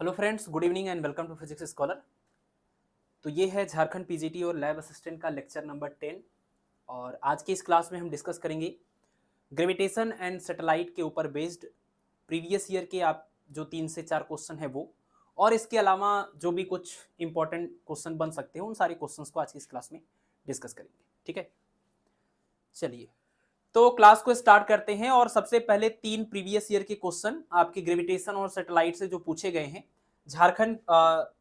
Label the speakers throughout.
Speaker 1: Hello friends, good evening and welcome to physics scholar. तो ये है झारखंड पीजीटी और लैब असिस्टेंट का लेक्चर नंबर 10 और आज की इस क्लास में हम डिस्कस करेंगे ग्रेविटेशन एंड सैटेलाइट के ऊपर बेस्ड प्रीवियस ईयर के आप जो 3 से 4 क्वेश्चन है वो, और इसके अलावा जो भी कुछ इंपॉर्टेंट क्वेश्चन बन सकते हैं उन सारे क्वेश्चंस को आज की इस क्लास में डिस्कस करेंगे। ठीक है, चलिए तो क्लास को स्टार्ट करते हैं। और सबसे पहले 3 प्रीवियस ईयर के क्वेश्चन आपके ग्रेविटेशन और सैटेलाइट से जो पूछे गए हैं झारखंड,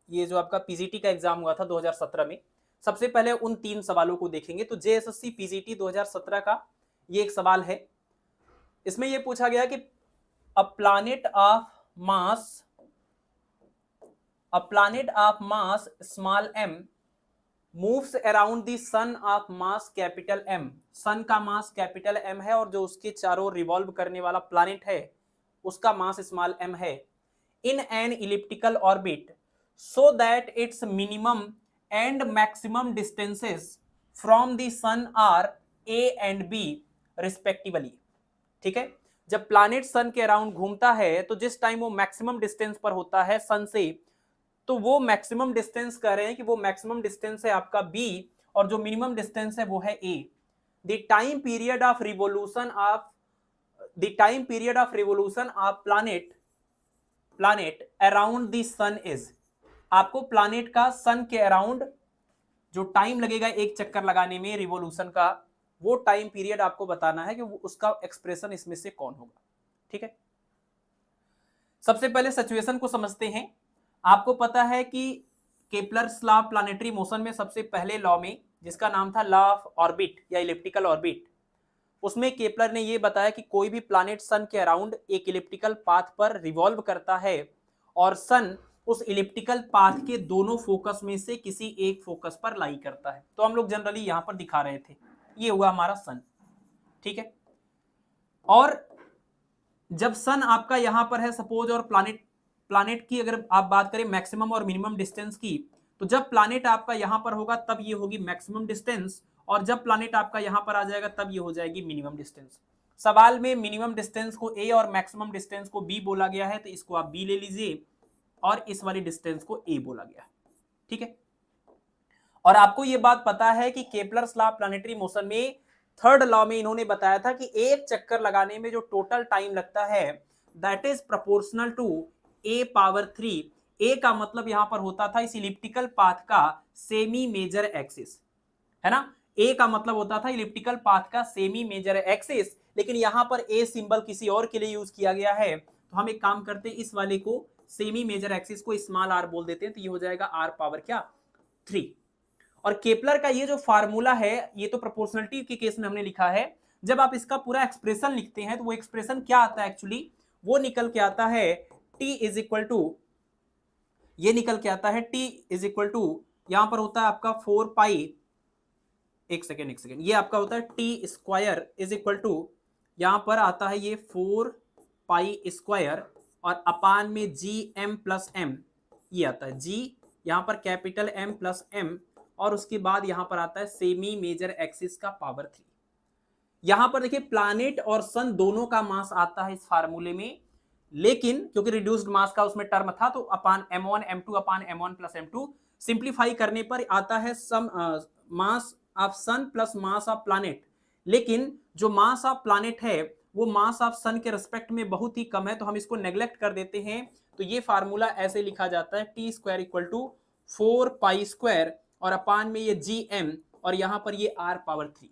Speaker 1: ये जो आपका पीजीटी का एग्जाम हुआ था 2017 में, सबसे पहले उन 3 सवालों को देखेंगे। तो जेएसएससी पीजीटी 2017 का ये एक सवाल है। इसमें ये पूछा गया कि a planet of mass small m moves around the son of mass capital M। सन का मास कैपिटल M है और जो उसके चारों रिवॉल्व करने वाला प्लैनेट है उसका मास स्मॉल m है, in an elliptical orbit so that its minimum and maximum distances from the sun are a and b respectively। ठीक है, जब प्लैनेट सन के अराउंड घूमता है तो जिस टाइम वो मैक्सिमम डिस्टेंस पर होता है सन से, तो वो मैक्सिमम डिस्टेंस कह रहे हैं कि वो मैक्सिमम डिस्टेंस है आपका b और जो मिनिमम डिस्टेंस है वो है a। The time period of revolution of planet around the sun is. आपको प्लैनेट का सन के अराउंड जो टाइम लगेगा एक चक्कर लगाने में रिवोल्यूशन का, वो टाइम पीरियड आपको बताना है कि उसका एक्सप्रेशन इसमें से कौन होगा। ठीक है, सबसे पहले सिचुएशन को समझते हैं। आपको पता है कि Kepler's law of planetary motion में सबसे पहले लॉ में, जिसका नाम था लॉ ऑफ ऑर्बिट या इलिप्टिकल ऑर्बिट, उसमें केपलर ने यह बताया कि कोई भी प्लैनेट सन के अराउंड एक इलिप्टिकल पाथ पर रिवॉल्व करता है और सन उस इलिप्टिकल पाथ के दोनों फोकस में से किसी एक फोकस पर लाई करता है। तो हम लोग जनरली यहां पर दिखा रहे थे, ये हुआ हमारा सन। ठीक है, और जब सन आपका यहां पर है सपोज, और प्लैनेट की अगर आप बात करें मैक्सिमम और मिनिमम डिस्टेंस की, तो जब प्लैनेट आपका यहां पर होगा तब ये होगी मैक्सिमम डिस्टेंस, और जब प्लैनेट आपका यहां पर आ जाएगा तब ये हो जाएगी मिनिमम डिस्टेंस। सवाल में मिनिमम डिस्टेंस को a और मैक्सिमम डिस्टेंस को b बोला गया है, तो इसको आप b ले लीजिए और इस वाली डिस्टेंस को a बोला गया है। ठीक है, और आपको ये बात पता है कि Kepler's law of planetary motion में थर्ड लॉ में इन्होंने बताया था कि एक चक्कर लगाने में जो टोटल टाइम लगता है that is proportional to a power 3। a का मतलब यहां पर होता था इस इलिप्टिकल पाथ का सेमी मेजर एक्सिस, है ना। a का मतलब होता था इलिप्टिकल पाथ का सेमी मेजर एक्सिस, लेकिन यहां पर a सिंबल किसी और के लिए यूज किया गया है, तो हम एक काम करते हैं, इस वाले को सेमी मेजर एक्सिस को स्मॉल r बोल देते हैं, तो ये हो जाएगा r पावर क्या 3। और केपलर का ये जो फार्मूला है ये तो प्रोपोर्शनलिटी के केस में हमने लिखा है, जब आप इसका पूरा एक्सप्रेशन लिखते हैं तो वो एक्सप्रेशन क्या आता है एक्चुअली, वो निकल के आता है t इज इक्वल टू, ये निकल के आता है t इज इक्वल टू, यहां पर होता है आपका 4 पाई, एक सेकेंड, ये आपका होता है T square is equal to, यहां पर आता है ये 4 पाई स्क्वायर और अपान में जी एम प्लस एम, ये आता है जी, यहां पर कैपिटल एम प्लस एम, और उसके बाद यहां पर आता है सेमी मेजर एक्सिस का पावर 3। यहां पर देखिए प्लैनेट और सन दोनों का मास आता है इस फार्मूले में, लेकिन क्योंकि रिड्यूस्ड मास का उसमें टर्म था तो अपान m1 m2 upon m1 plus m2, simplify करने पर आता है sum mass of sun plus mass of planet. लेकिन जो मास ऑफ प्लैनेट है वो मास ऑफ सन के रिस्पेक्ट में बहुत ही कम है, तो हम इसको नेग्लेक्ट कर देते हैं। तो ये फार्मूला ऐसे लिखा जाता है T square equal to 4 pi square और अपान में ये जी एम और यहां पर ये r पावर 3।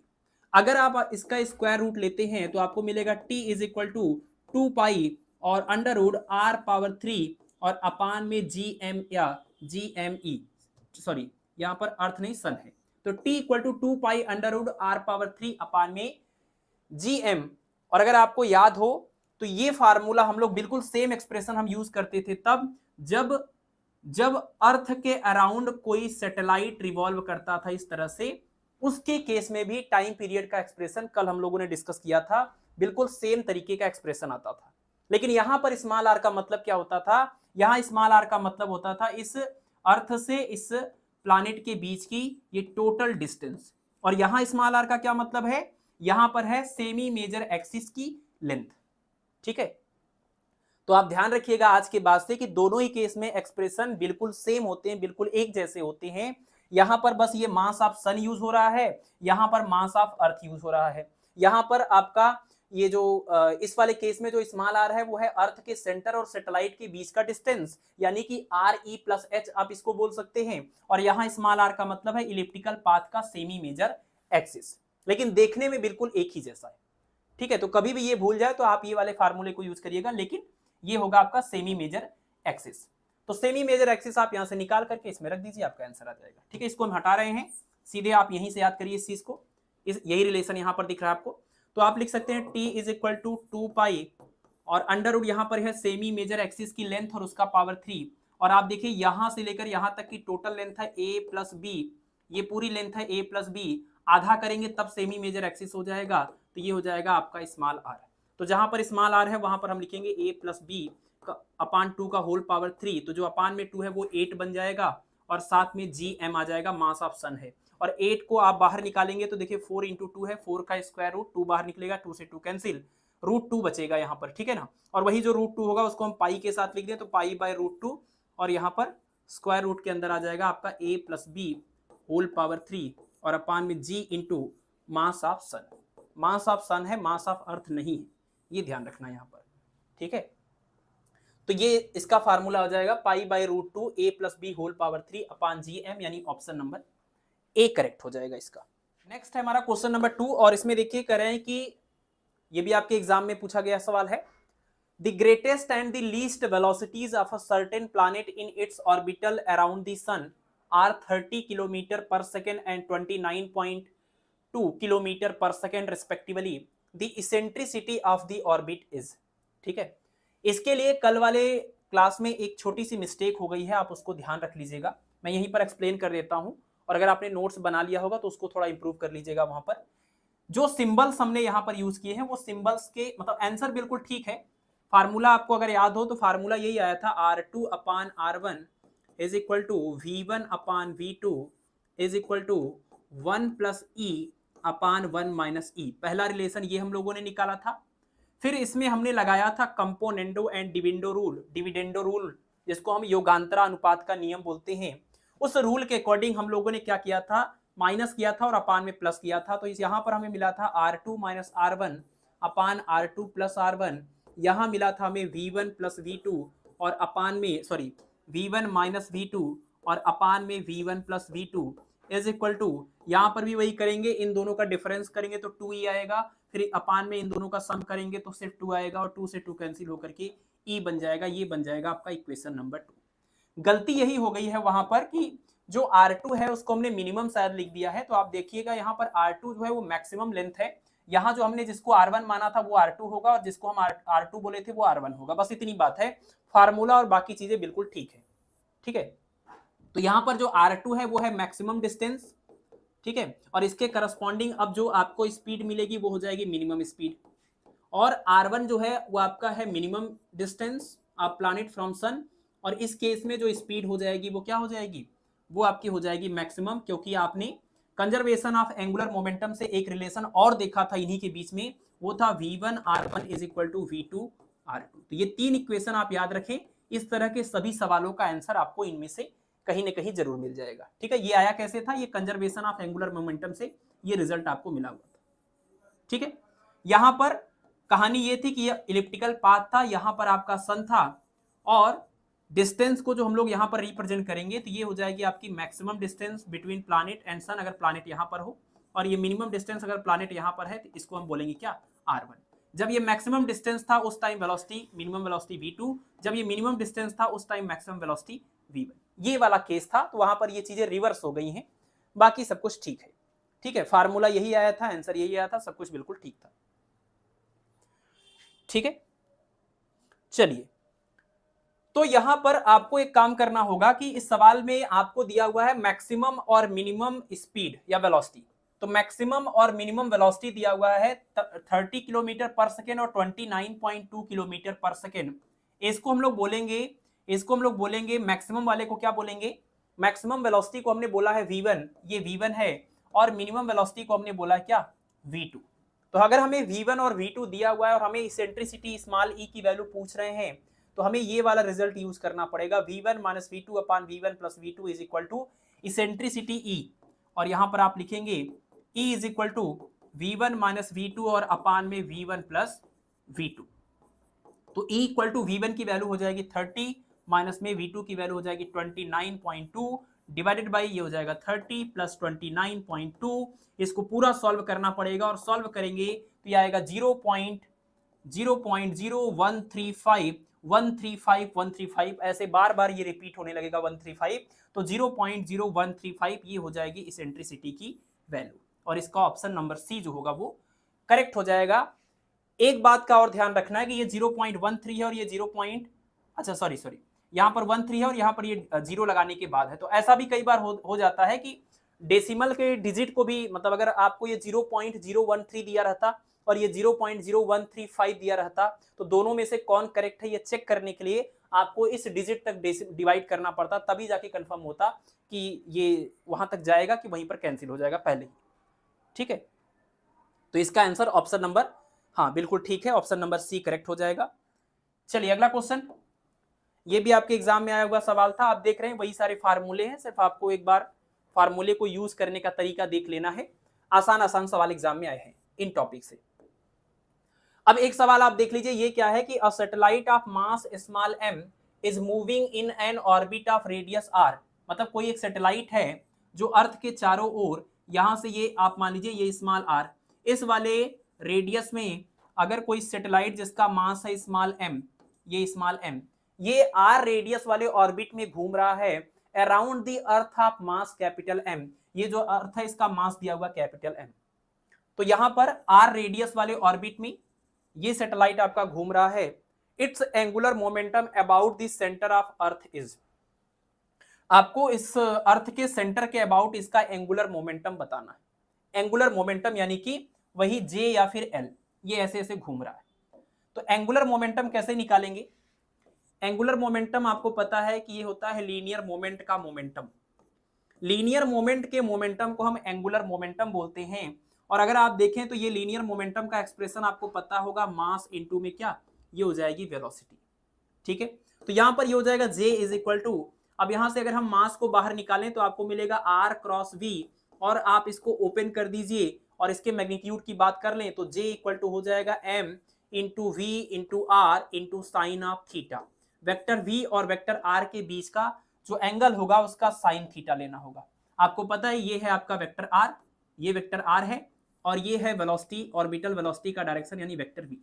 Speaker 1: अगर आप इसका स्क्वायर रूट लेते हैं तो आपको मिलेगा t इज इक्वल टू 2 पाई और अंडर रूट r पावर 3 और अपान में जी एम या जी एम ई, सॉरी यहां पर अर्थ नहीं सन है, तो t equal to 2 pi under root r power 3 upon में जी एम। और अगर आपको याद हो तो ये फार्मूला हम लोग बिल्कुल सेम एक्सप्रेशन हम यूज करते थे तब जब अर्थ के अराउंड कोई सैटेलाइट रिवॉल्व करता था इस तरह से, उसके केस में भी टाइम पीरियड का एक्सप्रेशन कल हम लोगों ने डिस्कस किया था, बिल्कुल सेम तरीके का एक्सप्रेशन आता था। लेकिन यहां पर स्मॉल आर का मतलब क्या होता था, यहां स्मॉल आर का मतलब होता था इस अर्थ से इस प्लैनेट के बीच की ये टोटल डिस्टेंस, और यहां स्मॉल आर का क्या मतलब है, यहां पर है सेमी मेजर एक्सिस की लेंथ। ठीक है, तो आप ध्यान रखिएगा आज के बाद से कि दोनों ही केस में एक्सप्रेशन बिल्कुल सेम होते हैं, बिल्कुल एक जैसे होते हैं। यहां पर बस ये मास ऑफ सन यूज हो रहा है, यहां पर मास ऑफ अर्थ यूज हो रहा है। यहां पर आपका ये जो इस वाले केस में जो स्मॉल आर है वो है अर्थ के सेंटर और सैटेलाइट के बीच का डिस्टेंस, यानी कि आर ई प्लस एच आप इसको बोल सकते हैं। और यहां स्मॉल आर का मतलब है इलिप्टिकल पाथ का सेमी मेजर एक्सिस, लेकिन देखने में बिल्कुल एक ही जैसा है। ठीक है, तो कभी भी ये भूल जाए तो आप ये वाले फार्मूले को यूज करिएगा, लेकिन ये होगा आपका सेमी मेजर एक्सिस। तो सेमी मेजर एक्सिस आप यहां से निकाल करके इसमें रख दीजिए, आपका आंसर आ जाएगा। ठीक है, इसको हम हटा रहे हैं, सीधे आप यहीं से याद करिए इस चीज को, यही रिलेशन यहां पर दिख रहा है आपको। तो आप लिख सकते हैं t इज इक्वल टू 2 पाई और अंडर रूट यहां पर है सेमी मेजर एक्सिस की लेंथ और उसका पावर 3। और आप देखिए यहां से लेकर यहां तक की टोटल लेंथ है a प्लस बी, ये पूरी लेंथ है a प्लस बी, आधा करेंगे तब सेमी मेजर एक्सिस हो जाएगा, तो ये हो जाएगा आपका स्मॉल आर। तो जहां पर स्मॉल आर है वहां पर हम लिखेंगे a प्लस बी अपान 2 का होल पावर 3, तो जो अपान में 2 है वो 8 बन जाएगा और साथ में जी एम आ जाएगा, मास ऑफ सन है। और 8 को आप बाहर निकालेंगे तो देखिए 4 इंटू 2 है, 4 का स्क्वायर रूट, 2 बाहर निकलेगा, 2 से 2 कैंसिल, रूट 2 बचेगा यहाँ पर। ठीक है ना, और वही जो रूट 2 होगा उसको हम पाई के साथ लिख दें तो पाई बाय रूट 2, और यहाँ पर स्क्वायर रूट के अंदर आ जाएगा आपका a plus B whole power 3 और अपान में g into mass of sun. Mass of sun है, मास ऑफ अर्थ नहीं है, ये ध्यान रखना यहाँ पर। ठीक है, तो ये इसका फार्मूला हो जाएगा pi by root 2 a plus B whole power 3 upon G M, यानी ऑप्शन नंबर ए करेक्ट हो जाएगा इसका। नेक्स्ट है हमारा क्वेश्चन नंबर 2, और इसमें देखिए कह रहे हैं कि ये भी आपके एग्जाम में पूछा गया सवाल है। The greatest and the least velocities of a certain planet in its orbital around the sun are 30 kilometre per second and 29.2 kilometre per second respectively. The eccentricity of the orbit is. ठीक है, इसके लिए कल वाले class में एक छोटी सी mistake हो गई है, आप उसको ध्यान रख लीजिएगा, मैं यहीं पर एक्सप्लेन कर देता हूं, और अगर आपने नोट्स बना लिया होगा तो उसको थोड़ा इंप्रूव कर लीजिएगा। वहां पर जो सिंबल्स हमने यहां पर यूज किए हैं वो सिंबल्स के मतलब आंसर बिल्कुल ठीक है। फार्मूला आपको अगर याद हो तो फार्मूला यही आया था, R2 upon R1 is equal to V1 upon V2 is equal to 1 plus E upon 1 minus E। पहला रिलेशन ये हम लोगों ने निकाला था। फिर इसमें हमने लगाया था कंपोनेंडो एंड डिविडेंडो रूल, जिसको हम योगांतरा अनुपात का नियम बोलते हैं। उस रूल के अकॉर्डिंग हम लोगों ने क्या किया था, माइनस किया था और अपान में प्लस किया था। तो इस यहाँ पर हमें मिला था R2 minus R1 upon R2 plus R1, यहाँ मिला था हमें V1 प्लस V2 और अपान में सॉरी V1 माइनस V2 और अपान में V1 plus V2 is equal to, यहाँ पर भी वही करेंगे, इन दोनों का डिफरेंस करेंगे तो 2e आएगा, फिर अपान में इन दोनों का सम करेंगे तो सिर्फ 2 आएगा और 2 से 2 कैंसिल होकर के e बन जाएगा। ये बन जाएगा आपका इक्वेशन नंबर 2। गलती यही हो गई है वहां पर कि जो R2 है उसको हमने मिनिमम शायद लिख दिया है, तो आप देखिएगा यहाँ पर R2 जो है वो मैक्सिमम लेंथ है। यहाँ जो हमने जिसको R1 माना था वो R2 होगा और जिसको हम R2 बोले थे वो R1 होगा, बस इतनी बात है। फार्मूला और बाकी चीजें बिल्कुल ठीक है। ठीक है, तो यहाँ पर जो R2 है वो है मैक्सिमम डिस्टेंस। ठीक है, और इसके करस्पॉन्डिंग अब जो आपको स्पीड मिलेगी वो हो जाएगी मिनिमम स्पीड, और R1 जो है वो आपका है minimum distance of planet from sun, और इस केस में जो स्पीड हो जाएगी वो क्या हो जाएगी, वो आपकी हो जाएगी मैक्सिमम, क्योंकि आपने कंजर्वेशन ऑफ एंगुलर मोमेंटम से एक रिलेशन और देखा था इन्हीं के बीच में, वो था V1 R1 is equal to V2 R2। तो ये 3 इक्वेशन आप याद रखें, इस तरह के सभी सवालों का आंसर आपको इनमें से कहीं ना कहीं जरूर मिल जाएगा। ठीक है, ये आया कैसे था, ये कंजर्वेशन ऑफ एंगुलर मोमेंटम से ये रिजल्ट आपको मिला हुआ था। ठीक है, यहां पर कहानी ये थी कि ये इलिप्टिकल पाथ था, यहां पर आपका सन था, और डिस्टेंस को जो हम लोग यहां पर रिप्रेजेंट करेंगे तो ये हो जाएगी आपकी maximum distance between planet and sun, अगर प्लैनेट यहां पर हो, और ये मिनिमम डिस्टेंस अगर प्लैनेट यहां पर है तो इसको हम बोलेंगे क्या, R1। जब ये मैक्सिमम डिस्टेंस था उस time velocity minimum velocity V2, जब ये मिनिमम डिस्टेंस था उस टाइम मैक्सिमम वेलोसिटी V1। ये वाला केस था, तो वहां पर ये चीजें रिवर्स हो गई हैं, बाकी सब कुछ ठीक है। ठीक है, फार्मूला यही आया था, आंसर यही आया था, सब कुछ बिल्कुल ठीक था। ठीक है, चलिए, तो यहां पर आपको एक काम करना होगा कि इस सवाल में आपको दिया हुआ है मैक्सिमम और मिनिमम स्पीड या वेलोसिटी। तो मैक्सिमम और मिनिमम वेलोसिटी दिया हुआ है 30 किलोमीटर पर सेकेंड और 29.2 किलोमीटर पर सेकेंड। इसको हम लोग बोलेंगे मैक्सिमम वाले को क्या बोलेंगे, मैक्सिमम वेलोसिटी को हमने बोला है V1, ये V1 है, और मिनिमम वेलोसिटी को हमने बोला है क्या, V2। तो अगर हमें V1 और V2 दिया हुआ है और हमें इसेंट्रिसिटी स्मॉल e की वैल्यू पूछ रहे हैं, तो हमें ये वाला रिजल्ट यूज करना पड़ेगा, v1 minus v2 upon v1 plus v2 is equal to eccentricity E, और यहां पर आप लिखेंगे E is equal to v1 minus v2 और अपान में v1 प्लस v2। तो E इक्वल टू v1 की वैल्यू हो जाएगी 30 माइनस में v2 की वैल्यू हो जाएगी 29.2 डिवाइडेड बाई ये हो जाएगा 30 प्लस 29.2। इसको पूरा सॉल्व करना पड़ेगा और सॉल्व करेंगे तो ये आएगा 0.00135 ऐसे बार बार ये रिपीट होने लगेगा 135, तो 0.0135 ये हो जाएगी इसेंट्रिसिटी की वैल्यू, और इसका ऑप्शन नंबर सी जो होगा वो करेक्ट हो जाएगा। एक बात का और ध्यान रखना है कि ये 0.13 है और ये 0. अच्छा सॉरी यहाँ पर 13 है और यहाँ पर ये 0 लगाने के बाद है, तो ऐसा भी कई बार हो जाता है कि डेसिमल के डिजिट को भी, मतलब अगर आपको ये 0.013 दिया रहता और ये 0.0135 दिया रहता, तो दोनों में से कौन करेक्ट है ये चेक करने के लिए आपको इस डिजिट तक डिवाइड करना पड़ता, तभी जाके कंफर्म होता कि ये वहां तक जाएगा कि वहीं पर कैंसिल हो जाएगा पहले ही। ठीक है, तो इसका आंसर ऑप्शन नंबर, हाँ बिल्कुल ठीक है, ऑप्शन नंबर सी करेक्ट हो जाएगा। चलिए अगला क्वेश्चन, ये भी आपके एग्जाम में आया हुआ सवाल था। आप देख रहे हैं वही सारे फार्मूले हैं, सिर्फ आपको एक बार फार्मूले को यूज करने का तरीका देख लेना है। आसान सवाल एग्जाम में आए हैं इन टॉपिक से। अब एक सवाल आप देख लीजिए, ये क्या है कि a satellite of mass small m is moving in an orbit of radius r, मतलब कोई एक सैटेलाइट है जो अर्थ के चारों ओर, यहां से ये आप मान लीजिए ये स्मॉल r, इस वाले रेडियस में अगर कोई सैटेलाइट जिसका मास है स्मॉल m, ये स्मॉल m, ये r रेडियस वाले ऑर्बिट में घूम रहा है around the earth of mass capital M, ये जो अर्थ है इसका मास दिया हुआ कैपिटल M। तो यहां पर r रेडियस वाले ऑर्बिट में ये सैटेलाइट आपका घूम रहा है, it's angular momentum about the centre of earth is, आपको इस अर्थ के सेंटर के अबाउट इसका एंगुलर मोमेंटम बताना है। एंगुलर मोमेंटम यानी कि वही J या फिर L, ये ऐसे ऐसे घूम रहा है। तो एंगुलर मोमेंटम कैसे निकालेंगे? एंगुलर मोमेंटम आपको पता है कि ये होता है लीनियर मोमेंट का मोमेंटम। लीनियर मोमेंट के मोमेंटम को हम एंगुलर मोमेंटम बोलते हैं। और अगर आप देखें तो ये लीनियर मोमेंटम का एक्सप्रेशन आपको पता होगा, मास इनटू में क्या, ये हो जाएगी वेलोसिटी। ठीक है, तो यहां पर ये हो जाएगा J इज इक्वल टू, अब यहां से अगर हम मास को बाहर निकालें तो आपको मिलेगा R क्रॉस V, और आप इसको ओपन कर दीजिए और इसके मैग्नीट्यूड की बात कर लें तो J इक्वल टू हो जाएगा M into V into R into sine of theta. Vector V और वेक्टर R के बीच का जो एंगल होगा उसका साइन थीटा लेना होगा। आपको पता है ये है आपका वेक्टर R, ये वेक्टर R है, और ये है वेलोसिटी, ऑर्बिटल वेलोसिटी का डायरेक्शन यानी वेक्टर V।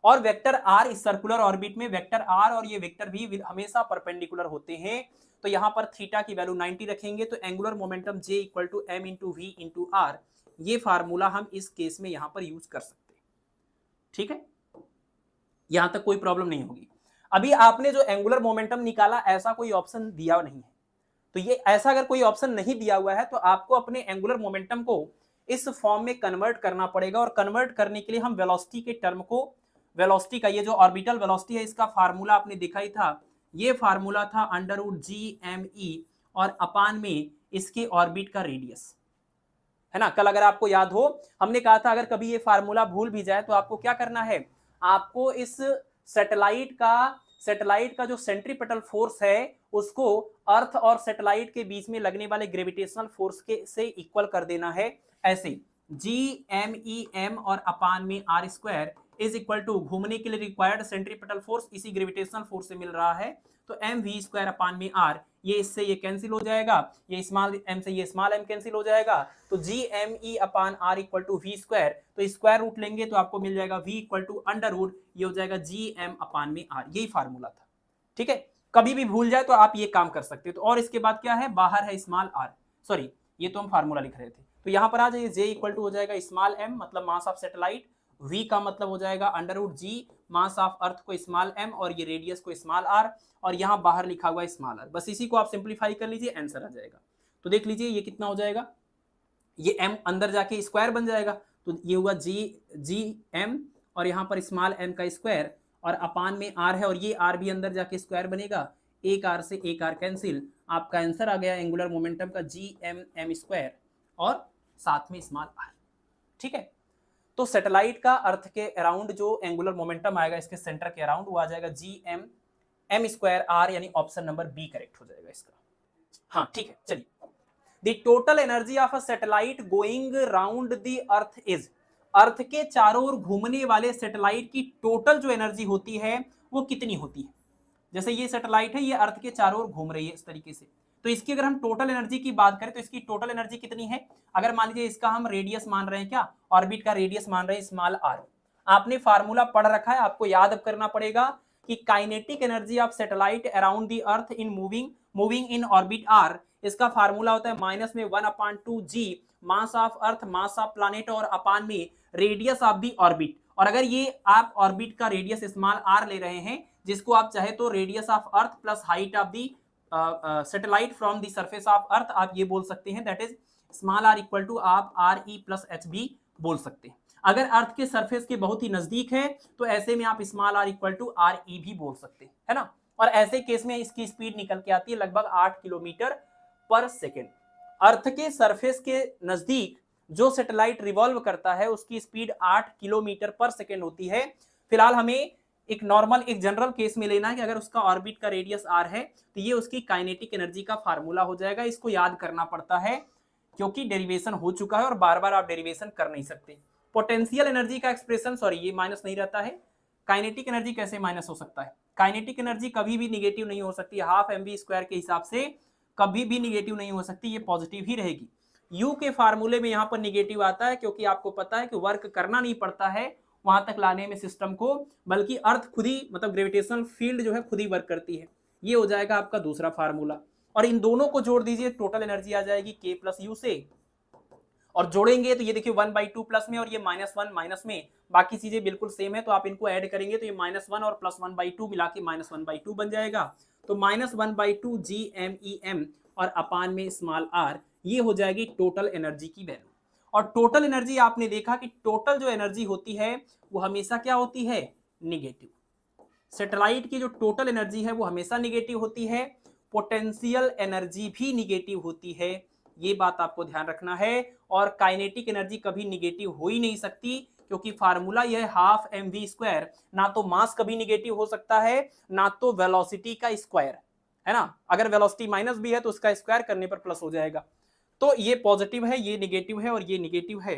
Speaker 1: और वेक्टर R इस सर्कुलर ऑर्बिट में वेक्टर R और ये वेक्टर V हमेशा परपेंडिकुलर होते हैं, तो यहां पर थीटा की वैल्यू 90 रखेंगे, तो angular momentum J equal to M into V into R, ये फार्मूला हम इस केस में यहां पर यूज कर सकते हैं। ठीक है, यहां तक कोई प्रॉब्लम नहीं होगी। अभी आपने जो एंगुलर मोमेंटम निकाला ऐसा कोई ऑप्शन दिया नहीं है, तो ये ऐसा अगर कोई ऑप्शन नहीं दिया हुआ है तो आपको अपने एंगुलर मोमेंटम को इस फॉर्म में कन्वर्ट करना पड़ेगा, और कन्वर्ट करने के लिए हम वेलोसिटी के टर्म को, वेलोसिटी का ये जो ऑर्बिटल वेलोसिटी है इसका फार्मूला आपने देखा ही था, ये फार्मूला था √GME और अपान में इसके ऑर्बिट का रेडियस, है ना। कल अगर आपको याद हो हमने कहा था अगर कभी ये फार्मूला भूल भी जाए तो आपको क्या करना है, आपको इस सैटेलाइट का जो सेंट्रीपेटल फोर्स है उसको अर्थ और सैटेलाइट के बीच में लगने वाले ग्रेविटेशनल फोर्स के से इक्वल कर देना है। ऐसे GMEM और अपान में R square is equal to घूमने के लिए रिक्वायर्ड सेंट्रीपेटल फोर्स इसी ग्रेविटेशनल फोर्स से मिल रहा है, तो MV स्क्वायर अपान में R, ये इससे ये कैंसिल हो जाएगा, ये स्मॉल m से ये स्मॉल m कैंसिल हो जाएगा, तो GME upon R equal to V square, तो स्क्वायर रूट लेंगे तो आपको मिल जाएगा V equal to under root, ये हो जाएगा GM अपान में R, यही फार्मूला था। ठीक है, कभी भी भूल जाए तो आप ये काम कर सकते हो। तो और इसके बाद क्या है, बाहर है स्मॉल r, सॉरी ये तो हम फार्मूला लिख रहे थे, तो यहां पर आ जाइए J इक्वल टू हो जाएगा स्मॉल m मतलब मास ऑफ सैटेलाइट, V का मतलब हो जाएगा under root G mass of earth को स्मॉल m और ये रेडियस को स्मॉल r, और यहाँ बाहर लिखा हुआ है स्मॉल r। बस इसी को आप सिंप्लीफाई कर लीजिए, आंसर आ जाएगा। तो देख लीजिए ये कितना हो जाएगा, ये m अंदर जाके स्क्वायर बन जाएगा, तो ये हुआ GM और यहाँ पर स्मॉल m का स्क्वायर और अपान में r है, और ये r भी अंदर जाके स्क्वायर बनेगा, एक r से एक r कैंसिल, आपका आंसर आ गया एंगुलर मोमेंटम का GMM स्क्वायर और साथ में स्मॉल r। ठीक है, तो सैटेलाइट का अर्थ के अराउंड जो एंगुलर मोमेंटम आएगा इसके सेंटर के अराउंड वो आ जाएगा GM एम स्क्वायर आर, यानी ऑप्शन नंबर बी करेक्ट हो जाएगा इसका। हाँ ठीक है, चलिए। The total energy of a satellite going round the earth is, earth के चारों ओर घूमने वाले सैटेलाइट की टोटल जो एनर्जी होती है वो कितनी होती है। जैसे ये सैटेलाइट है, ये अर्थ के चारों ओर घूम रही है इस तरीके से, तो इसकी अगर हम टोटल एनर्जी की बात करें तो इसकी टोटल एनर्जी कितनी है। अगर मान लीजिए इसका हम रेडियस मान रहे हैं, क्या ऑर्बिट का रेडियस मान रहे हैं स्मॉल आर। आपने फार्मूला पढ़ रखा है, आपको याद अब करना पड़ेगा कि kinetic energy of satellite around the earth in moving in orbit R, इसका फार्मूला होता है माइनस में 1/2 G mass of earth, mass of planet, और अपान में रेडियस ऑफ द ऑर्बिट। और अगर ये आप ऑर्बिट का रेडियस स्मॉल आर ले रहे हैं, जिसको आप चाहे तो radius of earth plus height of the satellite from the surface of earth आप ये बोल सकते हैं, that is small R equal to आप आर ई प्लस एच भी बोल सकते हैं। अगर अर्थ के सरफेस के बहुत ही नजदीक है तो ऐसे में आप small R equal to R E भी बोल सकते हैं, है ना। और ऐसे केस में इसकी स्पीड निकल के आती है लगभग 8 किलोमीटर पर सेकेंड। अर्थ के सरफेस के नजदीक जो सैटेलाइट रिवॉल्व करता है उसकी स्पीड 8 किलोमीटर पर सेकेंड होती है। फिलहाल हमें एक नॉर्मल, एक जनरल केस में लेना है कि अगर उसका ऑर्बिट का रेडियस आर है तो ये उसकी काइनेटिक एनर्जी का फार्मूला हो जाएगा। इसको याद करना पड़ता है क्योंकि डेरिवेशन हो चुका है और बार बार आप डेरिवेशन कर नहीं सकते। पोटेंशियल एनर्जी का एक्सप्रेशन, सॉरी ये माइनस नहीं रहता है। काइनेटिक एनर्जी कैसे माइनस हो सकता है? काइनेटिक एनर्जी कभी भी निगेटिव नहीं हो सकती, हाफ mv स्क्वायर के हिसाब से कभी भी निगेटिव नहीं हो सकती, ये पॉजिटिव ही रहेगी। यू के फार्मूले में यहाँ पर निगेटिव आता है क्योंकि आपको पता है कि वर्क करना नहीं पड़ता है वहां तक लाने में सिस्टम को, बल्कि अर्थ खुद ही, मतलब ग्रेविटेशनल फील्ड जो है खुद ही वर्क करती है। ये हो जाएगा आपका दूसरा फार्मूला। और इन दोनों को जोड़ दीजिए, टोटल एनर्जी आ जाएगी k प्लस यू से, और जोड़ेंगे तो ये देखिए 1/2 प्लस में और ये -1 माइनस में, बाकी चीजें बिल्कुल सेम है तो आप इनको ऐड करेंगे तो ये -1 और प्लस 1/2 मिला के -1/2 बन जाएगा। तो -1/2 GMEM और अपान में स्मॉल r, ये हो जाएगी टोटल एनर्जी की वैल्यू। और टोटल एनर्जी आपने देखा कि टोटल जो एनर्जी होती है वो हमेशा क्या होती है? निगेटिव। सैटेलाइट की जो टोटल एनर्जी है वो हमेशा निगेटिव होती है। पोटेंशियल एनर्जी भी निगेटिव होती है, ये बात आपको ध्यान रखना है। और काइनेटिक एनर्जी कभी निगेटिव हो ही नहीं सकती क्योंकि फार्मूला यह है हाफ mv स्क्वायर। ना तो मास कभी निगेटिव हो सकता है, ना तो वेलोसिटी का स्क्वायर, है ना। अगर वेलोसिटी माइनस भी है तो उसका स्क्वायर करने पर प्लस हो जाएगा। तो ये पॉजिटिव है, ये निगेटिव है और ये निगेटिव है।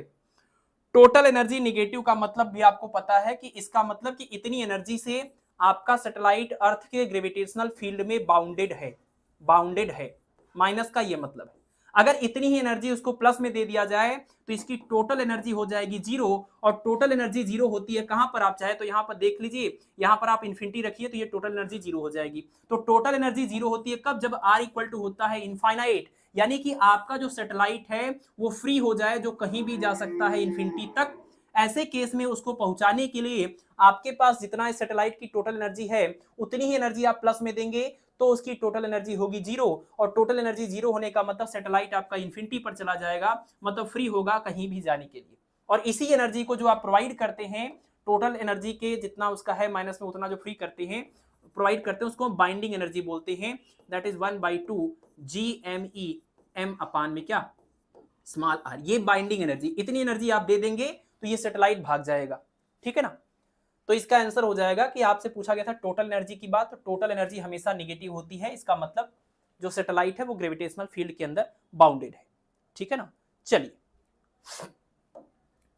Speaker 1: टोटल एनर्जी निगेटिव का मतलब भी आपको पता है कि इसका मतलब कि इतनी एनर्जी से आपका सैटेलाइट अर्थ के ग्रेविटेशनल फील्ड में बाउंडेड है। माइनस का ये मतलब है। अगर इतनी ही एनर्जी उसको प्लस में दे दिया जाए तो इसकी टोटल एनर्जी हो जाएगी 0। और टोटल एनर्जी 0 होती है कहां पर? आप चाहे तो यहां पर देख लीजिए, यहां पर आप इन्फिनिटी रखिए तो ये टोटल एनर्जी 0 हो जाएगी। तो टोटल एनर्जी 0 होती है कब? जब r इक्वल टू होता है इनफाइनाइट, यानी कि आपका जो सैटेलाइट है वो फ्री हो जाए, जो कहीं भी जा सकता है इन्फिनिटी तक। ऐसे केस में उसको पहुंचाने के लिए आपके पास जितना सैटेलाइट की टोटल एनर्जी है उतनी ही एनर्जी आप प्लस में देंगे तो उसकी टोटल एनर्जी होगी 0। और टोटल एनर्जी 0 होने का मतलब सैटेलाइट आपका इन्फिनिटी पर चला जाएगा, मतलब फ्री होगा कहीं भी जाने के लिए। और इसी एनर्जी को जो आप प्रोवाइड करते हैं, टोटल एनर्जी के जितना उसका है माइनस में उतना जो फ्री करते हैं, प्रोवाइड करते हैं, उसको बाइंडिंग एनर्जी बोलते हैं। दैट इज 1/2 GMEM अपान में क्या? Small r। ये बाइंडिंग एनर्जी, इतनी एनर्जी आप दे देंगे तो ये सैटेलाइट भाग जाएगा, ठीक है ना। तो इसका आंसर हो जाएगा कि आपसे पूछा गया था टोटल एनर्जी की बात, तो टोटल एनर्जी हमेशा नेगेटिव होती है। इसका मतलब जो सैटेलाइट है वो ग्रेविटेशनल फील्ड के अंदर बाउंडेड है, ठीक है ना। चलिए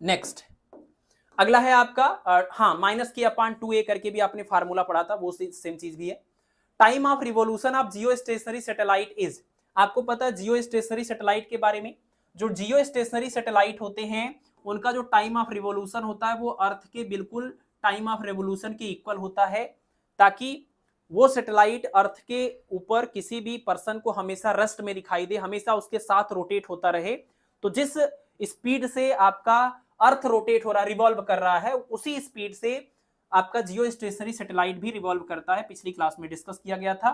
Speaker 1: नेक्स्ट, अगला है आपका हाँ -k/2a करके भी आपने फार्मूला पढ़ा था, वो सेम चीज भी है। Time of revolution of Jio stationery satellite is, आपको पता है जियो स्टेशनरी सैटेलाइट के बारे में। जो जियो स्टेशनरी सैटेलाइट होते हैं उनका जो टाइम ऑफ रिवोल्यूशन होता है वो अर्थ के बिल्कुल टाइम ऑफ रेवोल्यूशन के इक्वल होता है, ताकि वो सैटेलाइट अर्थ के ऊपर किसी भी पर्सन को हमेशा रेस्ट में दिखाई दे, हमेशा उसके साथ रोटेट होता रहे। तो जिस स्पीड से आपका अर्थ रोटेट हो रहा है, रिवॉल्व कर रहा है, उसी स्पीड से आपका जियो स्टेशनरी सैटेलाइट भी रिवॉल्व करता है। पिछली क्लास में डिस्कस किया गया था।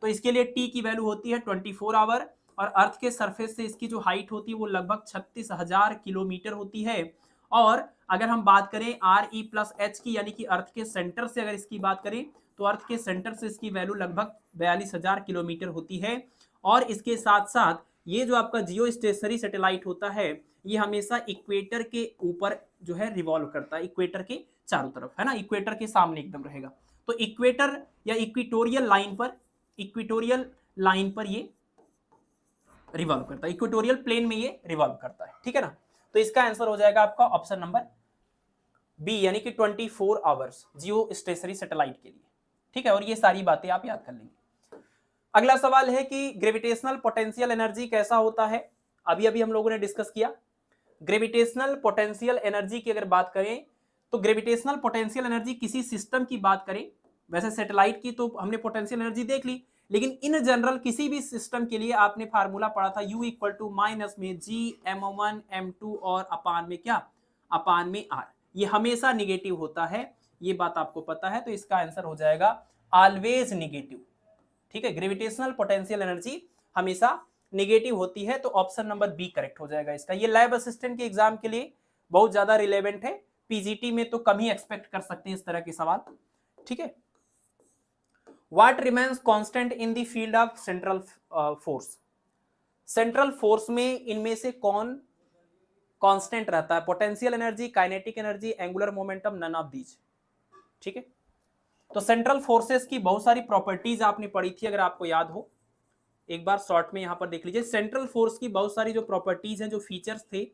Speaker 1: तो इसके लिए टी की वैल्यू होती है 24 आवर, और अर्थ के सरफेस से इसकी जो हाइट होती है वो लगभग 36,000 किलोमीटर होती है। और अगर हम बात करें RE प्लस एच की, यानी कि अर्थ के सेंटर से अगर इसकी बात करें तो अर्थ के सेंटर से इसकी वैल्यू लगभग 42,000 किलोमीटर होती है। और इसके साथ साथ ये जो आपका जियो स्टेशनरी सैटेलाइट होता है ये हमेशा इक्वेटर के ऊपर जो है रिवॉल्व करता है, इक्वेटर के चारों तरफ, है ना, इक्वेटर के सामने एकदम रहेगा। तो इक्वेटर या इक्विटोरियल लाइन पर ये रिवॉल्व करता है, इक्वेटोरियल प्लेन में ये रिवॉल्व करता है, ठीक है ना। तो इसका आंसर हो जाएगा आपका ऑप्शन नंबर बी, यानी कि 24 आवर्स जियो स्टेशनरी सैटेलाइट के लिए, ठीक है। और ये सारी बातें आप याद कर लेंगे। अगला सवाल है कि ग्रेविटेशनल पोटेंशियल एनर्जी कैसा होता है। अभी अभी हम लोगों ने डिस्कस किया ग्रेविटेशनल पोटेंशियल एनर्जी की। अगर बात करें तो ग्रेविटेशनल पोटेंशियल एनर्जी किसी सिस्टम की बात करें, वैसे सैटेलाइट की तो हमने पोटेंशियल एनर्जी देख ली, लेकिन इन जनरल किसी भी सिस्टम के लिए आपने फार्मूला पढ़ा था U इक्वल टू माइनस में जी m1 m2 और अपान में क्या, अपान में r। ये हमेशा निगेटिव होता है, ये बात आपको पता है। तो इसका आंसर हो जाएगा ऑलवेज निगेटिव, ठीक है। ग्रेविटेशनल पोटेंशियल एनर्जी हमेशा निगेटिव होती है, तो ऑप्शन नंबर बी करेक्ट हो जाएगा इसका। ये लैब असिस्टेंट के एग्जाम के लिए बहुत ज्यादा रिलेवेंट है, पीजीटी में तो कम ही एक्सपेक्ट कर सकते हैं इस तरह के सवाल, ठीक है। What remains constant in the field of central force. Central force में इनमें से कौन कांस्टेंट रहता है? Potential energy, kinetic energy, angular momentum, none of these, ठीक है। तो सेंट्रल फोर्सेस की बहुत सारी प्रॉपर्टीज आपने पढ़ी थी, अगर आपको याद हो एक बार शॉर्ट में यहां पर देख लीजिए। सेंट्रल फोर्स की बहुत सारी जो प्रॉपर्टीज हैं, जो फीचर्स थे,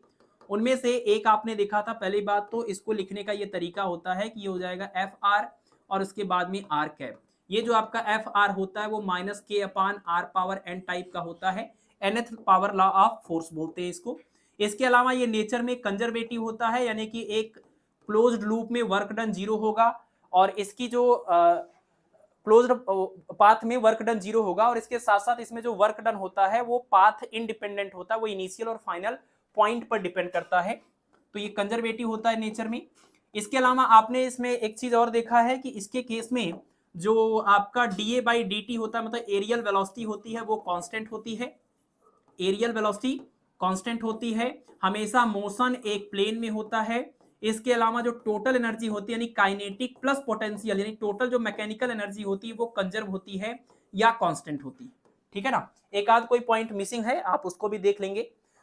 Speaker 1: उनमें से एक आपने देखा था। पहली बात तो इसको लिखने का ये तरीका होता है कि ये हो जाएगा एफ आर और उसके बाद में आर कैप। ये जो आपका एफ आर होता है वो माइनस के upon R power N type का होता है, nth power law of force बोलते हैं इसको। इसके अलावा ये नेचर में कंजर्वेटिव होता है, यानी कि एक क्लोज्ड लूप में वर्क डन जीरो होगा, और इसकी जो क्लोज्ड पाथ में वर्क डन जीरो होगा, और इसके साथ साथ इसमें जो वर्क डन होता है वो पाथ इंडिपेंडेंट होता है, वो इनिशियल और फाइनल पॉइंट पर डिपेंड करता है। तो ये कंजर्वेटिव होता है नेचर में। इसके अलावा आपने इसमें एक चीज और देखा है कि इसके केस में जो आपका डीए बाई डी टी होता है, मतलब एरियल वेलोसिटी होती है, वो कांस्टेंट होती है। एरियल वेलोसिटी कांस्टेंट होती है, हमेशा मोशन एक प्लेन में होता है। इसके अलावा जो टोटल एनर्जी होती है, यानी काइनेटिक प्लस पोटेंशियल, यानी टोटल जो मैकेनिकल एनर्जी होती है वो कंजर्व होती है या कांस्टेंट होती है, ठीक है ना। एक आध कोई पॉइंट मिसिंग है, आप उसको भी देख लेंगे।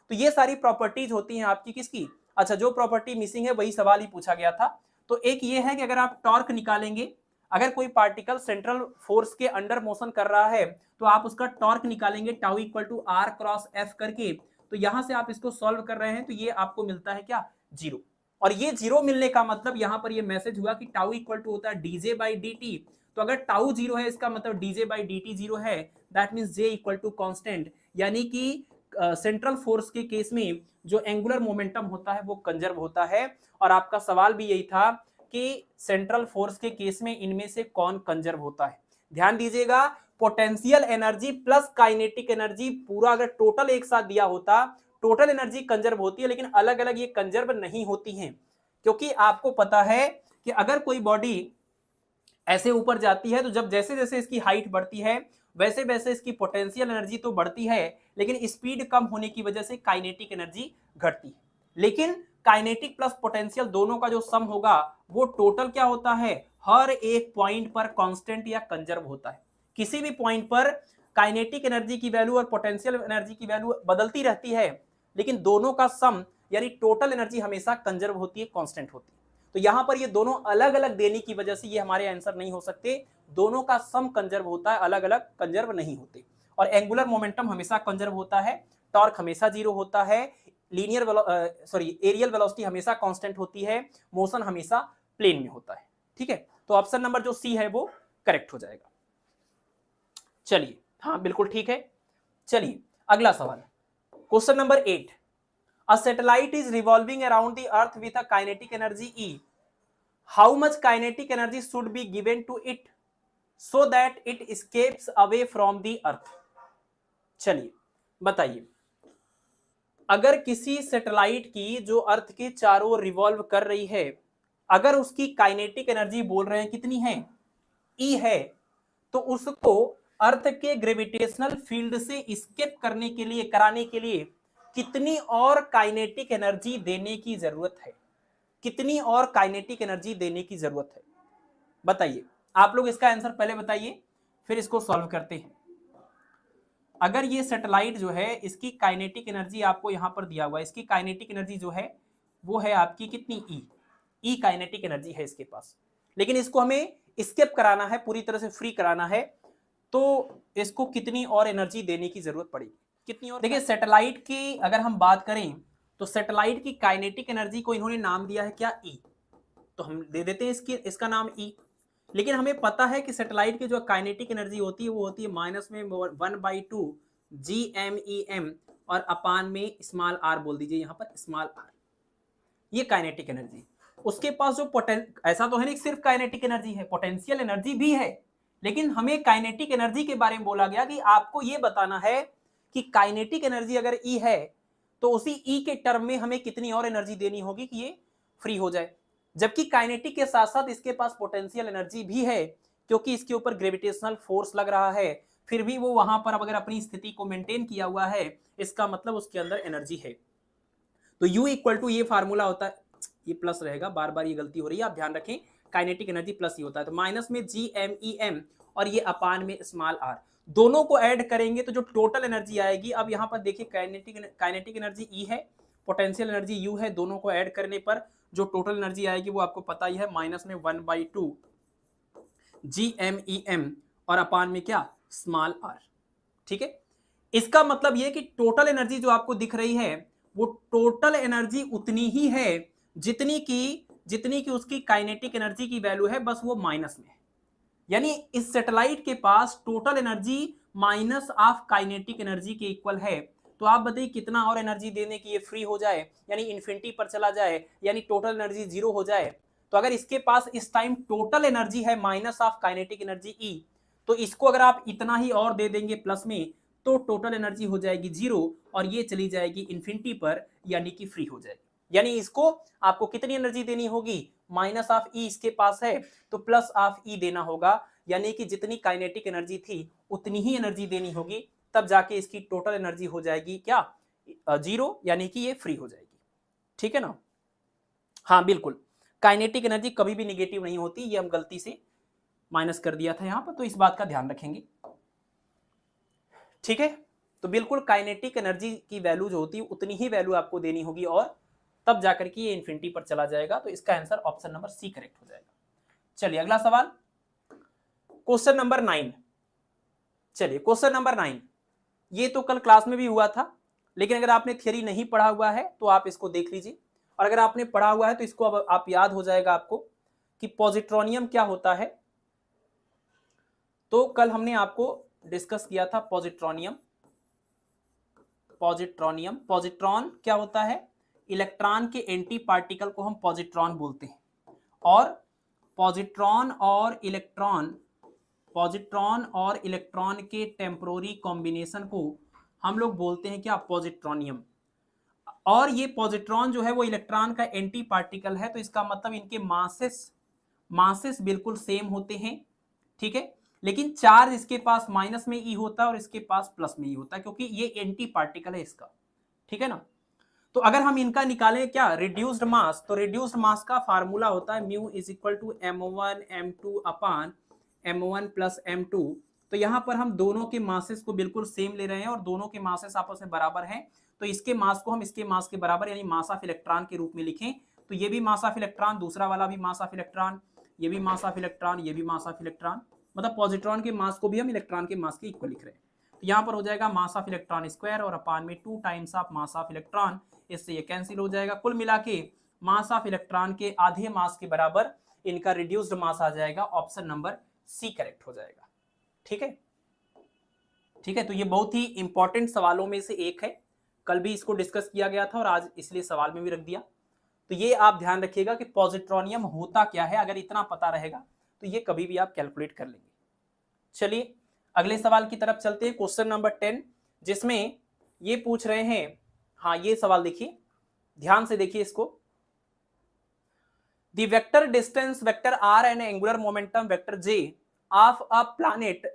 Speaker 1: तो ये सारी प्रॉपर्टीज होती हैं आपकी किसकी, अच्छा जो प्रॉपर्टी मिसिंग है वही सवाल ही पूछा गया था। तो एक ये है कि अगर आप टॉर्क निकालेंगे, अगर कोई पार्टिकल सेंट्रल फोर्स के अंडर मोशन कर रहा है तो आप उसका टॉर्क निकालेंगे tau equal to R cross F करके। तो यहां से आप इसको सॉल्व कर रहे हैं तो ये आपको मिलता है क्या, जीरो। और ये जीरो मिलने का मतलब यहां पर ये मैसेज हुआ कि टाउ इक्वल टू होता है डीजे बाई डी टी। तो अगर टाउ जीरो है इसका मतलब d J by d t zero है, that means J equal to constant, यानी कि सेंट्रल फोर्स के केस में जो एंगुलर मोमेंटम होता है वो कंजर्व होता है। और आपका सवाल भी यही था कि सेंट्रल फोर्स के केस में इनमें से कौन कंजर्व होता है। ध्यान दीजिएगा, potential energy plus kinetic energy पूरा अगर टोटल एक साथ दिया होता, टोटल एनर्जी कंजर्व होती है, लेकिन अलग अलग ये कंजर्व नहीं होती हैं। क्योंकि आपको पता है कि अगर कोई बॉडी ऐसे ऊपर जाती है तो जब जैसे जैसे इसकी हाइट बढ़ती है वैसे वैसे इसकी पोटेंशियल एनर्जी तो बढ़ती है, लेकिन स्पीड कम होने की वजह से काइनेटिक एनर्जी घटती है। लेकिन काइनेटिक प्लस पोटेंशियल दोनों का जो सम होगा वो टोटल क्या होता है, हर एक पॉइंट पर कांस्टेंट या कंजर्व होता है। किसी भी पॉइंट पर काइनेटिक एनर्जी की वैल्यू और पोटेंशियल एनर्जी की वैल्यू बदलती रहती है, लेकिन दोनों का सम यानी टोटल एनर्जी हमेशा कंजर्व होती है, कांस्टेंट होती है। तो यहां पर ये दोनों अलग अलग देने की वजह से ये हमारे आंसर नहीं हो सकते। दोनों का सम कंजर्व होता है, अलग अलग कंजर्व नहीं होते। और एंगुलर मोमेंटम हमेशा कंजर्व होता है, टॉर्क हमेशा जीरो होता है, एरियल वेलोसिटी हमेशा कांस्टेंट होती है, मोशन हमेशा प्लेन में होता है, ठीक है। तो ऑप्शन नंबर जो सी है वो करेक्ट हो जाएगा। चलिए, हाँ बिल्कुल ठीक है। चलिए अगला सवाल, question number 8। A satellite is revolving around the earth with a kinetic energy E. How much kinetic energy should be given to it so that it escapes away from the earth? चलिए बताइए, अगर किसी satellite की जो अर्थ के चारों ओर revolve कर रही है, अगर उसकी काइनेटिक एनर्जी बोल रहे हैं कितनी है, E है, तो उसको अर्थ के ग्रेविटेशनल फील्ड से एस्केप कराने के लिए कितनी और काइनेटिक एनर्जी देने की जरूरत है, कितनी और काइनेटिक एनर्जी देने की जरूरत है, बताइए। आप लोग इसका आंसर पहले बताइए, फिर इसको सॉल्व करते हैं। अगर ये सैटेलाइट जो है इसकी काइनेटिक एनर्जी आपको यहां पर दिया हुआ है, इसकी काइनेटिक एनर्जी जो है वो है आपकी कितनी, ई काइनेटिक एनर्जी है इसके पास, लेकिन इसको हमें स्किप कराना है, पूरी तरह से फ्री कराना है, तो इसको कितनी और एनर्जी देने की जरूरत पड़ेगी, कितनी और। देखिए सैटेलाइट की अगर हम बात करें तो सैटेलाइट की काइनेटिक एनर्जी को इन्होंने नाम दिया है क्या, ई, तो हम दे देते हैं इसका नाम ई। लेकिन हमें पता है कि सैटेलाइट की जो काइनेटिक एनर्जी होती है वो होती है माइनस में 1/2 GMEM और अपान में स्मॉल आर बोल दीजिए, यहां पर स्मॉल आर, ये काइनेटिक एनर्जी। उसके पास जो ऐसा तो है नहीं सिर्फ काइनेटिक एनर्जी है, पोटेंशियल एनर्जी भी है, लेकिन हमें काइनेटिक एनर्जी के बारे में बोला गया कि आपको यह बताना है कि काइनेटिक एनर्जी अगर ई है तो उसी ई के टर्म में हमें कितनी और एनर्जी देनी होगी कि ये फ्री हो जाए। जबकि काइनेटिक के साथ साथ इसके पास पोटेंशियल एनर्जी भी है, क्योंकि इसके ऊपर ग्रेविटेशनल फोर्स लग रहा है, फिर भी वो वहां पर अगर अपनी स्थिति को मेंटेन किया हुआ है, इसका मतलब उसके अंदर एनर्जी है। तो U इक्वल टू ये फार्मूला होता है, ये प्लस रहेगा, बार बार ये गलती हो रही है, आप ध्यान रखें, काइनेटिक एनर्जी प्लस ही होता है, तो माइनस में GMEM और ये अपान में स्मॉल आर, दोनों को ऐड करेंगे तो जो टोटल एनर्जी आएगी, अब यहां पर देखिए काइनेटिक एनर्जी ई है, पोटेंशियल एनर्जी यू है, दोनों को ऐड करने पर जो टोटल एनर्जी आएगी वो आपको पता ही है, माइनस में 1/2 GMEM और अपान में क्या, स्मॉल आर। ठीक है, इसका मतलब ये कि टोटल एनर्जी जो आपको दिख रही है वो टोटल एनर्जी उतनी ही है जितनी की उसकी काइनेटिक एनर्जी की वैल्यू है, बस वो माइनस में है। यानी इस सैटेलाइट के पास total energy minus of kinetic energy के इक्वल है। तो आप बताइए कितना और एनर्जी देने की ये फ्री हो जाए, यानी इन्फिनिटी पर चला जाए, यानी टोटल एनर्जी 0 हो जाए। तो अगर इसके पास इस टाइम टोटल एनर्जी है minus of kinetic energy E, तो इसको अगर आप इतना ही और दे देंगे प्लस में, तो टोटल एनर्जी हो जाएगी 0 और ये चली जाएगी इन्फिनिटी पर, यानी कि फ्री हो जाएगी। यानी इसको आपको कितनी एनर्जी देनी होगी, माइनस ऑफ ई इसके पास है तो प्लस ऑफ ई देना होगा, यानी कि जितनी काइनेटिक एनर्जी थी उतनी ही एनर्जी देनी होगी, तब जाके इसकी टोटल एनर्जी हो जाएगी क्या, 0, यानी कि ये फ्री हो जाएगी। ठीक है ना, हाँ बिल्कुल, काइनेटिक एनर्जी कभी भी निगेटिव नहीं होती, ये हम गलती से माइनस कर दिया था यहां पर, तो इस बात का ध्यान रखेंगे। ठीक है, तो बिल्कुल काइनेटिक एनर्जी की वैल्यू जो होती है उतनी ही वैल्यू आपको देनी होगी और तब जाकर के ये इन्फिनिटी पर चला जाएगा। तो इसका answer option number C correct हो जाएगा। चलिए अगला सवाल, क्वेश्चन नंबर 9। चलिए क्वेश्चन नंबर 9, ये तो कल क्लास में भी हुआ था, लेकिन अगर आपने थियरी नहीं पढ़ा हुआ है तो आप इसको देख लीजिए, और अगर आपने पढ़ा हुआ है तो इसको अब आप याद हो जाएगा आपको कि पॉजिट्रॉनियम क्या होता है। तो कल हमने आपको डिस्कस किया था पॉजिट्रॉनियम। पॉजिट्रॉन क्या होता है, इलेक्ट्रॉन के एंटी पार्टिकल को हम पॉजिट्रॉन बोलते हैं, और पॉजिट्रॉन और इलेक्ट्रॉन के टेम्पोररी कॉम्बिनेशन को हम लोग बोलते हैं क्या, पॉजिट्रॉनियम। और ये पॉजिट्रॉन जो है वो इलेक्ट्रॉन का एंटी पार्टिकल है, तो इसका मतलब इनके मासेस बिल्कुल सेम होते हैं। ठीक है, लेकिन चार्ज इसके पास माइनस में ई होता है और इसके पास प्लस में ई होता है, क्योंकि ये एंटी पार्टिकल है इसका। ठीक है ना, तो अगर हम इनका निकालें क्या, रिड्यूस्ड मास, तो रिड्यूस्ड मास का फार्मूला होता है mu is equal to m1 m2 upon m1 plus m2। तो यहां पर हम दोनों के मासेस को बिल्कुल सेम ले रहे हैं और दोनों के मासेस आपस में बराबर हैं, तो इसके मास को हम इसके मास के बराबर यानी मास ऑफ इलेक्ट्रॉन के रूप में लिखें। तो ये भी मास ऑफ इलेक्ट्रॉन, दूसरा वाला भी मास ऑफ इलेक्ट्रॉन, ये भी मास ऑफ इलेक्ट्रॉन, ये भी मास ऑफ इलेक्ट्रॉन, मतलब पॉजिट्रॉन के मास को भी हम इलेक्ट्रॉन के मास के इक्वल लिख रहे हैं। तो यहाँ पर हो जाएगा मास ऑफ इलेक्ट्रॉन स्क्वायर और अपान में 2 times of mass of electron, इससे ये कैंसिल हो जाएगा। कुल मिला के मास ऑफ इलेक्ट्रॉन के आधे मास के बराबर इनका रिड्यूस्ड मास आ जाएगा, ऑप्शन नंबर सी करेक्ट हो जाएगा। ठीक है, ठीक है, तो ये बहुत ही इंपॉर्टेंट सवालों में से एक है, कल भी इसको डिस्कस किया गया था और आज इसलिए सवाल में भी रख दिया। तो ये आप ध्यान रखिएगा कि पॉजिट्रॉनियम होता क्या है, अगर इतना पता रहेगा तो ये कभी भी आप कैलकुलेट कर लेंगे। चलिए अगले सवाल की तरफ चलते हैं, क्वेश्चन नंबर 10, जिसमें ये पूछ रहे हैं, हाँ ये सवाल देखिए, ध्यान से देखिए इसको। The vector distance vector R and angular momentum vector J of a planet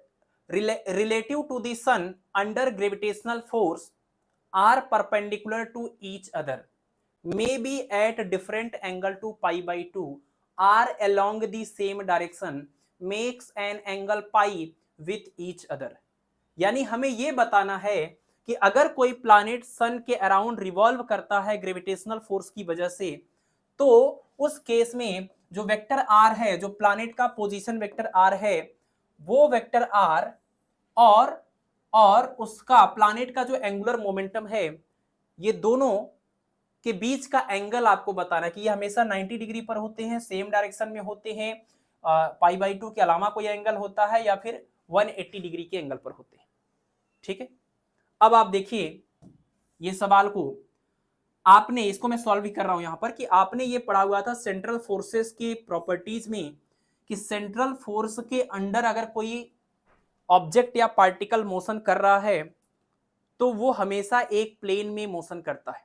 Speaker 1: relative to the sun under gravitational force are perpendicular to each other, may be at different angle to pi by 2, are along the same direction, makes an angle pi with each other। यानी हमें यह बताना है कि अगर कोई planet सन के around revolve करता है ग्रेविटेशनल फोर्स की वजह से, तो उस केस में जो वेक्टर आर है, जो प्लैनेट का पोजीशन वेक्टर आर है, वो वेक्टर आर और उसका प्लैनेट का जो एंगुलर मोमेंटम है, ये दोनों के बीच का एंगल आपको बताना है कि ये हमेशा 90 डिग्री पर होते हैं, सेम डायरेक्शन में होते हैं, π/2 के अलावा कोई एंगल होता है या फिर 180 डिग्री के एंगल पर होते हैं। ठीक है, अब आप देखिए ये सवाल को आपने, इसको मैं सॉल्व भी कर रहा हूं यहां पर, कि आपने ये पढ़ा हुआ था सेंट्रल फोर्सेस के प्रॉपर्टीज में कि सेंट्रल फोर्स के अंडर अगर कोई ऑब्जेक्ट या पार्टिकल मोशन कर रहा है तो वो हमेशा एक प्लेन में मोशन करता है,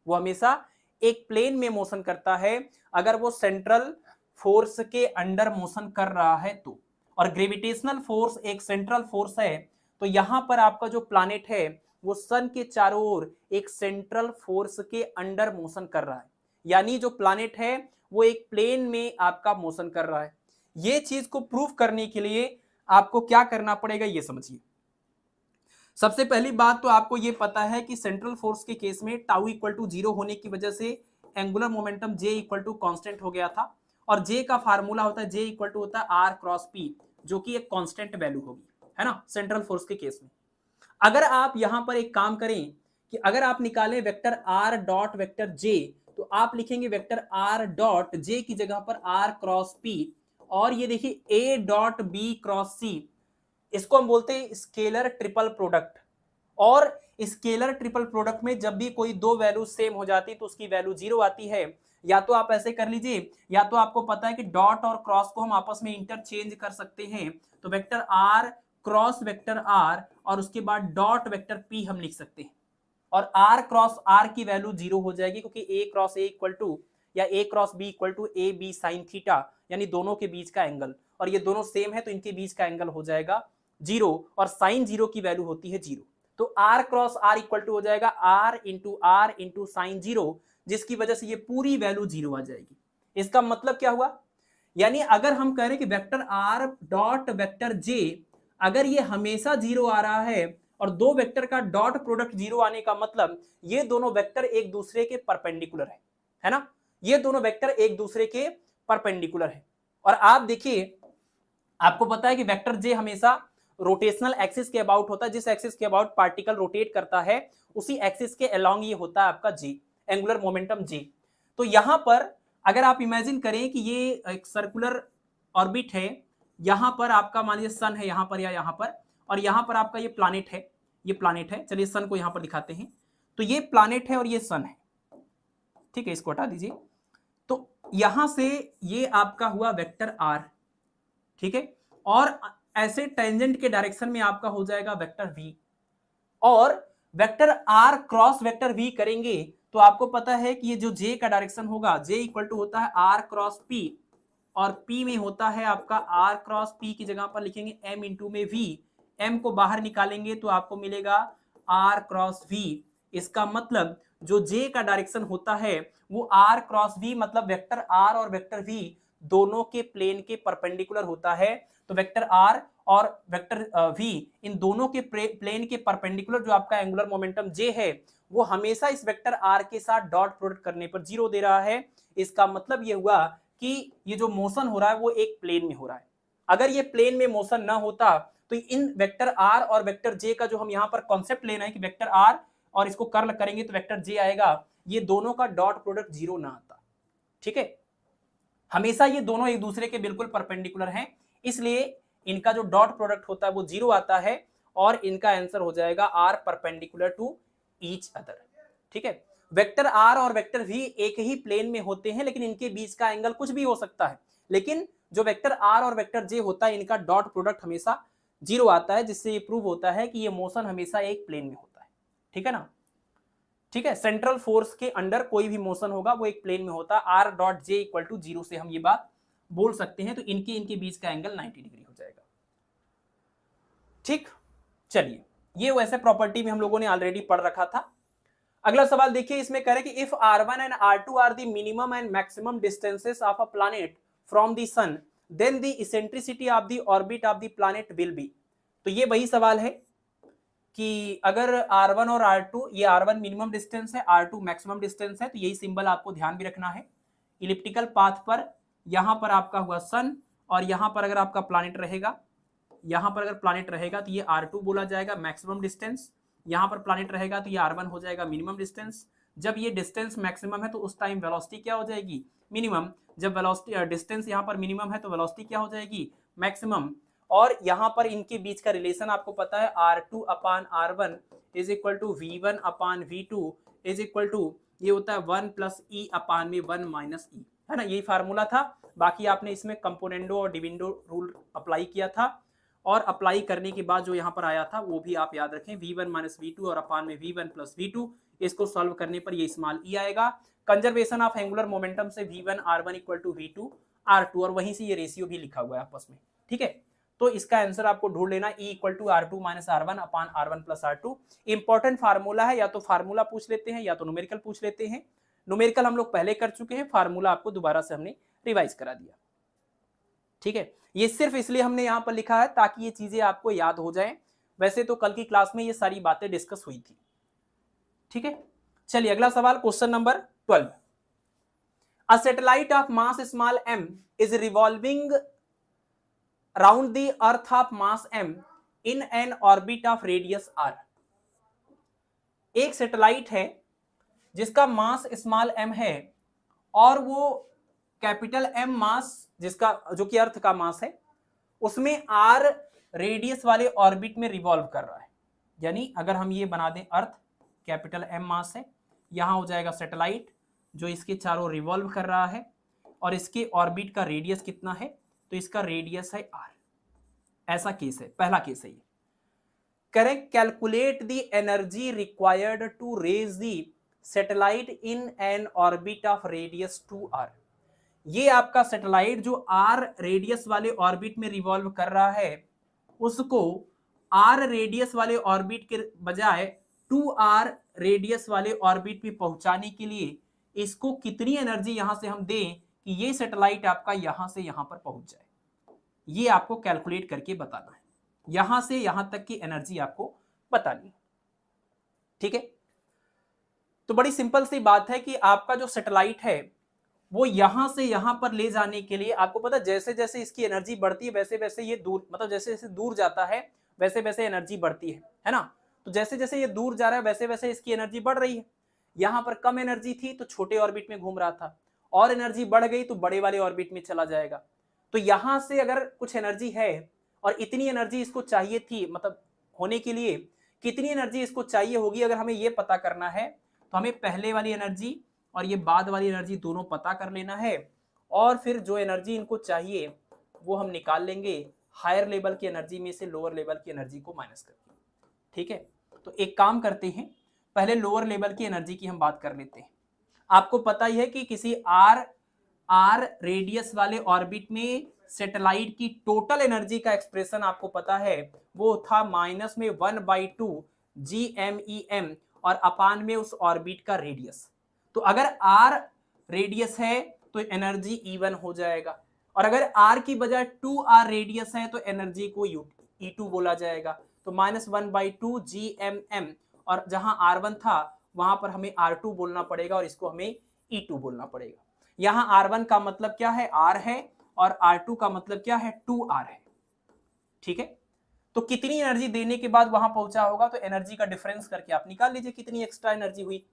Speaker 1: वो हमेशा एक प्लेन में मोशन करता है अगर वो सेंट्रल फोर्स के अंडर मोशन कर रहा है तो। और ग्रेविटेशनल फोर्स एक सेंट्रल फोर्स है, तो यहां पर आपका जो प्लैनेट है वो सन के चारों ओर एक सेंट्रल फोर्स के अंडर मोशन कर रहा है, यानी जो प्लैनेट है वो एक प्लेन में आपका मोशन कर रहा है। ये चीज को प्रूव करने के लिए आपको क्या करना पड़ेगा ये समझिए। सबसे पहली बात तो आपको ये पता है कि सेंट्रल फोर्स के केस में टाउ इक्वल टू 0 होने की वजह से angular momentum J equal to constant हो गया था, और जे का फार्मूला होता है जे इक्वल टू होता है आर क्रॉस पी, जो कि एक कांस्टेंट वैल्यू होगी, है ना, सेंट्रल फोर्स के केस में। अगर आप यहां पर एक काम करें कि अगर आप निकालें वेक्टर आर डॉट वेक्टर जे, तो आप लिखेंगे वेक्टर आर डॉट जे की जगह पर आर क्रॉस पी, और ये देखिए ए डॉट बी क्रॉस सी, इसको हम बोलते हैं स्केलर ट्रिपल प्रोडक्ट। और स्केलर ट्रिपल प्रोडक्ट में जब भी कोई दो वैल्यू सेम हो जाती तो उसकी वैल्यू 0 आती है। या तो आप ऐसे कर लीजिए, या तो आपको पता है कि डॉट और क्रॉस को हम आपस में इंटरचेंज कर सकते हैं, तो vector R cross vector R और उसके बाद डॉट वेक्टर पी हम लिख सकते हैं, और आर क्रॉस आर की वैल्यू 0 हो जाएगी, क्योंकि A cross A equal to या A cross B equal to A B sine theta, यानी दोनों के बीच का एंगल, और ये दोनों सेम है तो इनके बीच का एंगल हो जाएगा 0, और साइन 0 की वैल्यू होती है 0, तो R cross R equal to हो जाएगा आर इंटू साइन 0, जिसकी वजह से ये पूरी वैल्यू 0 आ जाएगी। इसका मतलब क्या हुआ, यानी अगर हम कह रहे हैं कि वेक्टर आर डॉट वेक्टर जे अगर ये हमेशा 0 आ रहा है और दो वेक्टर का डॉट प्रोडक्ट 0 आने का मतलब ये दोनों वेक्टर एक दूसरे के परपेंडिकुलर है ना, ये दोनों वेक्टर एक दूसरे के परपेंडिकुलर है। और आप देखिए, आपको पता है कि वेक्टर जे हमेशा रोटेशनल एक्सिस के अबाउट होता है, जिस एक्सिस के अबाउट पार्टिकल रोटेट करता है उसी एक्सिस के अलोंग ये होता है आपका जे, एंगुलर मोमेंटम जे। तो यहां पर अगर आप इमेजिन करें कि ये एक सर्कुलर ऑर्बिट है, यहां पर आपका मान लीजिए सन है यहां पर या यहां पर, और यहां पर आपका ये प्लैनेट है, ये प्लैनेट है, चलिए सन को यहां पर दिखाते हैं, तो ये प्लैनेट है और ये सन है, ठीक है, इसको हटा दीजिए। तो यहां से ये आपका हुआ वेक्टर आर, ठीक है, और ऐसे टेंजेंट के डायरेक्शन में आपका हो जाएगा वेक्टर वी, और vector R cross vector V करेंगे तो आपको पता है कि ये जो जे का डायरेक्शन होगा, जे इक्वल टू होता है आर क्रॉस पी, और पी में होता है आपका आर क्रॉस पी की जगह पर लिखेंगे एम इंटू में वी, एम को बाहर निकालेंगे तो आपको मिलेगा आर क्रॉस वी। इसका मतलब जो जे का डायरेक्शन होता है वो आर क्रॉस वी, मतलब वेक्टर आर और वेक्टर वी दोनों के प्लेन के परपेंडिकुलर होता है। तो वेक्टर आर और वेक्टर वी इन दोनों के प्लेन के परपेंडिकुलर जो आपका एंगुलर मोमेंटम जे है वो हमेशा इस वेक्टर आर के साथ डॉट प्रोडक्ट करने पर 0 दे रहा है। इसका मतलब ये हुआ कि ये जो मोशन हो रहा है वो एक प्लेन में हो रहा है। अगर ये प्लेन में मोशन ना होता तो इन वेक्टर आर और वेक्टर जे का जो हम यहाँ पर कॉन्सेप्ट लेना है कि वेक्टर आर और इसको कर्ल करेंगे तो वेक्टर जे आएगा, ये दोनों का डॉट प्रोडक्ट 0 ना आता। ठीक है, हमेशा ये दोनों एक दूसरे के बिल्कुल परपेंडिकुलर हैं, इसलिए इनका जो डॉट प्रोडक्ट होता है वो 0 आता है, और इनका आंसर हो जाएगा R perpendicular to each other. ठीक है, वेक्टर आर और वेक्टर वी एक ही प्लेन में होते हैं, लेकिन इनके बीच का एंगल कुछ भी हो सकता है, लेकिन जो वेक्टर आर और वेक्टर जे होता है इनका डॉट प्रोडक्ट हमेशा 0 आता है, जिससे ये प्रूव होता है कि ये मोशन हमेशा एक प्लेन में होता है। ठीक है ना, ठीक है, सेंट्रल फोर्स के अंडर कोई भी मोशन होगा वो एक प्लेन में होता है। R dot J equal to 0 से हम ये बात बोल सकते हैं, तो इनके बीच का एंगल 90 डिग्री हो जाएगा। ठीक, चलिए, ये वैसे प्रॉपर्टी में हम लोगों ने ऑलरेडी पढ़ रखा था। अगला सवाल देखिए, इसमें कह रहे कि if r1 and r2 are the minimum and maximum distances of a planet from the sun, then the eccentricity of the orbit of the planet will be. तो ये वही सवाल है कि अगर r1 और r2, ये r1 मिनिमम डिस्टेंस है, r2 मैक्सिमम डिस्टेंस है, तो यही सिंबल आपको ध्यान भी रखना है। इलिप्टिकल पाथ पर यहां पर आपका हुआ सन, और यहां पर अगर आपका प्लैनेट रहेगा, यहां पर अगर प्लैनेट रहेगा तो ये R2 बोला जाएगा मैक्सिमम डिस्टेंस, यहां पर प्लैनेट रहेगा तो ये R1 हो जाएगा मिनिमम डिस्टेंस। जब ये डिस्टेंस मैक्सिमम है तो उस टाइम वेलोसिटी क्या हो जाएगी, मिनिमम। जब वेलोसिटी डिस्टेंस यहां पर मिनिमम है तो वेलोसिटी क्या हो जाएगी, मैक्सिमम। और यहां पर इनके बीच का रिलेशन आपको पता है, R2 upon R1 is equal to V1 upon V2 is equal to, ये होता है 1 प्लस ई अपान में 1 माइनस ई, है ना, यही फार्मूला था। बाकी आपने इसमें कंपोनेंडो और डिविडेंडो रूल अप्लाई किया था, और अप्लाई करने के बाद जो यहाँ पर आया था वो भी आप याद रखें, V1 माइनस V2 और अपान में V1 प्लस V2, इसको सॉल्व करने पर ये स्मॉल ई आएगा। कंजर्वेशन ऑफ एंगुलर मोमेंटम से V1 R1 equal to V2 R2, और वहीं से ये रेशियो भी लिखा हुआ है आपस में, ठीक है। तो इसका आंसर आपको ढूंढ लेना, E equal to R2 minus R1 upon R1 plus R2। Important formula है, या तो फार्मूला पूछ लेते हैं या तो न्यूमेरिकल पूछ लेते हैं। न्यूमेरिकल हम लोग पहले कर चुके हैं, फार्मूला आपको दोबारा से हमने रिवाइज करा दिया, ठीक है। ये सिर्फ इसलिए हमने यहां पर लिखा है ताकि ये चीजें आपको याद हो जाएं, वैसे तो कल की क्लास में ये सारी बातें डिस्कस हुई थी, ठीक है। चलिए अगला सवाल, question number 12। A satellite of mass small m is revolving around the earth of mass m in an orbit of radius r। एक सैटेलाइट है जिसका मास स्मॉल m है, और वो कैपिटल M मास जिसका, जो कि अर्थ का मास है, उसमें r रेडियस वाले ऑर्बिट में रिवॉल्व कर रहा है। यानी अगर हम ये बना दें, अर्थ कैपिटल M मास है, यहां हो जाएगा सैटेलाइट जो इसके चारों रिवॉल्व कर रहा है, और इसके ऑर्बिट का रेडियस कितना है, तो इसका रेडियस है r। ऐसा केस है, पहला केस है ये। Correct, calculate the energy required to raise the satellite in an orbit of radius 2r। ये आपका सैटेलाइट जो r रेडियस वाले ऑर्बिट में रिवॉल्व कर रहा है, उसको r रेडियस वाले ऑर्बिट के बजाय 2r रेडियस वाले ऑर्बिट में पहुंचाने के लिए इसको कितनी एनर्जी यहां से हम दें कि ये सैटेलाइट आपका यहां से यहां पर पहुंच जाए, ये आपको कैलकुलेट करके बताना है। यहां से यहां तक की एनर्जी आपको बतानी है, ठीक है। तो बड़ी सिंपल सी बात है कि आपका जो सैटेलाइट है वो यहां से यहां पर ले जाने के लिए, आपको पता जैसे जैसे इसकी एनर्जी बढ़ती है वैसे वैसे ये दूर, मतलब जैसे जैसे दूर जाता है वैसे वैसे एनर्जी बढ़ती है ना। तो जैसे जैसे ये दूर जा रहा है वैसे वैसे इसकी एनर्जी बढ़ रही है। यहां पर कम एनर्जी थी तो छोटे ऑर्बिट में घूम रहा था, और एनर्जी बढ़ गई तो बड़े वाले ऑर्बिट में चला जाएगा। तो यहां से अगर कुछ एनर्जी है और इतनी एनर्जी इसको चाहिए थी, मतलब होने के लिए कितनी एनर्जी इसको चाहिए होगी, अगर हमें ये पता करना है तो हमें पहले वाली एनर्जी और ये बाद वाली एनर्जी दोनों पता कर लेना है, और फिर जो एनर्जी इनको चाहिए वो हम निकाल लेंगे हायर लेवल की एनर्जी में से लोअर लेवल की एनर्जी को माइनस करके, ठीक है। तो एक काम करते हैं, पहले लोअर लेवल की एनर्जी की हम बात कर लेते हैं। आपको पता ही है कि किसी आर रेडियस वाले ऑर्बिट में सैटेलाइट की टोटल एनर्जी का एक्सप्रेशन आपको पता है, वो था माइनस में 1/2 GMEM और अपान में उस ऑर्बिट का रेडियस। तो अगर r रेडियस है तो एनर्जी E1 हो जाएगा, और अगर r की बजाय 2r रेडियस है तो एनर्जी को E2 बोला जाएगा। तो -1/2 GMM, और जहां R1 था वहां पर हमें R2 बोलना पड़ेगा और इसको हमें E2 बोलना पड़ेगा। यहां R1 का मतलब क्या है, R है, और R2 का मतलब क्या है, 2R है, ठीक है। तो कितनी एनर्जी देने के बाद वहां पहुंचा होगा, तो एनर्जी का डिफरेंस करके आप निकाल लीजिए कितनी एक्स्ट्रा एनर्जी हुई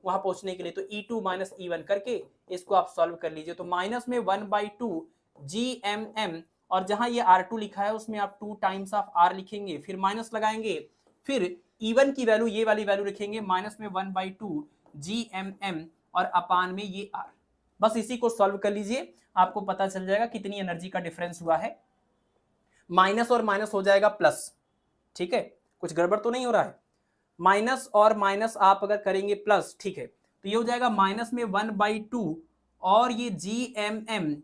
Speaker 1: वहां पहुंचने के लिए। तो E2 माइनस E1 करके इसको आप सॉल्व कर लीजिए। तो माइनस में 1/2 GMM, और जहां ये R2 लिखा है उसमें आप 2 टाइम्स ऑफ R लिखेंगे, फिर माइनस लगाएंगे, फिर E1 की वैल्यू, ये वाली वैल्यू लिखेंगे, माइनस में 1/2 GMM और अपान में ये R। बस इसी को सॉल्व कर लीजिए, आपको पता चल जाएगा कितनी एनर्जी का डिफरेंस हुआ है। माइनस और माइनस हो जाएगा प्लस, ठीक है, कुछ गड़बड़ तो नहीं हो रहा है। माइनस और माइनस आप अगर करेंगे प्लस, ठीक है, तो ये हो जाएगा माइनस में 1/2 और ये GMM,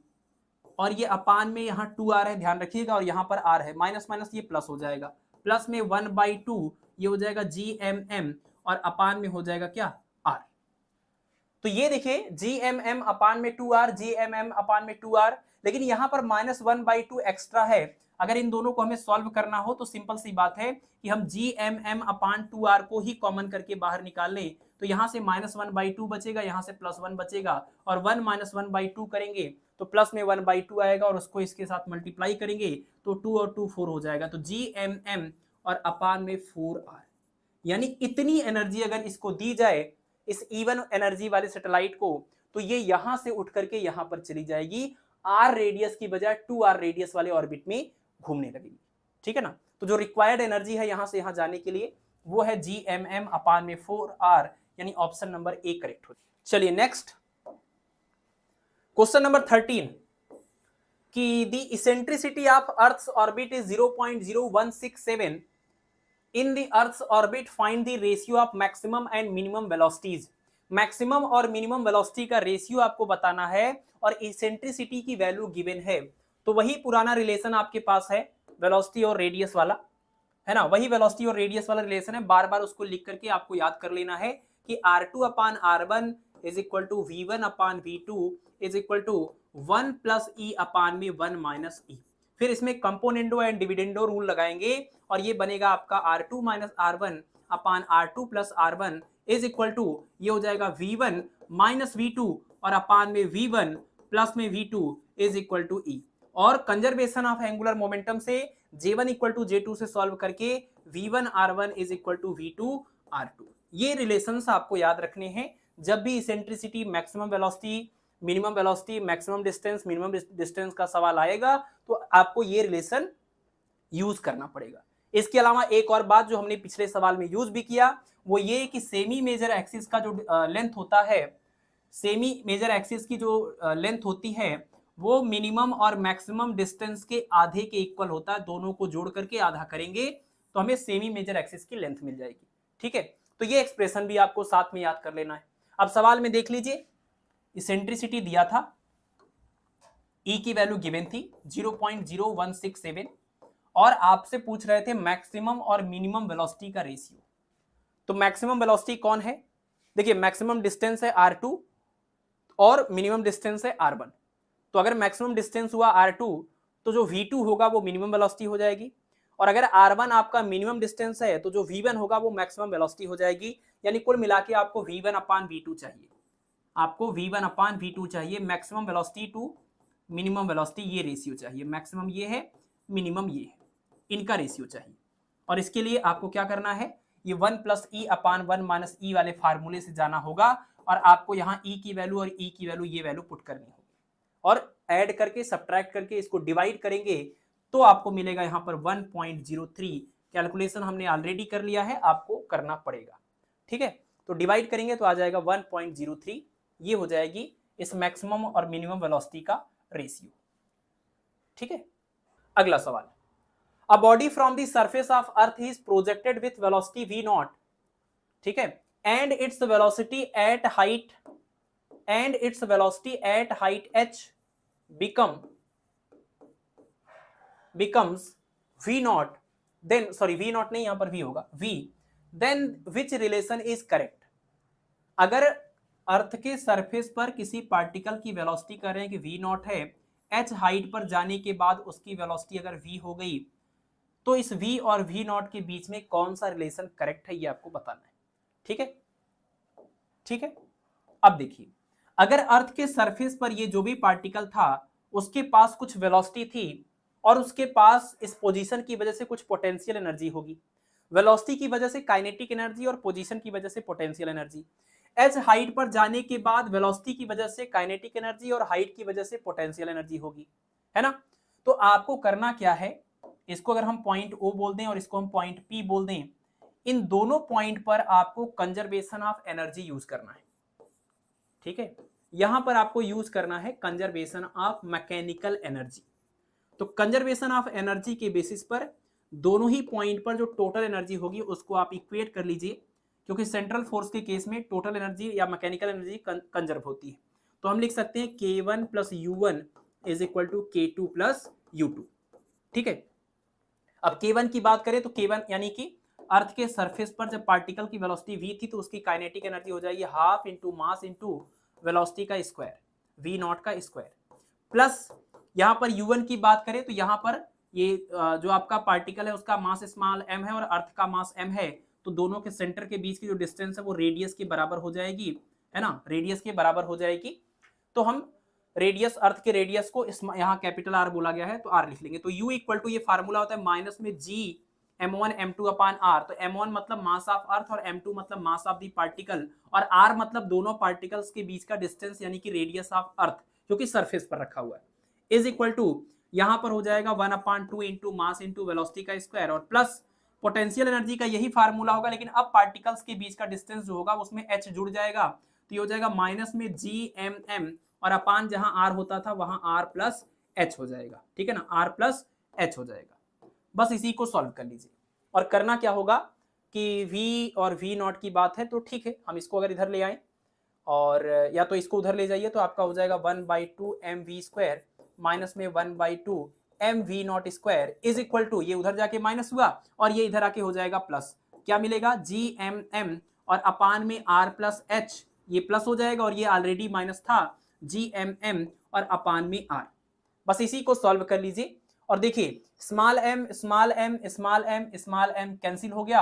Speaker 1: और ये अपान में यहाँ 2R है, ध्यान रखिएगा, और यहाँ पर R है, माइनस माइनस ये प्लस हो जाएगा, प्लस में 1/2 ये हो जाएगा GMM और अपान में हो जाएगा क्या, R। तो ये देखिए GMM अपान में 2R, GMM अपान में 2R, लेकिन यहाँ पर -1/2 एक्स्ट्रा है। अगर इन दोनों को हमें सॉल्व करना हो तो सिंपल सी बात है कि हम GMM अपान 2R को ही कॉमन करके बाहर निकाल लें, तो यहाँ से -1/2 बचेगा, यहाँ से +1 बचेगा, और 1 - 1/2 करेंगे तो प्लस में 1/2 आएगा और उसको इसके साथ मल्टीप्लाई करेंगे तो 2 और 2 4 हो जाएगा, तो GMM और अपान में 4R। यानी इतनी एनर्जी अगर इसको दी जाए इस इवन एनर्जी वाले सैटेलाइट को, तो ये यहां से उठ करके यहां पर चली जाएगी, R रेडियस की बजाय 2R रेडियस वाले ऑर्बिट में घूमने लगेगी। ठीक है ना, तो जो रिक्वायर्ड एनर्जी है यहां से यहां जाने के लिए वो है GMM अपान में 4R, यानी ऑप्शन नंबर ए करेक्ट हो। चलिए नेक्स्ट क्वेश्चन नंबर 13 कि the eccentricity of earth's orbit is 0.0167 in the earth's orbit, find the ratio of maximum and minimum velocities. Maximum और मिनिमम वेलोसिटी का रेशियो आपको बताना है और इसेंट्रिसिटी की वैल्यू गिवन है। तो वही पुराना रिलेशन आपके पास है वेलोसिटी और रेडियस वाला, है ना, वही वेलोसिटी और रेडियस वाला रिलेशन है, बार बार उसको लिख करके आपको याद कर लेना है कि R2 upon R1 is equal to V1 upon V2 is equal to 1 plus E upon में 1 माइनस E। फिर इसमें कंपोनेंडो एंड डिविडेंडो रूल लगाएंगे और ये बनेगा आपका R2 minus R1 upon R2 plus R1 is equal to, ये हो जाएगा V1 माइनस V2 और अपान में V1 प्लस में V2 is equal to E। और कंजर्वेशन ऑफ एंगुलर मोमेंटम से J1 इक्वल टू J2 से सॉल्व करके V1 R1 is equal to V2 R2। ये रिलेशंस आपको याद रखने हैं जब भी eccentricity, maximum velocity, minimum velocity, maximum distance, minimum distance का सवाल आएगा तो आपको ये रिलेशन यूज करना पड़ेगा। इसके अलावा एक और बात जो हमने पिछले सवाल में यूज भी किया वो ये कि सेमी मेजर एक्सिस का जो लेंथ होता है, सेमी मेजर एक्सिस की जो लेंथ होती है वो मिनिमम और मैक्सिमम डिस्टेंस के आधे के इक्वल होता है। दोनों को जोड़ करके आधा करेंगे तो हमें सेमी मेजर एक्सिस की लेंथ मिल जाएगी। ठीक है, तो ये एक्सप्रेशन भी आपको साथ में याद कर लेना है। अब सवाल में देख लीजिए, इसेंट्रिसिटी दिया था, E की वैल्यू गिवन थी 0.0167 और आपसे पूछ रहे थे मैक्सिमम और मिनिमम वेलोसिटी का रेशियो। तो मैक्सिमम वेलोसिटी कौन है, देखिए मैक्सिमम डिस्टेंस है R2 और मिनिमम डिस्टेंस है R1। तो अगर मैक्सिमम डिस्टेंस हुआ R2 तो जो V2 होगा वो मिनिमम वेलोसिटी हो जाएगी, और अगर R1 आपका मिनिमम डिस्टेंस है तो जो V1 होगा वो मैक्सिमम वेलोसिटी हो जाएगी। यानी कुल मिला के आपको V1 अपान V2 चाहिए, आपको V1 अपान V2 चाहिए, maximum velocity to minimum velocity ये रेशियो चाहिए। मैक्सिमम ये है, मिनिमम ये है, इनका रेशियो चाहिए। और इसके लिए आपको क्या करना है, ये 1 plus E upon 1 minus E वाले फार्मूले से जाना होगा और आपको यहाँ E की वैल्यू और E की वैल्यू ये वैल्यू पुट करनी होगी और ऐड करके सब्ट्रैक्ट करके इसको डिवाइड करेंगे तो आपको मिलेगा यहाँ पर 1.03। कैलकुलेशन हमने ऑलरेडी कर लिया है, आपको करना पड़ेगा। ठीक है, तो डिवाइड करेंगे तो आ जाएगा 1.03, ये हो जाएगी इस मैक्सिमम और मिनिमम वेलोसिटी का रेशियो। ठीक है, अगला सवाल, a body from the surface of earth is projected with velocity v0, ठीक है, and its velocity at height h becomes v0, then sorry v0 नहीं, यहां पर v होगा v, then which relation is correct। अगर अर्थ के सरफेस पर किसी पार्टिकल की वेलोसिटी कर रहे हैं कि v0 है, h हाइट पर जाने के बाद उसकी वेलोसिटी अगर v हो गई तो इस v और v0 के बीच में कौन सा रिलेशन करेक्ट है ये आपको बताना है। ठीक है, ठीक है, अब देखिए, अगर अर्थ के सरफेस पर ये जो भी पार्टिकल था उसके पास कुछ वेलोसिटी थी और उसके पास इस पोजीशन की वजह से कुछ पोटेंशियल एनर्जी होगी। वेलोसिटी की वजह से काइनेटिक एनर्जी और पोजीशन की वजह से पोटेंशियल एनर्जी। एच हाइट पर जाने के बाद वेलोसिटी की वजह से काइनेटिक एनर्जी और हाइट की वजह से पोटेंशियल एनर्जी होगी, है ना। तो आपको करना क्या है, इसको अगर हम पॉइंट O बोल दें और इसको हम पॉइंट P बोल दें, इन दोनों पॉइंट पर आपको कंजर्वेशन ऑफ एनर्जी यूज करना है। ठीक है, यहां पर आपको यूज करना है कंजर्वेशन ऑफ मैकेनिकल एनर्जी। तो कंजर्वेशन ऑफ एनर्जी के बेसिस पर दोनों ही पॉइंट पर जो टोटल एनर्जी होगी उसको आप इक्वेट कर लीजिए, क्योंकि सेंट्रल फोर्स के केस में टोटल एनर्जी या मैकेनिकल एनर्जी कंजर्व होती है। तो हम लिख सकते हैं K1 plus U1 is equal to K2 plus U2। ठीक है, अब K1 की बात करें तो K1 यानी कि अर्थ के सरफेस पर जब पार्टिकल की वेलोसिटी v थी तो उसकी काइनेटिक एनर्जी हो जाएगी half into mass into velocity का स्क्वायर, v0 का स्क्वायर, प्लस यहाँ पर U1 की बात करें तो यहाँ पर ये जो आपका पार्टिकल है उसका मास स्मॉल m है और अर्थ का मास m है, तो दोनों के सेंटर के बीच की जो डिस्टेंस है वो रेडियस के बराबर हो जाएगी, है ना, रेडियस के बराबर हो जाएगी। तो हम रेडियस, अर्थ के रेडियस को यहाँ कैपिटल आर बोला गया है तो आर लिख लेंगे। तो यू इक्वल टू, ये फार्मूला होता है माइनस में जी m1 m2 अपान आर। तो m1 मतलब मास ऑफ अर्थ और m2 मतलब मास ऑफ द पार्टिकल, और r मतलब दोनों पार्टिकल्स के बीच का डिस्टेंस यानी कि रेडियस ऑफ अर्थ जो कि सरफेस पर रखा हुआ है, इज इक्वल टू यहां पर हो जाएगा 1/2 इंटू मास इंटू वेलोसिटी का स्क्वायर, और प्लस पोटेंशियल एनर्जी का यही फार्मूला होगा, लेकिन अब पार्टिकल्स के बीच का डिस्टेंस जो होगा उसमें h जुड़ जाएगा, तो ये हो जाएगा माइनस में GMM, और अपान जहां r होता था वहां r प्लस h हो जाएगा। ठीक है ना, r प्लस h हो जाएगा। बस इसी को सॉल्व कर लीजिए, और करना क्या होगा कि v और v नॉट की बात है तो ठीक है, हम इसको अगर इधर ले आए और या तो इसको उधर ले जाइए तो आपका हो जाएगा 1/2 mv स्क्वायर माइनस में 1/2 mv naught square is equal to, ये उधर जाके माइनस हुआ और ये इधर आके हो जाएगा प्लस, क्या मिलेगा GMM, और अपान में r प्लस h, ये प्लस हो जाएगा और ये ऑलरेडी माइनस था GMM और अपान में r। बस इसी को सॉल्व कर लीजिए और देखिए small m small m small m small m cancel हो गया,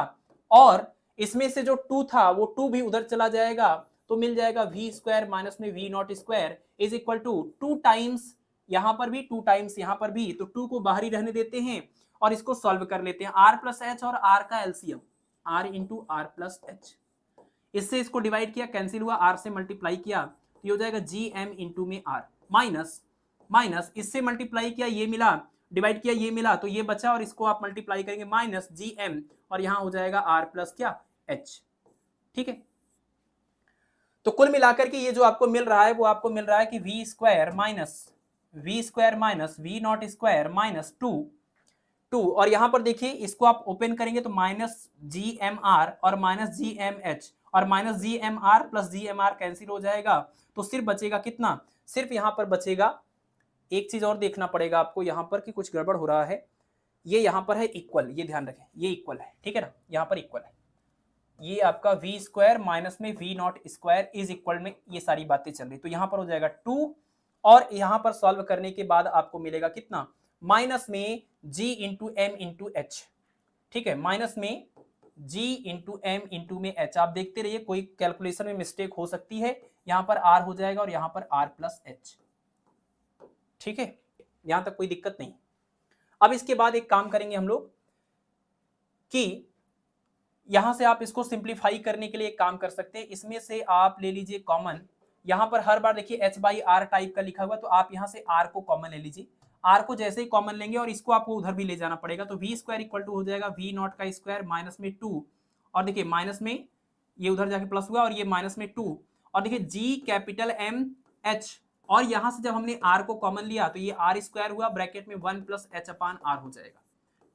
Speaker 1: और इसमें से जो 2 था वो 2 भी उधर चला जाएगा, तो मिल जाएगा v स्क्वायर माइनस में v naught square is equal to 2 times यहां पर भी 2 टाइम्स यहां पर भी, तो 2 को बाहर ही रहने देते हैं और इसको सॉल्व कर लेते हैं। r प्लस h और r का LCM r into r plus h, इससे इसको डिवाइड किया, कैंसिल हुआ, r से मल्टीप्लाई किया तो ये हो जाएगा gm इंटू में r, माइनस माइनस इससे मल्टीप्लाई किया ये मिला, डिवाइड किया ये मिला, तो ये बचा और इसको आप मल्टीप्लाई करेंगे माइनस gm, और यहां हो जाएगा r प्लस क्या h। ठीक है, तो कुल मिलाकर के ये जो आपको मिल रहा है वो आपको मिल रहा है कि v square minus v naught square minus 2, और यहां पर देखिए इसको आप ओपन करेंगे तो माइनस GMR और माइनस GMH और minus GMR plus GMR cancel हो जाएगा, तो सिर्फ बचेगा कितना, सिर्फ यहां पर बचेगा, एक चीज और देखना पड़ेगा आपको यहां पर कि कुछ गड़बड़ हो रहा है, ये यहां पर है इक्वल, ये ध्यान रखें ये इक्वल है, ठीक है ना, यहां पर इक्वल है, ये आपका v स्क्वायर माइनस में v naught square is equal में ये सारी बातें चल रही, तो यहां पर हो जाएगा 2, और यहां पर सॉल्व करने के बाद आपको मिलेगा कितना, माइनस में g into M into H. ठीक है, माइनस में g इंटू एम इंटू में h, आप देखते रहिए कोई कैलकुलेशन में मिस्टेक हो सकती है, यहां पर r हो जाएगा और यहां पर r प्लस h। ठीक है, यहां तक कोई दिक्कत नहीं। अब इसके बाद एक काम करेंगे हम लोग कि यहां से आप इसको सिंप्लीफाई करने के लिए एक काम कर सकते हैं, इसमें से आप ले लीजिए कॉमन, यहां पर हर बार देखिए h बाई आर टाइप का लिखा हुआ, तो आप यहां से r को कॉमन ले लीजिए, r को जैसे ही कॉमन लेंगे और इसको आपको उधर भी ले जाना पड़ेगा, तो v स्क्वायर इक्वल टू हो जाएगा v नॉट का स्क्वायर माइनस में 2, और देखिए माइनस में ये उधर जाके प्लस हुआ और ये माइनस में 2, और देखिए g कैपिटल M H, और यहां से जब हमने r को कॉमन लिया तो ये r स्क्वायर हुआ, ब्रैकेट में 1 प्लस h अपान r हो जाएगा।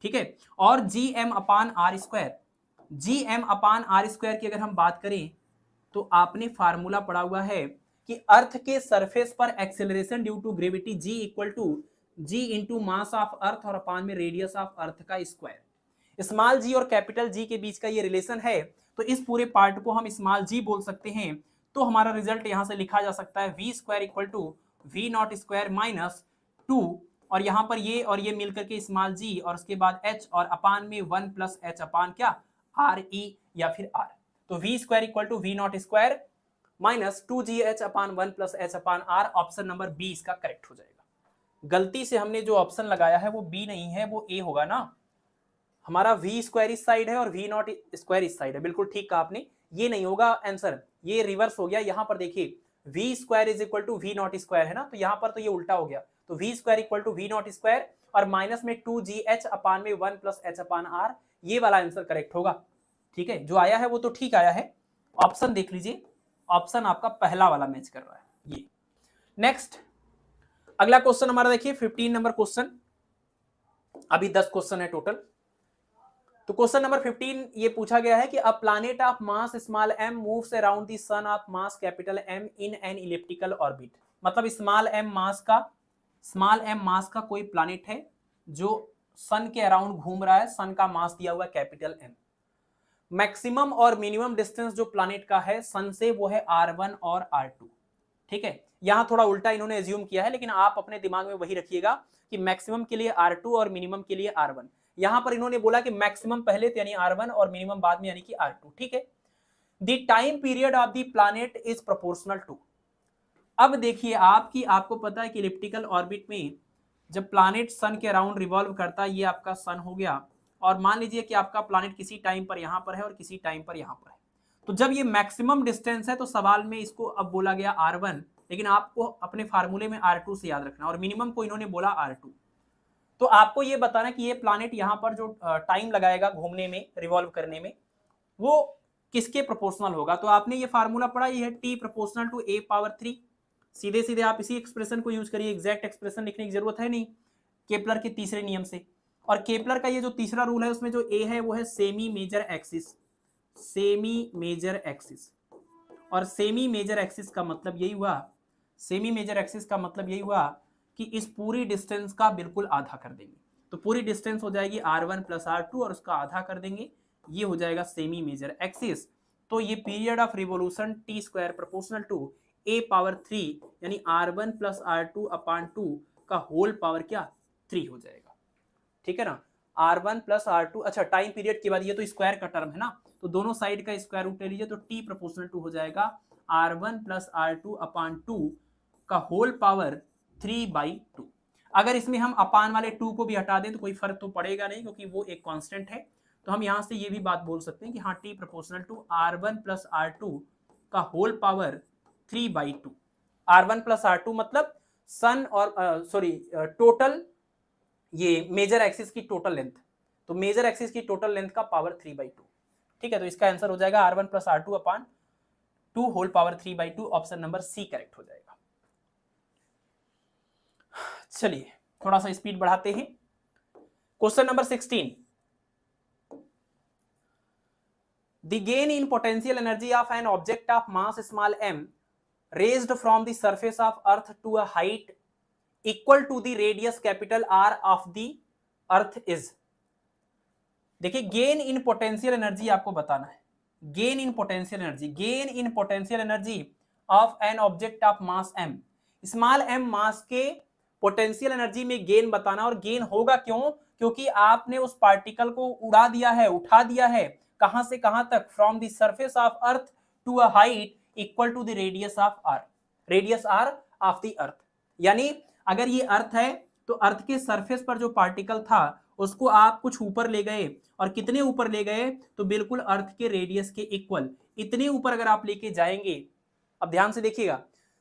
Speaker 1: ठीक है, और gm अपान r स्क्वायर, gm अपान r स्क्वायर की अगर हम बात करें तो आपने फार्मूला पढ़ा हुआ है कि अर्थ के सरफेस पर acceleration due to gravity g equal to g into mass of earth और अपान में रेडियस ऑफ अर्थ का स्क्वायर। स्मॉल g और कैपिटल G के बीच का ये रिलेशन है, तो इस पूरे पार्ट को हम स्मॉल g बोल सकते हैं, तो हमारा रिजल्ट यहां से लिखा जा सकता है v square equal to v naught square minus 2, और यहां पर ये और ये मिलकर के स्मॉल g और उसके बाद h और अपान में 1 प्लस h अपान क्या r e या फिर r, तो v square equal to v naught square minus 2gh अपान 1 प्लस h अपान r, ऑप्शन नंबर बी इसका करेक्ट हो जाएगा। गलती से हमने जो ऑप्शन लगाया है वो बी नहीं है, वो ए होगा ना, हमारा v स्क्वायर इस साइड है और v नॉट स्क्वायर इस साइड है, बिल्कुल ठीक कहा आपने, ये नहीं होगा आंसर, ये रिवर्स हो गया। यहां पर देखिए v square is equal to v naught square है ना, तो यहां पर तो ये उल्टा हो गया, तो v square equal to v naught square और माइनस में 2gh अपान में 1 प्लस h अपान r, ये वाला आंसर करेक्ट होगा। ठीक है, जो आया है वो तो ठीक आया है, ऑप्शन देख लीजिए, ऑप्शन आपका पहला वाला मैच कर रहा है ये। नेक्स्ट अगला क्वेश्चन हमारा देखिए 15 नंबर क्वेश्चन, अभी 10 क्वेश्चन है टोटल। तो क्वेश्चन नंबर 15 ये पूछा गया है कि a planet of mass small m moves around the son of mass capital M in an elliptical orbit. मतलब स्मॉल m मास का कोई प्लैनेट है जो सन के अराउंड घूम रहा है, सन का मास दिया हुआ कैपिटल M। मैक्सिमम और मिनिमम डिस्टेंस जो प्लैनेट का है सन से वो है r1 और r2। ठीक है, यहां थोड़ा उल्टा इन्होंने एज्यूम किया है, लेकिन आप अपने दिमाग में वही रखिएगा कि मैक्सिमम के लिए r2 और मिनिमम के लिए r1। यहां पर इन्होंने बोला कि मैक्सिमम पहले यानी r1 और मिनिमम बाद में यानी कि r2। ठीक है, the time period of the planet is proportional to, अब देखिए आपको पता है कि इलिप्टिकल ऑर्बिट में जब प्लैनेट सन के अराउंड रिवॉल्व करता है, ये आपका सन हो गया, और मान लीजिए कि आपका प्लैनेट किसी टाइम पर यहां पर है और किसी टाइम पर यहां पर है। तो जब ये मैक्सिमम डिस्टेंस है तो सवाल में इसको अब बोला गया R1, लेकिन आपको अपने फार्मूले में R2 से याद रखना, और मिनिमम को इन्होंने बोला R2। तो आपको ये बताना कि ये प्लैनेट यहां पर जो टाइम लगाएगा घूमने में, रिवॉल्व करने में, वो किसके प्रोपोर्शनल होगा। तो आपने ये फार्मूला पढ़ा, ये है T प्रोपोर्शनल टू A⁻3। सीधे सीधे आप इसी एक्सप्रेशन को यूज करिए, एग्जैक्ट एक्सप्रेशन लिखने की जरूरत है नहीं, केपलर के तीसरे नियम से। और केपलर का ये जो तीसरा रूल है उसमें जो ए है वो है semi major axis. Semi major axis, और सेमी मेजर एक्सिस का मतलब यही हुआ, सेमी मेजर एक्सिस का मतलब यही हुआ कि इस पूरी डिस्टेंस का बिल्कुल आधा कर देंगे। तो पूरी डिस्टेंस हो जाएगी R1 + R2 और उसका आधा कर देंगे, ये हो जाएगा सेमी मेजर एक्सिस। तो ये period of revolution T² proportional to A⁻3 यानी R1 + R2/2 का होल पावर क्या 3 हो जाएगा। ठीक है ना, R1 + R2। अच्छा, टाइम पीरियड के बाद ये तो स्क्वायर का टर्म है ना, तो दोनों साइड का स्क्वायर रूट ले लीजिए, तो T प्रोपोर्शनल टू हो जाएगा R1 + R2/2 का होल पावर 3/2। अगर इसमें हम अपान वाले 2 को भी हटा दें तो कोई फर्क तो पड़ेगा नहीं, क्योंकि वो एक कांस्टेंट है। तो हम यहां से ये भी बात बोल सकते हैं कि हाँ, T proportional to R1 + R2 का होल पावर 3/2। R1 + R2 मतलब सन और टोटल ये मेजर एक्सिस की टोटल लेंथ, तो मेजर एक्सिस की टोटल लेंथ का पावर 3/2। ठीक है, तो इसका आंसर हो जाएगा R1 + R2/2 whole power 3/2। Option number C correct हो जाएगा। चलिए थोड़ा सा स्पीड बढ़ाते हैं। Question number 16, the gain in potential energy of an object of mass small m raised from the surface of earth to a height equal to the radius capital R of the earth is। देखिए, gain in potential energy आपको बताना है, gain in potential energy, gain in potential energy of an object of mass m, small m मास के potential energy में gain बताना। और gain होगा क्यों, क्योंकि आपने उस पार्टिकल को उड़ा दिया है, उठा दिया है, कहां से कहां तक, from the surface of earth to a height equal to the radius of r, radius r of the earth. यानी अगर ये अर्थ है तो अर्थ के सरफेस पर जो पार्टिकल था उसको आप कुछ ऊपर ले गए, और कितने ऊपर ले गए, तो बिल्कुल अर्थ के रेडियस के इक्वल, इतने ऊपर अगर आप लेके जाएंगे। अब ध्यान से देखिएगा,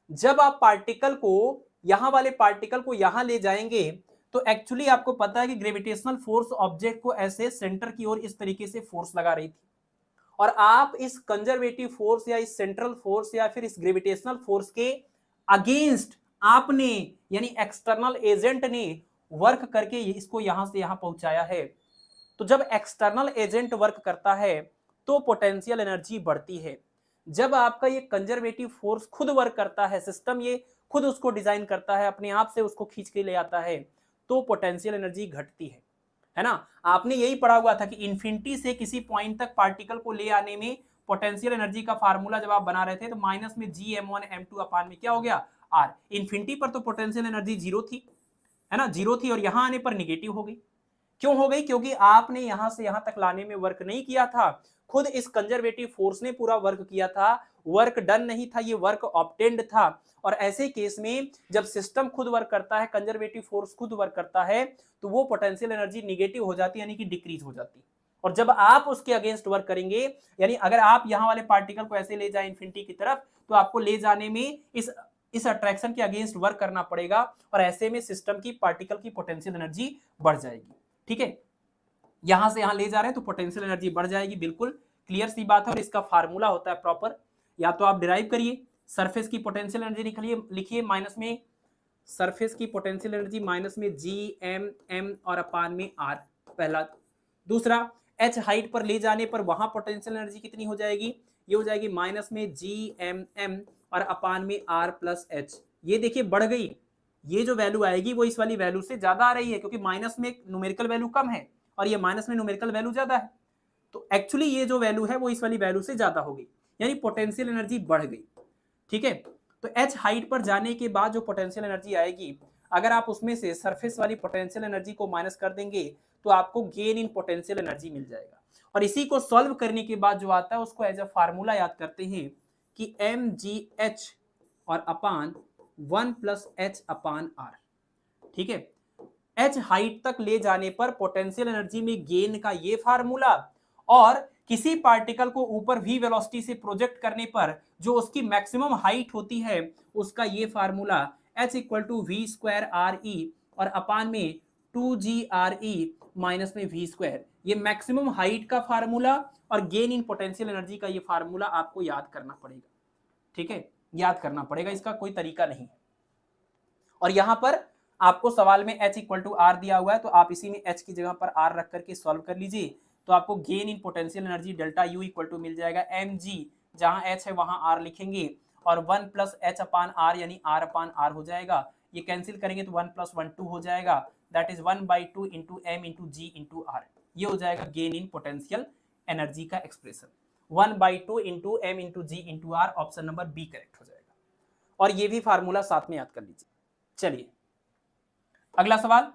Speaker 1: जब आप पार्टिकल को, यहां वाले पार्टिकल को यहां ले जाएंगे, तो एक्चुअली आपको पता है कि ग्रेविटेशनल फोर्स ऑब्जेक्ट को ऐसे सेंटर की ओर इस तरीके से फोर्स लगा रही थी, और आप इस कंजर्वेटिव फोर्स या इस सेंट्रल फोर्स या फिर इस ग्रेविटेशनल फोर्स के अगेंस्ट आपने, यानी एक्सटर्नल एजेंट ने वर्क करके इसको यहां से यहां पहुंचाया है। तो जब एक्सटर्नल एजेंट वर्क करता है तो पोटेंशियल एनर्जी बढ़ती है। जब आपका ये कंजर्वेटिव फोर्स खुद वर्क करता है, सिस्टम ये खुद उसको डिजाइन करता है, अपने आप से उसको खींच के ले आता है, तो पोटेंशियल एनर्जी घटती है ना। आपने यही पढ़ा हुआ था कि इन्फिनिटी से किसी पॉइंट तक पार्टिकल को ले आने में पोटेंशियल एनर्जी का फार्मूला जब आप बना रहे थे तो माइनस में Gm1m2 में क्या हो गया R। इन्फिनिटी पर तो पोटेंशियल एनर्जी जीरो थी, है ना, जीरो थी, और यहां आने पर निगेटिव हो गई। क्यों हो गई, क्योंकि आपने यहां से यहां तक लाने में वर्क नहीं किया था, खुद इस कंजर्वेटिव फोर्स ने पूरा वर्क किया था। वर्क डन नहीं था, ये वर्क ऑब्टेन्ड था। और ऐसे केस में जब सिस्टम खुद वर्क करता है, कंजर्वेटिव फोर्स खुद वर्क करता है, तो वो पोटेंशियल एनर्जी निगेटिव हो जाती है, यानी कि डिक्रीज हो जाती है। और जब आप उसके अगेंस्ट वर्क करेंगे, यानी अगर आप यहां वाले पार्टिकल को ऐसे ले जाए इन्फिनिटी की तरफ, तो आपको ले जाने में इस अट्रैक्शन के अगेंस्ट वर्क करना पड़ेगा, और ऐसे में सिस्टम की, पार्टिकल की पोटेंशियल एनर्जी बढ़ जाएगी। ठीक है, यहां से यहां ले जा रहे हैं तो पोटेंशियल एनर्जी बढ़ जाएगी, बिल्कुल क्लियर सी बात है। और इसका फार्मूला होता है प्रॉपर, या तो आप डिराइव करिए, सरफेस की पोटेंशियल एनर्जी निकलिए, लिखिए माइनस में सरफेस की पोटेंशियल एनर्जी माइनस में Gm और अपान में R, पहला। दूसरा, H हाइट पर ले जाने पर वहां पोटेंशियल एनर्जी कितनी हो जाएगी, ये हो जाएगी माइनस में Gm और अपान में R + H। ये देखिए बढ़ गई, ये जो वैल्यू आएगी वो इस वाली वैल्यू से ज्यादा आ रही है, क्योंकि माइनस में न्यूमेरिकल वैल्यू कम है और ये माइनस में न्यूमेरिकल वैल्यू ज्यादा है। तो एक्चुअली ये जो वैल्यू है वो इस वाली वैल्यू से ज्यादा हो गई, यानी पोटेंशियल एनर्जी बढ़ गई। ठीक है, तो H हाइट पर जाने के बाद जो पोटेंशियल एनर्जी आएगी, अगर आप उसमें से सरफेस वाली पोटेंशियल एनर्जी को माइनस कर देंगे तो आपको गेन इन पोटेंशियल एनर्जी मिल जाएगा। और इसी को सॉल्व करने के बाद जो आता है उसको एज अ फार्मूला याद करते हैं कि mgh और अपान 1 प्लस एच अपान आर। ठीक है, एच हाइट तक ले जाने पर पोटेंशियल एनर्जी में गेन का ये फार्मूला, और किसी पार्टिकल को ऊपर v वेलोसिटी से प्रोजेक्ट करने पर जो उसकी मैक्सिमम हाइट होती है उसका ये formula h equal to V square R E और अपान में 2g माइनस में v स्क्वायर। ये मैक्सिमम हाइट का फार्मूला और गेन इन पोटेंशियल एनर्जी का ये फार्मूला आपको याद करना पड़ेगा। ठीक है, याद करना पड़ेगा, इसका कोई तरीका नहीं है। और यहां पर आपको सवाल में h इक्वल टू आर दिया हुआ है, तो आप इसी में h की जगह पर r रख करके सॉल्व कर लीजिए, तो आपको gain in potential energy delta U equal to मिल जाएगा mg, जहां h है वहां r लिखेंगे और 1 प्लस एच अपान आर यानी r अपान r हो जाएगा। ये कैंसिल करेंगे तो 1 प्लस 1 2 हो जाएगा, that is 1/2 into m into G into R. ये हो जाएगा गेन इन पोटेंशियल एनर्जी का expression, 1/2 into m into G into R. Option number B correct हो जाएगा। और ये भी फार्मूला साथ में याद कर लीजिए। चलिए अगला सवाल,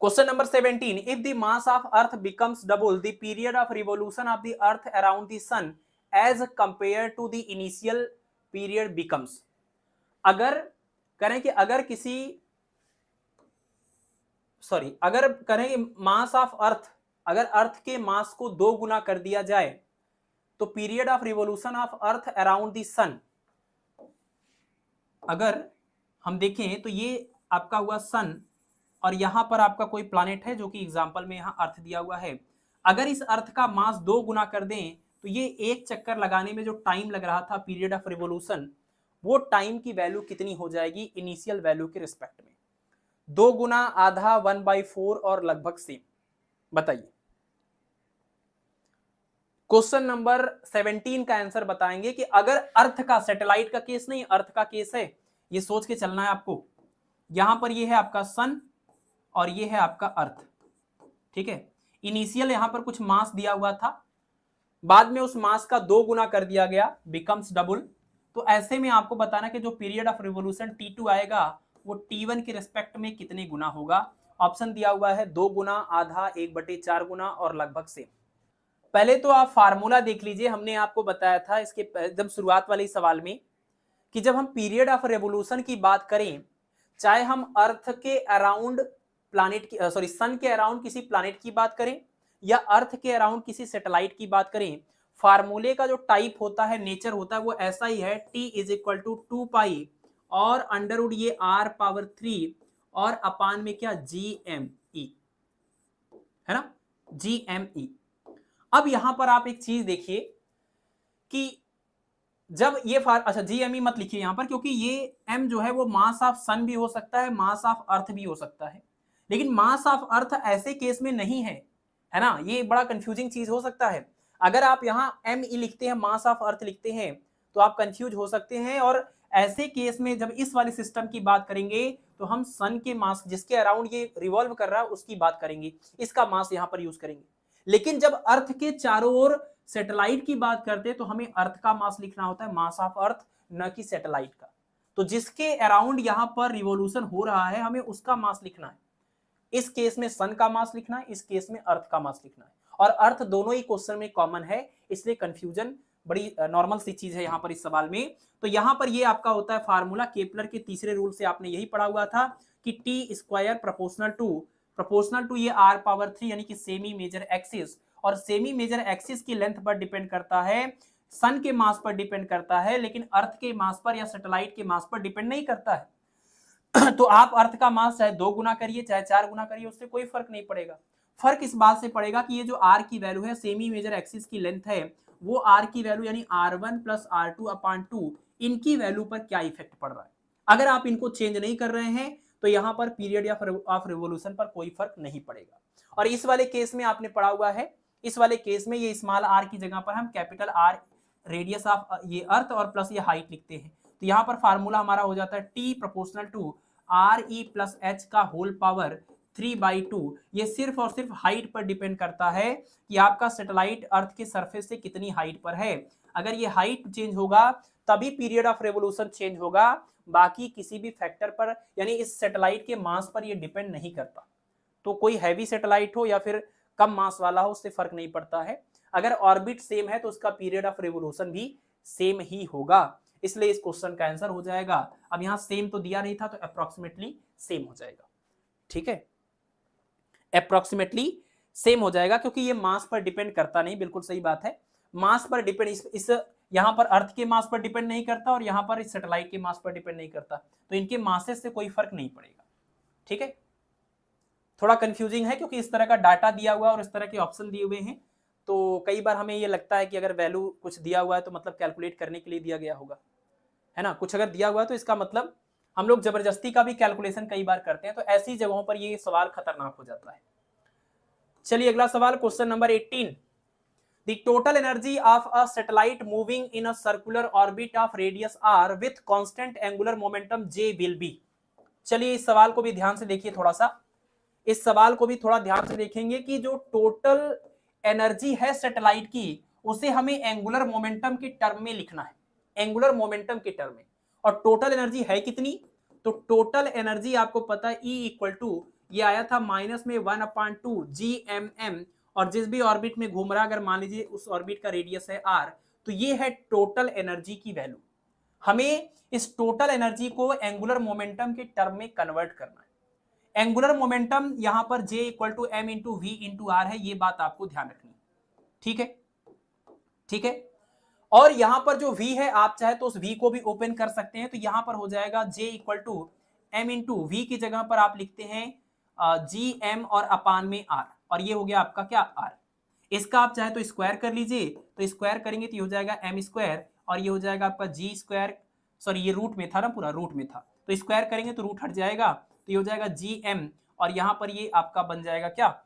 Speaker 1: question number 17, if the mass of earth becomes double the period of revolution of the earth around the sun as compare to the initial period becomes. अगर करें कि अगर करें कि मास ऑफ अर्थ, अगर अर्थ के मास को 2 गुना कर दिया जाए तो period of revolution of earth around the sun, अगर हम देखें तो ये आपका हुआ सन और यहां पर आपका कोई प्लैनेट है जो कि एग्जांपल में यहां अर्थ दिया हुआ है। अगर इस अर्थ का मास 2 गुना कर दें तो ये एक चक्कर लगाने में जो टाइम लग रहा था पीरियड ऑफ रिवॉल्यूशन, वो टाइम की वैल्यू कितनी हो जाएगी इनिशियल वैल्यू के रिस्पेक्ट में? 2 गुना, आधा, 1/4 और लगभग सेम। बताइए। क्वेश्चन नंबर 17 का आंसर बताएंगे कि अगर अर्थ का, सैटेलाइट का केस नहीं, अर्थ का केस है, ये सोच के चलना है आपको। यहां पर ये है आपका सन और ये है आपका अर्थ। ठीक है, इनिशियल यहां पर कुछ मास दिया हुआ था, बाद में उस मास का 2 गुना कर दिया गया, बिकम्स डबल। तो ऐसे में आपको बताना कि जो पीरियड ऑफ रिवॉल्यूशन T2 आएगा वो T1 के रिस्पेक्ट में कितने गुना होगा। ऑप्शन दिया हुआ है 2 गुना, आधा, 1/4 गुना और लगभग सेम। पहले तो आप फार्मूला देख लीजिए, हमने आपको बताया था इसके एकदम शुरुआत वाले सवाल में कि जब हम पीरियड ऑफ रेवोल्यूशन की बात करें, चाहे हम अर्थ के अराउंड प्लैनेट की, सॉरी सन के अराउंड किसी प्लैनेट की बात करें या अर्थ के अराउंड किसी सैटेलाइट की बात करें, फार्मूले का जो टाइप होता है, नेचर होता है, वो ऐसा ही है, T इज इक्वल टू 2 पाई और अंडरवुड ये r⁻³ और अपान में क्या GME है ना, GME। अब यहां पर आप एक चीज देखिए कि जब ये अच्छा GME मत लिखिए यहां पर, क्योंकि ये m जो है वो मास ऑफ सन भी हो सकता है, मास ऑफ अर्थ भी हो सकता है, लेकिन मास ऑफ अर्थ ऐसे केस में नहीं है, है ना। ये बड़ा कंफ्यूजिंग चीज हो सकता है। अगर आप यहाँ ME लिखते हैं, मास ऑफ अर्थ लिखते हैं, तो आप कंफ्यूज हो सकते हैं। और ऐसे केस में जब इस वाले सिस्टम की बात करेंगे तो हम सन के मास जिसके अराउंड ये रिवॉल्व कर रहा है उसकी बात करेंगे, इसका मास यहाँ पर यूज करेंगे। लेकिन जब अर्थ के चारों ओर सैटेलाइट की बात करते हैं तो हमें अर्थ का मास लिखना होता है, मास ऑफ अर्थ, न कि सैटेलाइट का। तो जिसके अराउंड यहां पर रिवॉल्यूशन हो रहा है हमें उसका मास लिखना है। इस केस में सन का मास लिखना है, इस केस में अर्थ का मास लिखना है। और अर्थ दोनों ही क्वेश्चन में कॉमन है, इसलिए कंफ्यूजन बड़ी नॉर्मल सी चीज है यहाँ पर इस सवाल में। तो यहाँ पर ये आपका होता है फार्मूला, केपलर के तीसरे रूल से आपने यही पढ़ा हुआ था कि T² प्रोपोर्शनल टू ये r⁻³ यानी कि सेमी मेजर एक्सिस, और सेमी मेजर एक्सिस की लेंथ पर डिपेंड करता है, सन के मास पर डिपेंड करता है, लेकिन अर्थ के मास पर या सैटेलाइट के मास पर डिपेंड नहीं करता है। तो आप अर्थ का मास चाहे 2 गुना करिए चाहे 4 गुना करिए, उससे कोई फर्क नहीं पड़ेगा। फर्क इस बात से पड़ेगा कि ये जो r की वैल्यू है, सेमी मेजर एक्सिस की लेंथ है, वो r की वैल्यू यानी r1 + r2/2, इनकी वैल्यू पर क्या इफेक्ट पड़ रहा है। अगर आप इनको चेंज नहीं कर रहे हैं तो यहां पर पीरियड ऑफ रिवॉल्यूशन पर कोई फर्क नहीं पड़ेगा। और इस वाले केस में आपने पढ़ा हुआ है, इस वाले केस में ये स्मॉल r की जगह पर हम कैपिटल R रेडियस ऑफ ये अर्थ और प्लस ये हाइट लिखते हैं। तो यहाँ पर फार्मूला हमारा हो जाता है T proportional to RE + H का होल पावर 3/2। ये सिर्फ और सिर्फ हाइट पर डिपेंड करता है कि आपका सैटेलाइट अर्थ के सरफेस से कितनी हाइट पर है। अगर ये हाइट चेंज होगा तभी पीरियड ऑफ रेवोल्यूशन चेंज होगा, बाकी किसी भी फैक्टर पर यानी इस सैटेलाइट के मास पर ये डिपेंड नहीं करता। तो कोई हैवी सैटेलाइट हो या फिर कम मास वाला हो, उससे फर्क नहीं पड़ता है। अगर ऑर्बिट सेम है तो उसका पीरियड ऑफ रिवॉल्यूशन भी सेम ही होगा। इसलिए इस क्वेश्चन का आंसर हो जाएगा, अब यहाँ सेम तो दिया नहीं था तो अप्रोक्सीमेटली सेम हो जाएगा, ठीक है, अप्रोक्सीमेटली सेम हो जाएगा, क्योंकि ये मास पर डिपेंड करता नहीं, बिल्कुल सही बात है, मास पर डिपेंड इस यहां पर अर्थ के मास पर डिपेंड नहीं करता और यहां पर इस सैटेलाइट के मास पर डिपेंड नहीं करता, तो इनके मासेस से कोई फर्क नहीं पड़ेगा, ठीक है। थोड़ा कंफ्यूजिंग है क्योंकि इस तरह का डाटा दिया हुआ है और इस तरह के ऑप्शन दिए हुए हैं, तो कई बार हमें ये लगता है कि अगर वैल्यू कुछ दिया हुआ है तो मतलब कैलकुलेट करने के लिए दिया गया होगा, है ना, कुछ अगर दिया हुआ है तो इसका मतलब हम लोग जबरदस्ती का भी कैलकुलेशन कई बार करते हैं, तो ऐसी जगहों पर ये सवाल खतरनाक हो जाता है। चलिए अगला सवाल, question number 18, the total energy of a satellite moving in a circular orbit of radius r with constant angular momentum j will be। चलिए इस सवाल को भी ध्यान से देखिए, थोड़ा सा इस सवाल को भी थोड़ा ध्यान से देखेंगे कि जो टोटल एनर्जी है सैटेलाइट की उसे हमें एंगुलर मोमेंटम के टर्म में लिखना है, एंगुलर मोमेंटम के टर्म में, और टोटल एनर्जी है कितनी, तो टोटल एनर्जी आपको पता है E इक्वल टू ये आया था माइनस में 1/2 GMM, और जिस भी ऑर्बिट में घूम रहा अगर मान लीजिए उस ऑर्बिट का रेडियस है r, तो ये है टोटल एनर्जी की वैल्यू। हमें इस टोटल एनर्जी को एंगुलर मोमेंटम के टर्म में कन्वर्ट करना है। एंगुलर मोमेंटम यहां पर J equal to M into V into R है, ये बात आपको ध्यान रखनी, ठीक है, ठीक है। और यहां पर जो V है आप चाहे तो उस V को भी ओपन कर सकते हैं, तो यहां पर हो जाएगा J equal to M into V की जगह पर आप लिखते हैं GM और अपान में R, और ये हो गया आपका क्या R। इसका आप चाहे तो स्क्वायर कर लीजिए, तो स्क्वायर करेंगे तो ये हो जाएगा M स्क्वायर, और ये हो जाएगा आपका G स्क्वायर, सॉरी ये रूट में था ना, पूरा रूट में था, तो स्क्वायर करेंगे तो रूट हट जाएगा, तो ये हो जाएगा GM, और यहाँ पर ये आपका बन जाएगा क्या,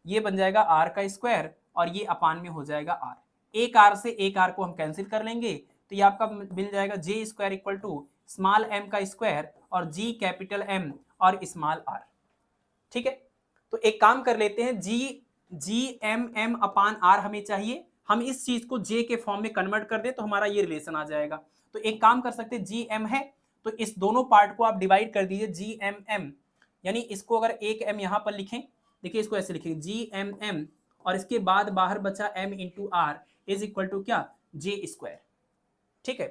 Speaker 1: ये बन जाएगा R का स्क्वायर, और ये अपान में हो जाएगा R, एक R से एक R को हम कैंसिल कर लेंगे, तो ये आपका मिल जाएगा J square equal to small m का स्क्वायर और G कैपिटल M और स्मॉल r, ठीक है। तो एक काम कर लेते हैं, GM अपान R हमें चाहिए, हम इस चीज को J के फॉर्म में कन्वर्ट कर दे तो हमारा ये रिलेशन आ जाएगा। तो एक काम कर सकते हैं, GM है तो इस दोनों पार्ट को आप डिवाइड कर दीजिए, GMM, यानी इसको अगर एक m यहां पर लिखें, देखिए इसको ऐसे लिखेंगे GMM, और इसके बाद बाहर बचा m into R is equal to क्या, J स्क्वायर, ठीक है।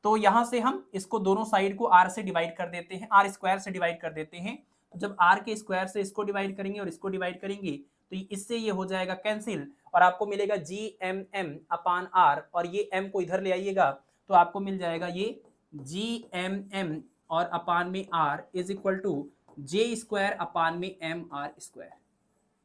Speaker 1: तो यहां से हम इसको दोनों साइड को R से डिवाइड कर देते हैं, R स्क्वायर से डिवाइड कर देते हैं, तो जब R के स्क्वायर से इसको डिवाइड करेंगे और इसको डिवाइड करेंगे तो इससे ये हो जाएगा कैंसिल, और आपको मिलेगा GMM अपान R, और ये m को इधर ले आइएगा तो आपको मिल जाएगा ये GMM और अपान में R is equal to J square अपान में MR स्क्वायर,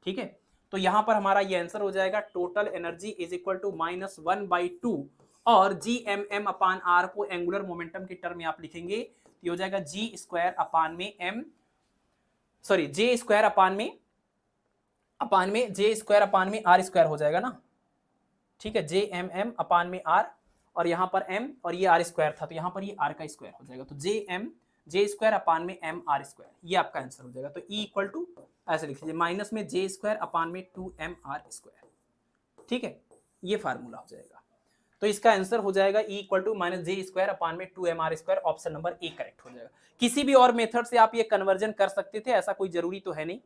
Speaker 1: ठीक है। तो यहां पर हमारा ये आंसर हो जाएगा, total energy is equal to -1/2, और GMM अपान R को एंगुलर मोमेंटम के टर्म में आप लिखेंगे तो ये हो जाएगा G स्क्वायर अपान में J स्क्वायर अपान में J स्क्वायर अपान में R स्क्वायर हो जाएगा ना, ठीक है, JMM अपान में R, और यहाँ पर M और ये R स्क्वायर था तो यहाँ पर ये R का स्क्वायर हो जाएगा, तो J स्क्वायर अपान में MR स्क्वायर, ये आपका आंसर हो जाएगा। तो E इक्वल टू ऐसे लिख लीजिए माइनस में J स्क्वायर अपान में 2MR स्क्वायर, ठीक है, ये फार्मूला हो जाएगा। तो इसका आंसर हो जाएगा E equal to minus J square अपान में 2MR square, option number A correct हो जाएगा। किसी भी और मेथड से आप ये कन्वर्जन कर सकते थे, ऐसा कोई जरूरी तो है नहीं,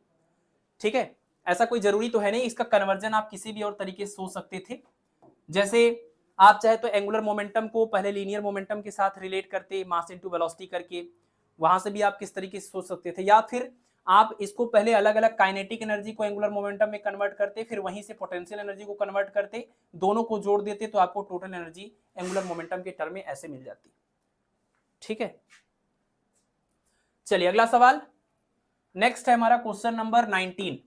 Speaker 1: ठीक है, ऐसा कोई जरूरी तो है नहीं, इसका कन्वर्जन आप किसी भी और तरीके से सोच सकते थे। जैसे आप चाहे तो एंगुलर मोमेंटम को पहले लीनियर मोमेंटम के साथ रिलेट करते, मास इनटू वेलोसिटी करके, वहां से भी आप किस तरीके से सोच सकते थे, या फिर आप इसको पहले अलग अलग काइनेटिक एनर्जी को एंगुलर मोमेंटम में कन्वर्ट करते, फिर वहीं से पोटेंशियल एनर्जी को कन्वर्ट करते, दोनों को जोड़ देते तो आपको टोटल एनर्जी एंगुलर मोमेंटम के टर्म में ऐसे मिल जाती, ठीक है। चलिए अगला सवाल, नेक्स्ट है हमारा question number 19,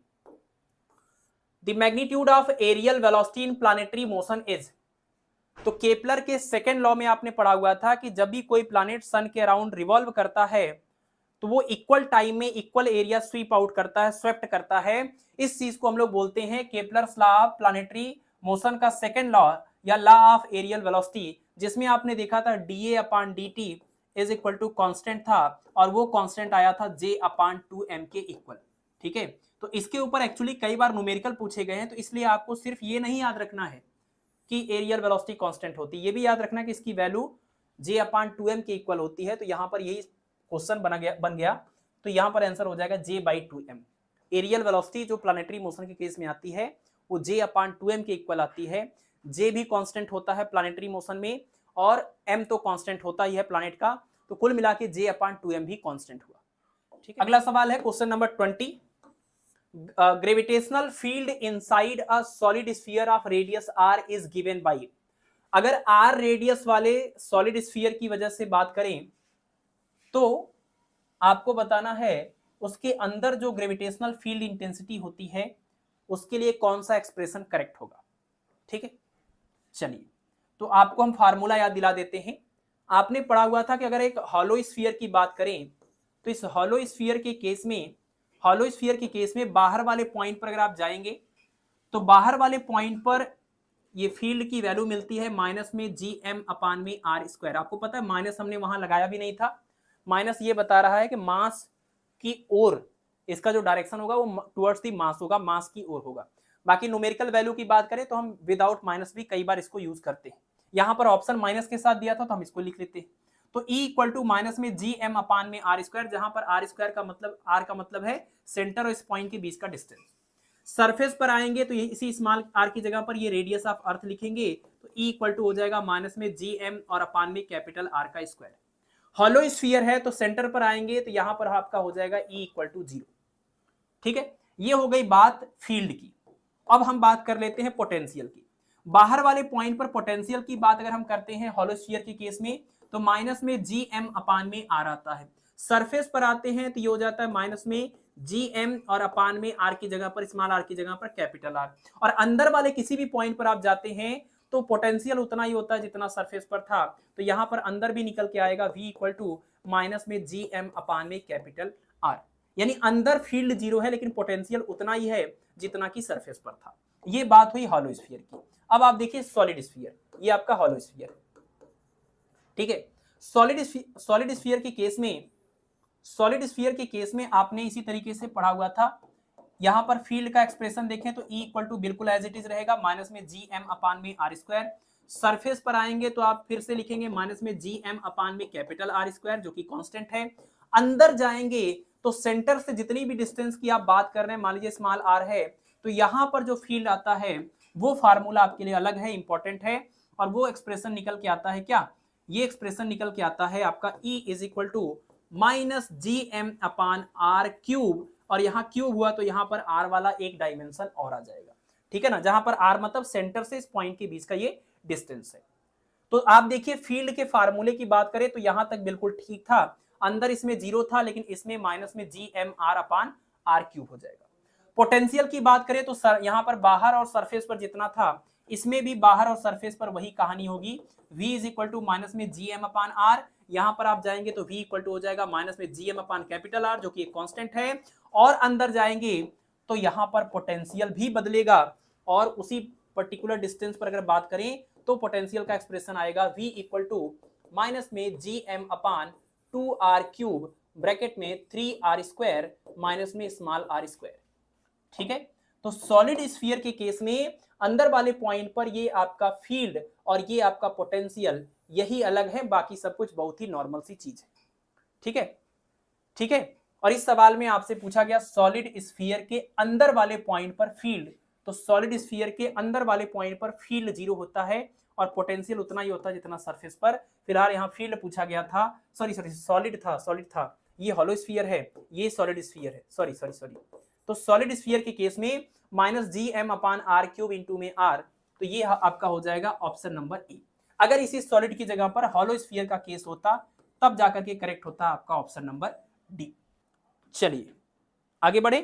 Speaker 1: the magnitude of areal velocity in planetary motion is. तो केपलर के सेकेंड लॉ में आपने पढ़ा हुआ था कि जब भी कोई प्लानेट सन के अराउंड रिवॉल्व करता है तो वो इक्वल टाइम में इक्वल एरिया स्वीप आउट करता है, स्वेप्ट करता है। इस चीज को हम लोग बोलते हैं Kepler's law of planetary motion का सेकेंड लॉ या लॉ ऑफ एरियल वेलोसिटी, जिसमें आपने देखा था dA अपान dt is equal to constant था, और वो कॉन्स्टेंट आया था J अपान 2m के इक्वल, ठीक है। तो इसके ऊपर एक्चुअली कई बार न्यूमेरिकल पूछे गए हैं, तो इसलिए आपको सिर्फ ये नहीं याद रखना है कि एरियल वेलोसिटी कांस्टेंट होती है, ये भी याद रखना कि इसकी वैल्यू J अपान 2m के इक्वल होती है। तो यहाँ पर यही क्वेश्चन बन गया, तो यहाँ पर आंसर हो जाएगा J/2m। एरियल वेलोसिटी जो प्लानेटरी मोशन के केस में आती है वो J अपान 2m के इक्वल आती है। J भी कांस्टेंट होता है प्लानेटरी मोशन में, और m तो कांस्टेंट होता ही है प्लैनेट का, तो कुल मिला के J/2m भी कांस्टेंट हुआ। ठीक है, अगला सवाल है question number 20। Gravitational field inside a solid sphere of radius r is given by. अगर r रेडियस वाले सॉलिड स्फीयर की वजह से बात करें तो आपको बताना है उसके अंदर जो ग्रेविटेशनल फील्ड इंटेंसिटी होती है उसके लिए कौन सा एक्सप्रेशन करेक्ट होगा। ठीक है, चलिए तो आपको हम फार्मूला याद दिला देते हैं। आपने पढ़ा हुआ था कि अगर एक हॉलो स्फीयर की बात करें तो इस हॉलो स्फीयर के केस में बाहर वाले पॉइंट पर अगर आप जाएंगे तो बाहर वाले पॉइंट पर ये फील्ड की वैल्यू मिलती है माइनस में Gm/r²। आपको पता है माइनस हमने वहां लगाया भी नहीं था, माइनस ये बता रहा है कि मास की ओर इसका जो डायरेक्शन होगा वो टुवर्ड्स दी मास होगा, मास की ओर होगा। बाकी न्यूमेरिकल वैल्यू की बात करें तो हम विदाउट माइनस भी कई बार इसको यूज करते हैं। यहां पर ऑप्शन माइनस के साथ दिया था तो हम इसको लिख लेते हैं। तो E इक्वल टू माइनस में Gm/r², जहां पर r² का मतलब r का मतलब है सेंटर और इस पॉइंट के बीच का डिस्टेंस। सरफेस पर आएंगे तो इसी स्मॉल r की जगह पर ये रेडियस ऑफ अर्थ लिखेंगे तो E इक्वल टू हो जाएगा माइनस में Gm और अपान में कैपिटल R का स्क्वायर। हॉलो स्फीयर है तो सेंटर पर आएंगे तो यहां पर आपका हो जाएगा E इक्वल टू 0। ठीक है, ये हो गई बात फील्ड की। अब हम बात कर लेते हैं पोटेंशियल की। बाहर वाले पॉइंट पर पोटेंशियल की बात अगर हम करते हैं हॉलो स्फीयर के केस में तो माइनस में Gm/r आता है। सरफेस पर आते हैं तो ये हो जाता है माइनस में Gm और अपान में r की जगह पर स्मॉल r की जगह पर कैपिटल R। और अंदर वाले किसी भी पॉइंट पर आप जाते हैं तो पोटेंशियल उतना ही होता है जितना सरफेस पर था, तो यहां पर अंदर भी निकल के आएगा V इक्वल टू माइनस में Gm अपान में कैपिटल R। यानी अंदर फील्ड जीरो है लेकिन पोटेंशियल उतना ही है जितना कि सरफेस पर था। ये बात हुई हॉलो स्फीयर की। अब आप देखिए सॉलिड स्फीयर, ये आपका हॉलो स्फीयर। ठीक है, सॉलिड स्फीयर के केस में आपने इसी तरीके से पढ़ा हुआ था। यहां पर फील्ड का एक्सप्रेशन देखें तो E इक्वल टू बिल्कुल एज इट इज रहेगा माइनस में Gm/r²। सरफेस पर आएंगे तो आप फिर से लिखेंगे माइनस में Gm/में कैपिटल R² जो कि कांस्टेंट है। अंदर जाएंगे तो सेंटर से जितनी भी डिस्टेंस की आप बात कर रहे हैं, मान लीजिए स्मॉल r है, तो यहां पर जो फील्ड आता है वो फार्मूला आपके लिए अलग है, इंपॉर्टेंट है। और वो एक्सप्रेशन निकल के आता है क्या, ये एक्सप्रेशन निकल के आता है आपका E is equal to minus Gm/r³। और यहां क्यूब हुआ तो यहां पर r वाला एक डायमेंशन और आ जाएगा। ठीक है ना, जहां पर r मतलब सेंटर से इस पॉइंट के बीच का ये डिस्टेंस है। तो आप देखिए फील्ड के फार्मूले की बात करें तो यहां तक बिल्कुल ठीक था, अंदर इसमें 0 था लेकिन इसमें माइनस में Gm/r³ हो जाएगा। पोटेंशियल की बात करें तो यहां पर बाहर और सरफेस पर जितना था इसमें भी बाहर और सरफेस पर वही कहानी होगी। V is equal to minus में Gm/r, यहां पर आप जाएंगे तो V इक्वल टू हो जाएगा माइनस में Gm/R जो कि एक कांस्टेंट है। और अंदर जाएंगे तो यहां पर पोटेंशियल भी बदलेगा और उसी पर्टिकुलर डिस्टेंस पर अगर बात करें तो पोटेंशियल का एक्सप्रेशन आएगा V इक्वल टू माइनस में Gm/2r³ ब्रैकेट में 3r² माइनस में स्मॉल r²। ठीक है, तो सॉलिड स्फीयर के केस में अंदर वाले पॉइंट पर ये आपका फील्ड और ये आपका पोटेंशियल यही अलग है, बाकी सब कुछ बहुत ही नॉर्मल सी चीज है। ठीक है, ठीक है। और इस सवाल में आपसे पूछा गया सॉलिड स्फीयर के अंदर वाले पॉइंट पर फील्ड, तो सॉलिड स्फीयर के अंदर वाले पॉइंट पर फील्ड 0 होता है और पोटेंशियल उतना ही होता है जितना सरफेस पर। फिलहाल यहाँ फील्ड पूछा गया था, सॉरी सॉलिड था, ये हॉलो स्फीयर है, ये सॉलिड स्फीयर है, सॉरी। तो सॉलिड स्फीयर के केस में माइनस Gm/r³ इंटू में r, तो ये आपका हो जाएगा ऑप्शन नंबर ए। अगर इसी सॉलिड की जगह पर हॉलो स्फीयर का केस होता तब जाकर के करेक्ट होता आपका ऑप्शन नंबर डी। चलिए आगे बढ़े,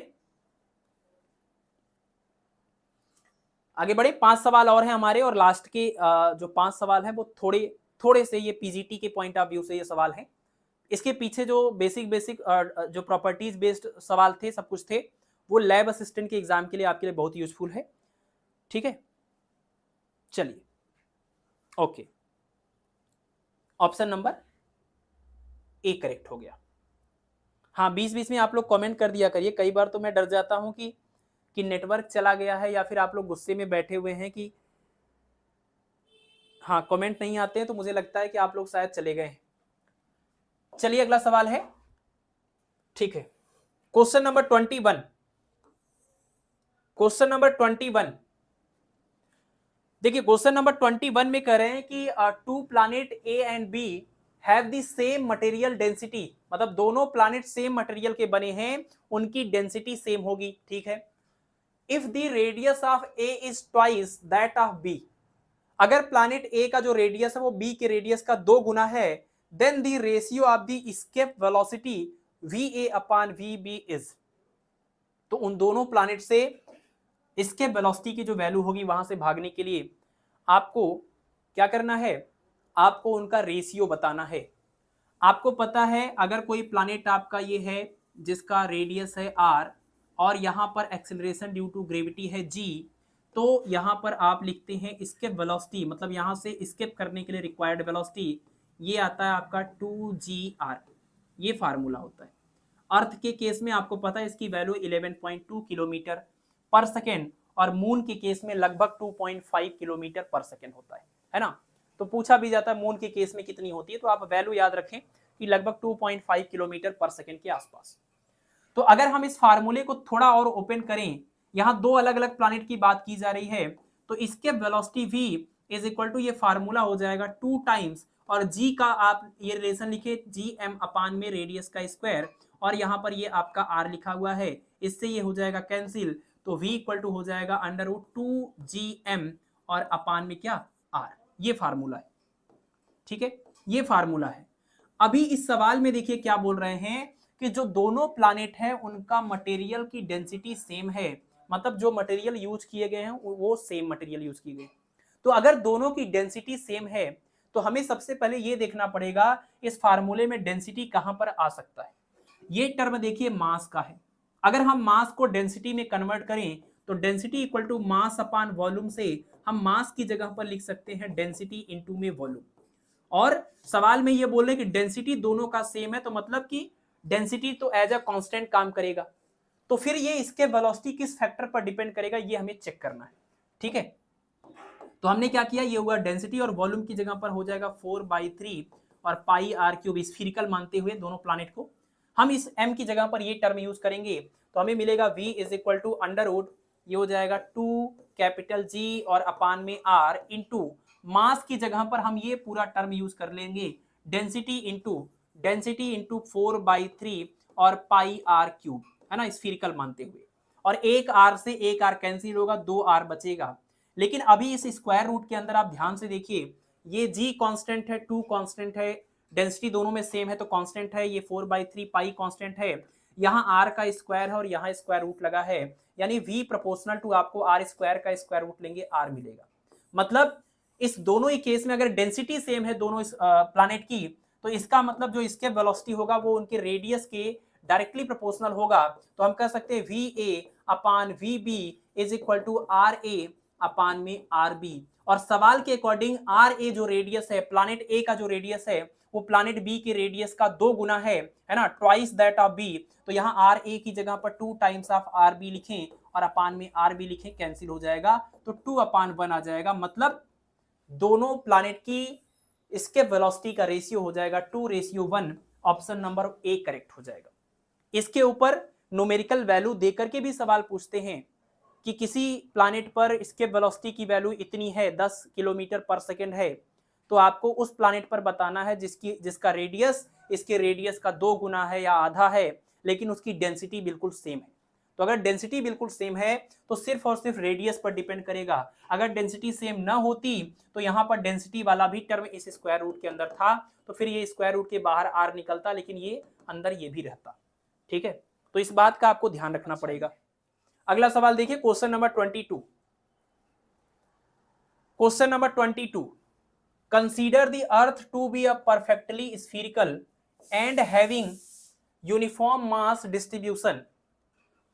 Speaker 1: 5 सवाल और हैं हमारे, और लास्ट के जो 5 सवाल हैं वो थोड़े से ये पीजीटी के पॉइंट ऑफ व्यू से ये सवाल हैं। इसके पीछे जो बेसिक जो प्रॉपर्टीज बेस्ड सवाल थे, सब कुछ थे, वो लैब असिस्टेंट के एग्जाम के लिए आपके लिए बहुत यूजफुल है। ठीक है, चलिए okay, option number A correct हो गया। हाँ, बीच में आप लोग कमेंट कर दिया करिए, कई बार तो मैं डर जाता हूं कि नेटवर्क चला गया है या फिर आप लोग गुस्से में बैठे हुए हैं कि हाँ कमेंट नहीं आते हैं, तो मुझे लगता है कि आप लोग शायद चले गए हैं। चलिए अगला सवाल है, ठीक है, क्वेश्चन नंबर 21। देखिए क्वेश्चन नंबर 21 में कह रहे हैं कि two planet A and B have the same material density, मतलब दोनों प्लैनेट सेम मटेरियल के बने हैं, उनकी डेंसिटी सेम होगी, ठीक है। If the radius of A is twice that of B, अगर प्लैनेट ए का जो रेडियस है वो बी के रेडियस का 2 गुना है, then the ratio of the escape velocity V A upon V B is, तो उन दोनों प्लैनेट से एस्केप वेलोसिटी की जो वैल्यू होगी वहां से भागने के लिए आपको क्या करना है, आपको उनका रेशियो बताना है। आपको पता है अगर कोई प्लैनेट आपका ये है जिसका रेडियस है r और यहाँ पर एक्सेलरेशन ड्यू टू ग्रेविटी है g, तो यहाँ पर आप लिखते हैं एस्केप वेलोसिटी, मतलब यहाँ से एस्केप करने के लिए रिक्वायर्ड वेलोसिटी ये आता है आपका 2gr, ये फार्मूला होता है। अर्थ के केस में आपको पता है इसकी वैल्यू 11.2 किलोमीटर पर सेकेंड और मून के केस में लगभग 2.5 किलोमीटर पर सेकेंड होता है ना। तो पूछा भी जाता है मून के केस में कितनी होती है, तो आप वैल्यू याद रखें कि लगभग 2.5 किलोमीटर पर सेकेंड के आसपास। तो अगर हम इस फार्मूले को थोड़ा और ओपन करें, यहाँ दो अलग अलग प्लैनेट की बात की जा रही है, तो इसके velocity v is equal to ये फार्मूला हो जाएगा 2 टाइम्स और g का आप ये रिलेशन लिखे gm अपान में रेडियस का स्क्वायर और यहाँ पर ये आपका r लिखा हुआ है, इससे ये हो जाएगा कैंसिल, तो v इक्वल टू हो जाएगा अंडर रूट 2gm और अपान में क्या r, ये फार्मूला है, ठीक है, ये फार्मूला है। अभी इस सवाल में देखिए क्या बोल रहे हैं कि जो दोनों प्लैनेट हैं उनका मटेरियल की डेंसिटी सेम है, मतलब जो मटेरियल यूज किए गए हैं वो सेम मटेरियल यूज किए गए। तो अगर दोनों की डेंसिटी सेम है तो हमें सबसे पहले ये देखना पड़ेगा इस फार्मूले में डेंसिटी कहां पर आ सकता है। ये टर्म देखिए मास का है, अगर हम मास को डेंसिटी में कन्वर्ट करें तो डेंसिटी इक्वल टू मास अपान वॉल्यूम से हम मास की जगह पर लिख सकते हैं डेंसिटी इनटू में वॉल्यूम। और सवाल में ये बोल रहे हैं कि डेंसिटी दोनों का सेम है, तो मतलब कि डेंसिटी तो एज अ कांस्टेंट काम करेगा, तो फिर ये इसके वेलोसिटी किस फैक्टर पर डिपेंड करेगा ये हमें चेक करना है, ठीक है। तो हमने क्या किया, ये हुआ डेंसिटी और वॉल्यूम की जगह पर हो जाएगा 4/3 और पाई आर क्यूब, स्फीरिकल मानते हुए दोनों प्लैनेट को हम इस m की जगह पर ये टर्म यूज करेंगे, तो हमें मिलेगा v is equal to under root, ये हो जाएगा 2 कैपिटल G और अपान में r इंटू मास की जगह पर हम ये पूरा टर्म यूज कर लेंगे डेंसिटी इंटू 4/3 और पाई आर क्यूब, है ना, स्फीरिकल मानते हुए, और एक r से एक r कैंसिल होगा, 2r बचेगा। लेकिन अभी इस स्क्वायर रूट के अंदर आप ध्यान से देखिए, ये g कांस्टेंट है, 2 कांस्टेंट है, डेंसिटी दोनों में सेम है तो कांस्टेंट है, ये 4/3 पाई कांस्टेंट है, यहाँ r का स्क्वायर है और यहाँ स्क्वायर रूट लगा है, यानी v प्रोपोर्शनल टू आपको r स्क्वायर का स्क्वायर रूट लेंगे r मिलेगा। मतलब इस दोनों ही केस में अगर डेंसिटी सेम है दोनों इस प्लैनेट की, तो इसका मतलब जो इसके वेलोसिटी होगा वो उनके रेडियस के डायरेक्टली प्रोपोर्शनल होगा। तो हम कह सकते हैं VA अपान VB is equal to RA अपान में RB, और सवाल के अकॉर्डिंग RA जो रेडियस है प्लैनेट A का जो रेडियस है वो प्लैनेट B के रेडियस का 2 गुना है ना, ट्वाइस दैट ऑफ B, तो यहाँ RA की जगह पर 2 टाइम्स ऑफ RB लिखें और अपान में RB लिखें, कैंसिल हो जाएगा तो 2/1 आ जाएगा, मतलब दोनों प्लैनेट की इसके वेलोसिटी का रेशियो हो जाएगा 2:1, ऑप्शन नंबर ए करेक्ट हो जाएगा। इसके ऊपर न्यूमेरिकल वैल्यू देकर के भी सवाल पूछते हैं कि किसी प्लैनेट पर इसके वेलोसिटी की वैल्यू इतनी है 10 किलोमीटर पर सेकेंड है, तो आपको उस प्लैनेट पर बताना है जिसका रेडियस इसके रेडियस का 2 गुना है या आधा है, लेकिन उसकी डेंसिटी बिल्कुल सेम है। तो अगर डेंसिटी बिल्कुल सेम है तो सिर्फ और सिर्फ रेडियस पर डिपेंड करेगा, अगर डेंसिटी सेम ना होती तो यहाँ पर डेंसिटी वाला भी टर्म इस स्क्वायर रूट के अंदर था, तो फिर ये स्क्वायर रूट के बाहर r निकलता, लेकिन ये अंदर ये भी रहता, ठीक है। तो इस बात का आपको ध्यान रखना पड़ेगा। अगला सवाल देखिए question number 22। Question number 22, consider the earth to be a perfectly spherical and having uniform mass distribution,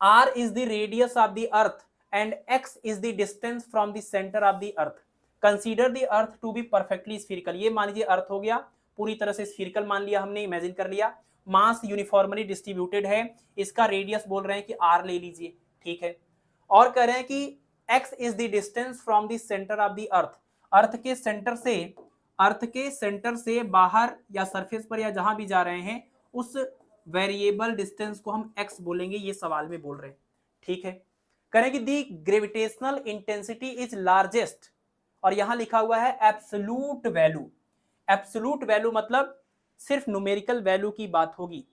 Speaker 1: r is the radius of the earth and x is the distance from the center of the earth. Consider the earth to be perfectly spherical. ये मान लीजिए अर्थ हो गया पूरी तरह से स्फीरिकल मान लिया हमने, इमेजिन कर लिया, मास यूनिफॉर्मली डिस्ट्रीब्यूटेड है, इसका रेडियस बोल रहे हैं कि r ले लीजिए, ठीक है, और कह रहे हैं कि x is the distance from the center of the earth, अर्थ के सेंटर से बाहर या सरफेस पर या जहां भी जा रहे हैं उस वेरिएबल डिस्टेंस को हम x बोलेंगे, ये सवाल में बोल रहे हैं, ठीक है। करें कि the gravitational intensity is largest और यहां लिखा हुआ है एब्सोल्यूट वैल्यू। एब्सोल्यूट वैल्यू मतलब सिर्फ न्यूमेरिकल वैल्यू की बात होगी,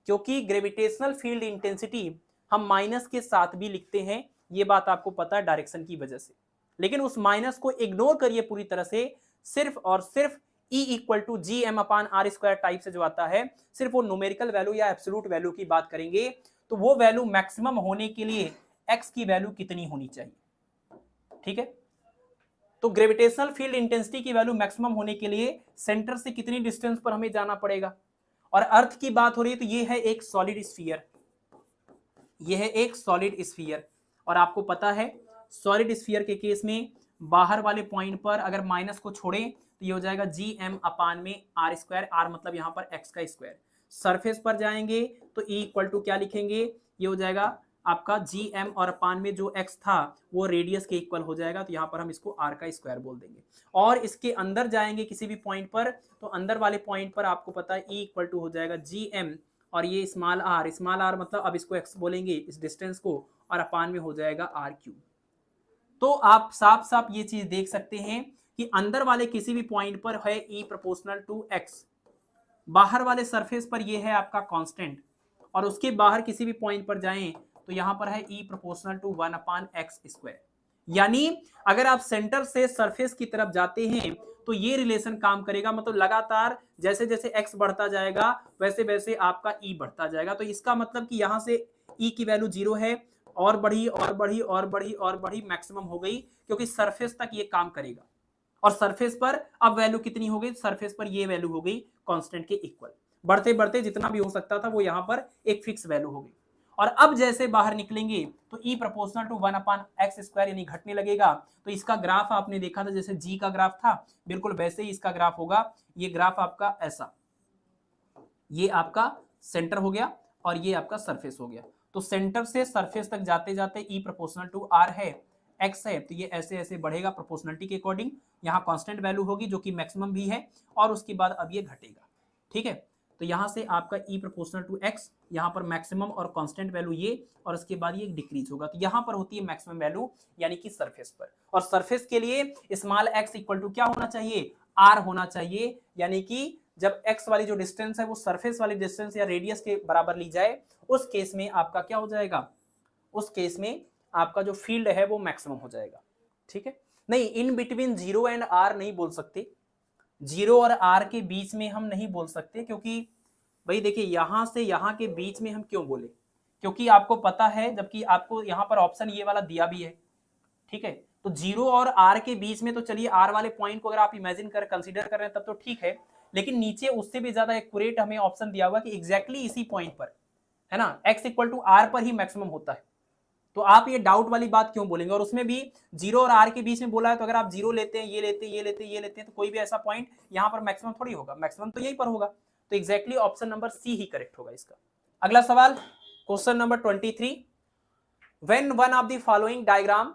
Speaker 1: क्योंकि ग्रेविटेशनल फील्ड इंटेंसिटी हम माइनस के साथ भी लिखते हैं, ये बात आपको पता है डायरेक्शन की वजह से, लेकिन उस माइनस को इग्नोर करिए पूरी तरह से, सिर्फ और सिर्फ E equal to G M अपान आर स्क्वायर टाइप से जो आता है, सिर्फ वो न्यूमेरिकल वैल्यू या एब्सोल्यूट वैल्यू की बात करेंगे। तो वो वैल्यू मैक्सिमम होने के लिए x की वैल्यू कितनी होनी चाहिए, ठीक है। तो ग्रेविटेशनल फील्ड इंटेंसिटी की वैल्यू मैक्सिमम होने के लिए सेंटर से कितनी डिस्टेंस पर हमें जाना पड़ेगा। और अर्थ की बात हो रही है तो ये है एक सॉलिड स्फीयर, ये है एक सॉलिड स्फीयर, और आपको पता है सॉलिड स्फीयर के केस में बाहर वाले पॉइंट पर अगर माइनस को छोड़ें तो ये हो जाएगा जी एम अपान में आर स्क्वायर, आर मतलब यहां पर एक्स का स्क्वायर। सरफेस पर जाएंगे तो ई इक्वल टू क्या लिखेंगे, ये हो जाएगा आपका जी एम और अपान में जो एक्स था वो रेडियस के इक्वल हो जाएगा, तो यहां पर हम इसको आर का स्क्वायर बोल देंगे। और इसके अंदर जाएंगे किसी भी पॉइंट पर तो अंदर वाले पॉइंट पर आपको पता है ई इक्वल टू हो जाएगा जी एम और ये स्मॉल आर मतलब अब इसको एक्स बोलेंगे इस डिस्टेंस को, और अपान में हो जाएगा आर क्यूब। तो आप साफ साफ ये चीज देख सकते हैं कि अंदर वाले किसी भी पॉइंट पर है ई प्रोपोर्शनल टू एक्स, बाहर वाले सरफेस पर ये है आपका कांस्टेंट, और उसके बाहर किसी भी पॉइंट पर जाएं तो यहां पर है E proportional to 1 upon x square. यानी अगर आप सेंटर से सरफेस की तरफ जाते हैं तो ये रिलेशन काम करेगा, मतलब लगातार जैसे जैसे x बढ़ता जाएगा वैसे वैसे आपका e बढ़ता जाएगा। तो इसका मतलब कि यहां से e की वैल्यू 0 है, और बढ़ी और बढ़ी और बढ़ी और बढ़ी, मैक्सिमम हो गई, क्योंकि सरफेस तक ये काम करेगा। और सरफेस पर अब वैल्यू कितनी हो गई, सरफेस पर ये वैल्यू हो गई कांस्टेंट के इक्वल, बढ़ते बढ़ते जितना भी हो सकता था वो यहां पर एक फिक्स वैल्यू हो गई। और अब जैसे बाहर निकलेंगे तो E proportional to 1 upon x square यानी घटने लगेगा। तो इसका ग्राफ आपने देखा था जैसे जी का ग्राफ था, बिल्कुल वैसे ही इसका ग्राफ होगा। ये ग्राफ आपका ऐसा, ये आपका सेंटर हो गया और ये आपका सरफेस हो गया। तो सेंटर से सरफेस तक जाते जाते ई प्रोपोर्शनल टू आर है, एक्स है, तो ये ऐसे ऐसे बढ़ेगा प्रोपोर्शनलिटी के अकॉर्डिंग। यहाँ कांस्टेंट वैल्यू होगी जो कि मैक्सिमम भी है, और उसके बाद अब ये घटेगा, ठीक है। तो यहाँ से आपका ई प्रोपोर्शनल टू एक्स, यहाँ पर मैक्सिमम और कांस्टेंट वैल्यू ये, और उसके बाद ये डिक्रीज होगा। तो यहाँ पर होती है मैक्सिमम वैल्यू यानी कि सरफेस पर, और सरफेस के लिए स्मॉल एक्स इक्वल टू क्या होना चाहिए, आर होना चाहिए। यानी कि जब x वाली जो डिस्टेंस है वो सरफेस वाली डिस्टेंस या रेडियस के बराबर ली जाए, उस केस में आपका क्या हो जाएगा, उस केस में आपका जो फील्ड है वो मैक्सिमम हो जाएगा, ठीक है। नहीं, इन बिटवीन 0 एंड r नहीं बोल सकते, 0 और r के बीच में हम नहीं बोल सकते, क्योंकि भाई देखिए यहां से यहां के बीच में हम क्यों बोले, क्योंकि आपको पता है, जबकि आपको यहां पर ऑप्शन ये वाला दिया भी है, ठीक है। तो 0 और r के बीच में, तो चलिए r वाले पॉइंट को अगर आप इमेजिन कर कंसीडर कर रहे हैं तब तो ठीक है, लेकिन नीचे उससे भी ज्यादा एक्यूरेट हमें ऑप्शन दिया हुआ कि एग्जैक्टली इसी पॉइंट पर है ना, x इक्वल टू आर पर ही मैक्सिमम होता है। तो आप ये डाउट वाली बात क्यों बोलेंगे, और उसमें भी 0 और r के बीच में बोला है, तो अगर आप 0 लेते हैं, ये लेते हैं, ये लेते हैं, ये लेते हैं, तो कोई भी ऐसा पॉइंट यहाँ पर मैक्सिमम थोड़ी होगा, मैक्सिमम तो यहीं पर होगा। तो एग्जैक्टली ऑप्शन नंबर सी ही करेक्ट होगा इसका। अगला सवाल, question number 23, when one of the following diagram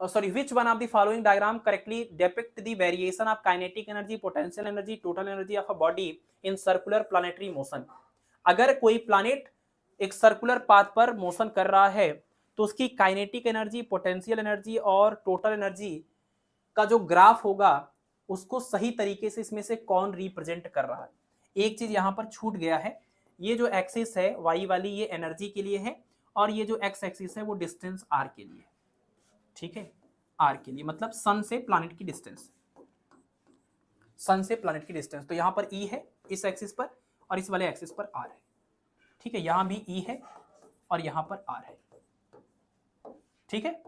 Speaker 1: which one of the following diagram correctly depict the variation of kinetic energy, potential energy, total energy of a body in circular planetary motion। अगर कोई planet एक circular path पर motion कर रहा है तो उसकी kinetic energy, potential energy और टोटल एनर्जी का जो ग्राफ होगा उसको सही तरीके से इसमें से कौन रिप्रेजेंट कर रहा है। एक चीज यहां पर छूट गया है, ये जो एक्सिस है वाई वाली ये एनर्जी के लिए है, और ये जो एक्स एक्सिस है वो डिस्टेंस आर के लिए, ठीक है, आर के लिए, मतलब सन से प्लैनेट की डिस्टेंस, सन से प्लैनेट की डिस्टेंस। तो यहां पर ई है इस एक्सिस पर, और इस वाले एक्सिस पर आर है, ठीक है, यहां भी ई है और यहां पर आर है, ठीक है।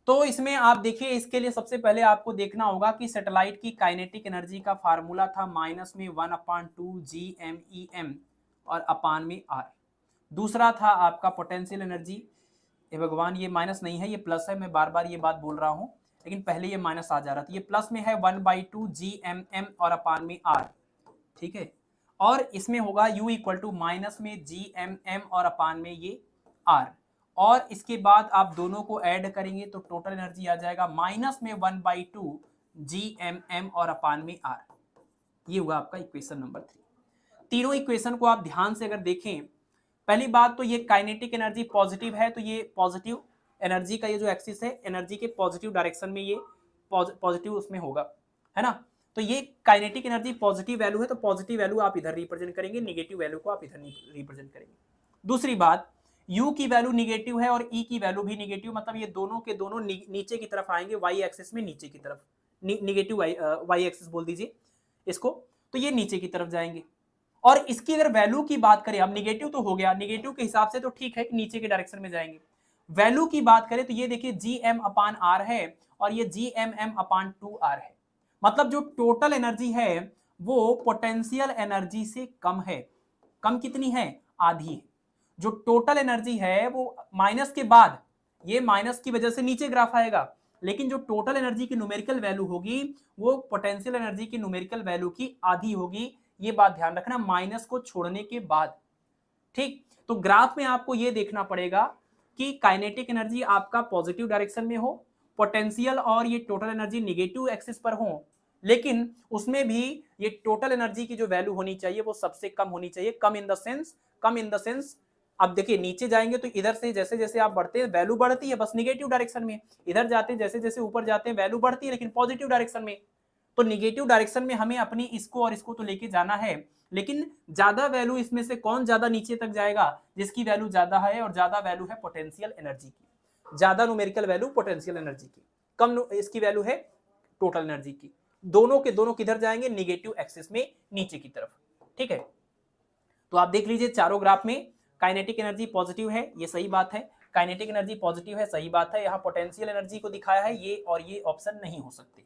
Speaker 1: तो इसमें आप देखिए, इसके लिए सबसे पहले आपको देखना होगा कि सैटेलाइट की काइनेटिक एनर्जी का फार्मूला था माइनस में 1/2 GMEM और अपान में आर। दूसरा था आपका पोटेंशियल एनर्जी, ये भगवान ये माइनस नहीं है, ये प्लस है, मैं बार बार ये बात बोल रहा हूं, लेकिन पहले ये माइनस आ जा रहा था, ये प्लस में है 1/2 GMM और अपान में आर, ठीक है। और इसमें होगा U इक्वल टू माइनस में GMM और अपान में ये आर, और इसके बाद आप दोनों को ऐड करेंगे तो टोटल एनर्जी आ जाएगा माइनस में 1/2 GMM और अपान में आर। ये हुआ आपका इक्वेशन नंबर 3। तीनों इक्वेशन को आप ध्यान से अगर देखें, पहली बात तो ये काइनेटिक एनर्जी पॉजिटिव है, तो ये पॉजिटिव एनर्जी का ये जो एक्सिस है एनर्जी के पॉजिटिव डायरेक्शन में ये पॉजिटिव उसमें होगा, है ना। तो ये काइनेटिक एनर्जी पॉजिटिव वैल्यू है, तो पॉजिटिव वैल्यू आप इधर रिप्रेजेंट करेंगे, निगेटिव वैल्यू को आप इधर रिप्रेजेंट करेंगे। दूसरी बात, u की वैल्यू निगेटिव है और e की वैल्यू भी निगेटिव, मतलब ये दोनों के दोनों नीचे की तरफ आएंगे, y एक्सिस में नीचे की तरफ, निगेटिव y एक्सिस बोल दीजिए इसको, तो ये नीचे की तरफ जाएंगे। और इसकी अगर वैल्यू की बात करें, अब निगेटिव तो हो गया, निगेटिव के हिसाब से तो ठीक है कि नीचे के डायरेक्शन में जाएंगे। वैल्यू की बात करें तो ये देखिए gm/r है और ये gmm/2r है, मतलब जो टोटल एनर्जी है वो पोटेंशियल एनर्जी से कम है। कम कितनी है? आधी है। जो टोटल एनर्जी है वो माइनस के बाद, ये माइनस की वजह से नीचे ग्राफ आएगा, लेकिन जो टोटल एनर्जी की न्यूमेरिकल वैल्यू होगी वो पोटेंशियल एनर्जी की न्यूमेरिकल वैल्यू की आधी होगी। ये बात ध्यान रखना, माइनस को छोड़ने के बाद। ठीक, तो ग्राफ में आपको ये देखना पड़ेगा कि काइनेटिक एनर्जी आपका पॉजिटिव डायरेक्शन में हो, पोटेंशियल और ये टोटल एनर्जी निगेटिव एक्सिस पर हो, लेकिन उसमें भी ये टोटल एनर्जी की जो वैल्यू होनी चाहिए वो सबसे कम होनी चाहिए। कम इन द सेंस अब देखिए नीचे जाएंगे तो इधर से जैसे जैसे आप बढ़ते हैं वैल्यू बढ़ती है, बस निगेटिव डायरेक्शन में। इधर जाते हैं जैसे जैसे ऊपर जाते हैं वैल्यू बढ़ती है, लेकिन पॉजिटिव डायरेक्शन में। तो निगेटिव डायरेक्शन में हमें अपनी इसको और इसको तो लेके जाना है, लेकिन ज्यादा वैल्यू इसमें से कौन ज्यादा नीचे तक जाएगा? जिसकी वैल्यू ज्यादा है, और ज्यादा वैल्यू है पोटेंशियल एनर्जी की, ज्यादा न्यूमेरिकल वैल्यू पोटेंशियल एनर्जी की, कम इसकी वैल्यू है टोटल एनर्जी की। दोनों के दोनों किधर जाएंगे? निगेटिव एक्सिस में, नीचे की तरफ। ठीक है, तो आप देख लीजिए चारों ग्राफ में काइनेटिक एनर्जी पॉजिटिव है, ये सही बात है। काइनेटिक एनर्जी पॉजिटिव है, सही बात है। यहाँ पोटेंशियल एनर्जी को दिखाया है, ये और ये ऑप्शन नहीं हो सकते।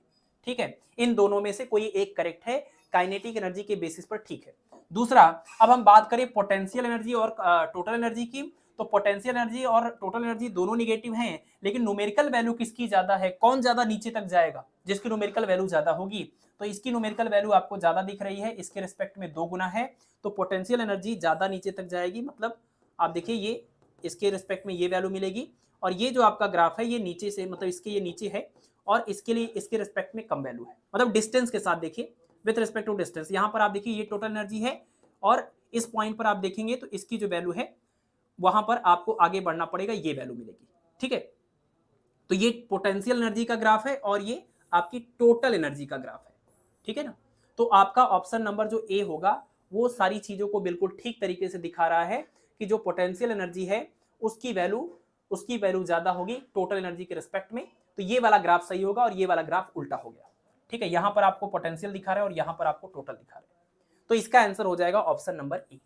Speaker 1: ठीक है, इन दोनों में से कोई एक करेक्ट है काइनेटिक एनर्जी के बेसिस पर। ठीक है, दूसरा, अब हम बात करें पोटेंशियल एनर्जी और टोटल एनर्जी की, तो पोटेंशियल एनर्जी और टोटल एनर्जी दोनों निगेटिव हैं, लेकिन न्यूमेरिकल वैल्यू किसकी ज्यादा है? कौन ज्यादा नीचे तक जाएगा? जिसकी न्यूमेरिकल वैल्यू ज्यादा होगी। तो इसकी न्यूमेरिकल वैल्यू आपको ज्यादा दिख रही है, इसके रिस्पेक्ट में 2 गुना है, तो पोटेंशियल एनर्जी ज्यादा नीचे तक जाएगी। मतलब आप देखिए ये इसके रिस्पेक्ट में ये वैल्यू मिलेगी, और ये जो आपका ग्राफ है ये नीचे से, मतलब इसके ये नीचे है, और इसके लिए इसके रिस्पेक्ट में कम वैल्यू है। मतलब डिस्टेंस के साथ देखिए, विथ रिस्पेक्ट टू डिस्टेंस। यहाँ पर आप देखिए ये टोटल एनर्जी है, और इस पॉइंट पर आप देखेंगे तो इसकी जो वैल्यू है वहां पर आपको आगे बढ़ना पड़ेगा, ये वैल्यू मिलेगी। ठीक है, तो ये पोटेंशियल एनर्जी का ग्राफ है और ये आपकी टोटल एनर्जी का ग्राफ है। ठीक है ना, तो आपका ऑप्शन नंबर जो ए होगा वो सारी चीजों को बिल्कुल ठीक तरीके से दिखा रहा है कि जो पोटेंशियल एनर्जी है उसकी वैल्यू ज्यादा होगी टोटल एनर्जी के रिस्पेक्ट में। तो ये वाला ग्राफ सही होगा और ये वाला ग्राफ उल्टा हो गया। ठीक है, यहां पर आपको पोटेंशियल दिखा रहा है और यहां पर आपको टोटल दिखा रहा है, तो इसका आंसर हो जाएगा ऑप्शन नंबर ए।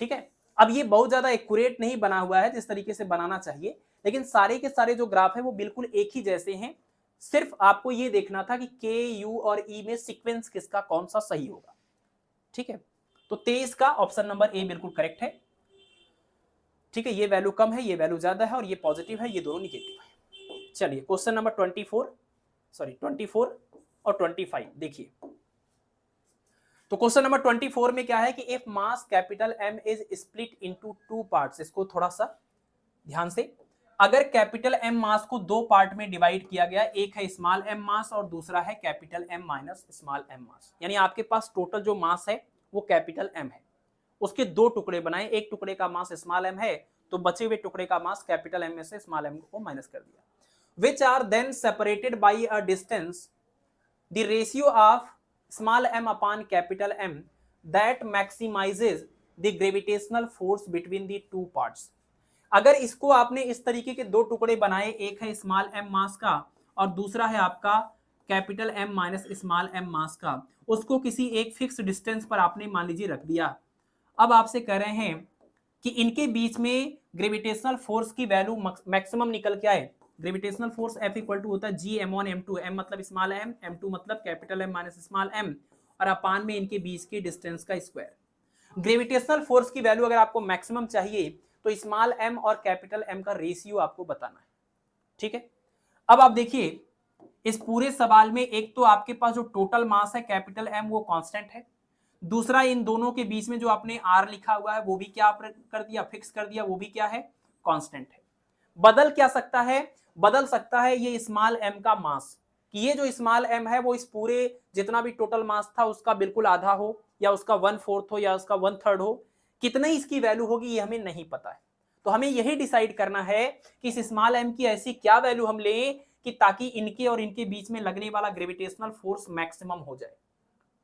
Speaker 1: ठीक है, अब ये बहुत ज्यादा एक्यूरेट नहीं बना हुआ है जिस तरीके से बनाना चाहिए, लेकिन सारे के सारे जो ग्राफ है वो बिल्कुल एक ही जैसे हैं। सिर्फ आपको ये देखना था कि के, यू और ई में सीक्वेंस किसका कौन सा सही होगा। ठीक है, तो 23 का ऑप्शन नंबर ए बिल्कुल करेक्ट है। ठीक है, ये वैल्यू कम है, ये वैल्यू ज्यादा है, और ये पॉजिटिव है, ये दोनों निगेटिव है। चलिए क्वेश्चन नंबर 24 और 25 देखिए। तो क्वेश्चन नंबर 24 में क्या है कि if mass capital M is split into 2 parts, इसको थोड़ा सा ध्यान से, अगर कैपिटल एम मास को 2 पार्ट में डिवाइड किया गया, एक है स्मॉल एम मास और दूसरा है capital M minus small m mass, यानी आपके पास टोटल जो मास है वो कैपिटल एम है, उसके 2 टुकड़े बनाए, एक टुकड़े का मास स्मॉल एम है तो बचे हुए टुकड़े का मास कैपिटल एम में से स्मॉल एम को माइनस कर दिया, which are then separated by a distance, the ratio of small m upon capital M that maximizes the gravitational force between the 2 parts। अगर इसको आपने इस तरीके के 2 टुकड़े बनाए, एक है स्मॉल m मास का और दूसरा है आपका capital M minus small m मास का, उसको किसी एक फिक्स डिस्टेंस पर आपने मान लीजिए रख दिया। अब आपसे कह रहे हैं कि इनके बीच में ग्रेविटेशनल फोर्स की वैल्यू मैक्सिमम निकल के आए। Gravitational force F equal to होता है G m1 m2, m मतलब स्मॉल m, m2 मतलब capital M minus small m, और अपान में इनके बीच के डिस्टेंस का स्क्वायर। ग्रेविटेशनल फोर्स की वैल्यू अगर आपको मैक्सिमम चाहिए तो स्मॉल m और कैपिटल M का रेशियो आपको बताना है। ठीक है, अब आप देखिए इस पूरे सवाल में एक तो आपके पास जो टोटल मास है कैपिटल M वो कांस्टेंट है, दूसरा इन दोनों के बीच में जो आपने R लिखा हुआ है वो भी क्या कर दिया, फिक्स कर दिया, वो भी क्या है, कांस्टेंट है। बदल क्या सकता है, बदल सकता है ये स्मॉल m का मास, कि ये जो स्मॉल m है वो इस पूरे जितना भी टोटल मास था उसका बिल्कुल आधा हो, या उसका 1/4 हो, या उसका 1/3 हो। कितनी इसकी वैल्यू होगी ये हमें नहीं पता है, तो हमें यही डिसाइड करना है कि इस स्मॉल m की ऐसी क्या वैल्यू हम लें कि ताकि इनके और इनके बीच में लगने वाला ग्रेविटेशनल फोर्स मैक्सिमम हो जाए।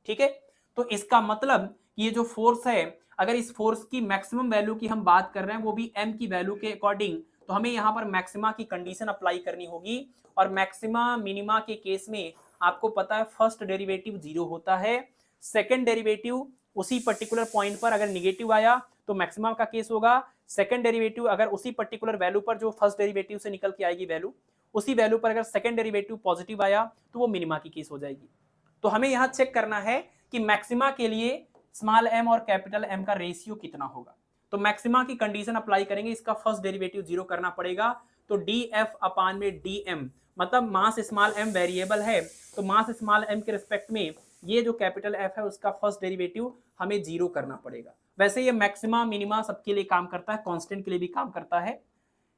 Speaker 1: ठीक है, तो इसका मतलब ये जो फोर्स है, अगर इस फोर्स की मैक्सिमम वैल्यू की हम बात कर रहे हैं वो भी m की वैल्यू के अकॉर्डिंग, तो हमें यहाँ पर मैक्सिमा की कंडीशन अप्लाई करनी होगी। और मैक्सिमा मिनिमा के केस में आपको पता है फर्स्ट डेरिवेटिव 0 होता है, सेकंड डेरिवेटिव उसी पर्टिकुलर पॉइंट पर अगर निगेटिव आया तो मैक्सिमम का केस होगा, सेकंड डेरिवेटिव अगर उसी पर्टिकुलर वैल्यू पर जो फर्स्ट डेरिवेटिव से निकल के आएगी वैल्यू, उसी वैल्यू पर अगर सेकंड डेरिवेटिव पॉजिटिव आया तो वो मिनिमा की केस हो जाएगी। तो हमें यहाँ चेक करना है कि मैक्सिमा के लिए स्मॉल m और कैपिटल M का रेशियो कितना होगा। तो मैक्सिमा की कंडीशन अप्लाई करेंगे, इसका फर्स्ट डेरिवेटिव 0 करना पड़ेगा, तो df अपान में dm, मतलब मास स्मॉल m वेरिएबल है, तो मास स्मॉल m के रिस्पेक्ट में ये जो कैपिटल F है उसका फर्स्ट डेरिवेटिव हमें 0 करना पड़ेगा। वैसे ये मैक्सिमा मिनिमा सबके लिए काम करता है, कांस्टेंट के लिए भी काम करता है।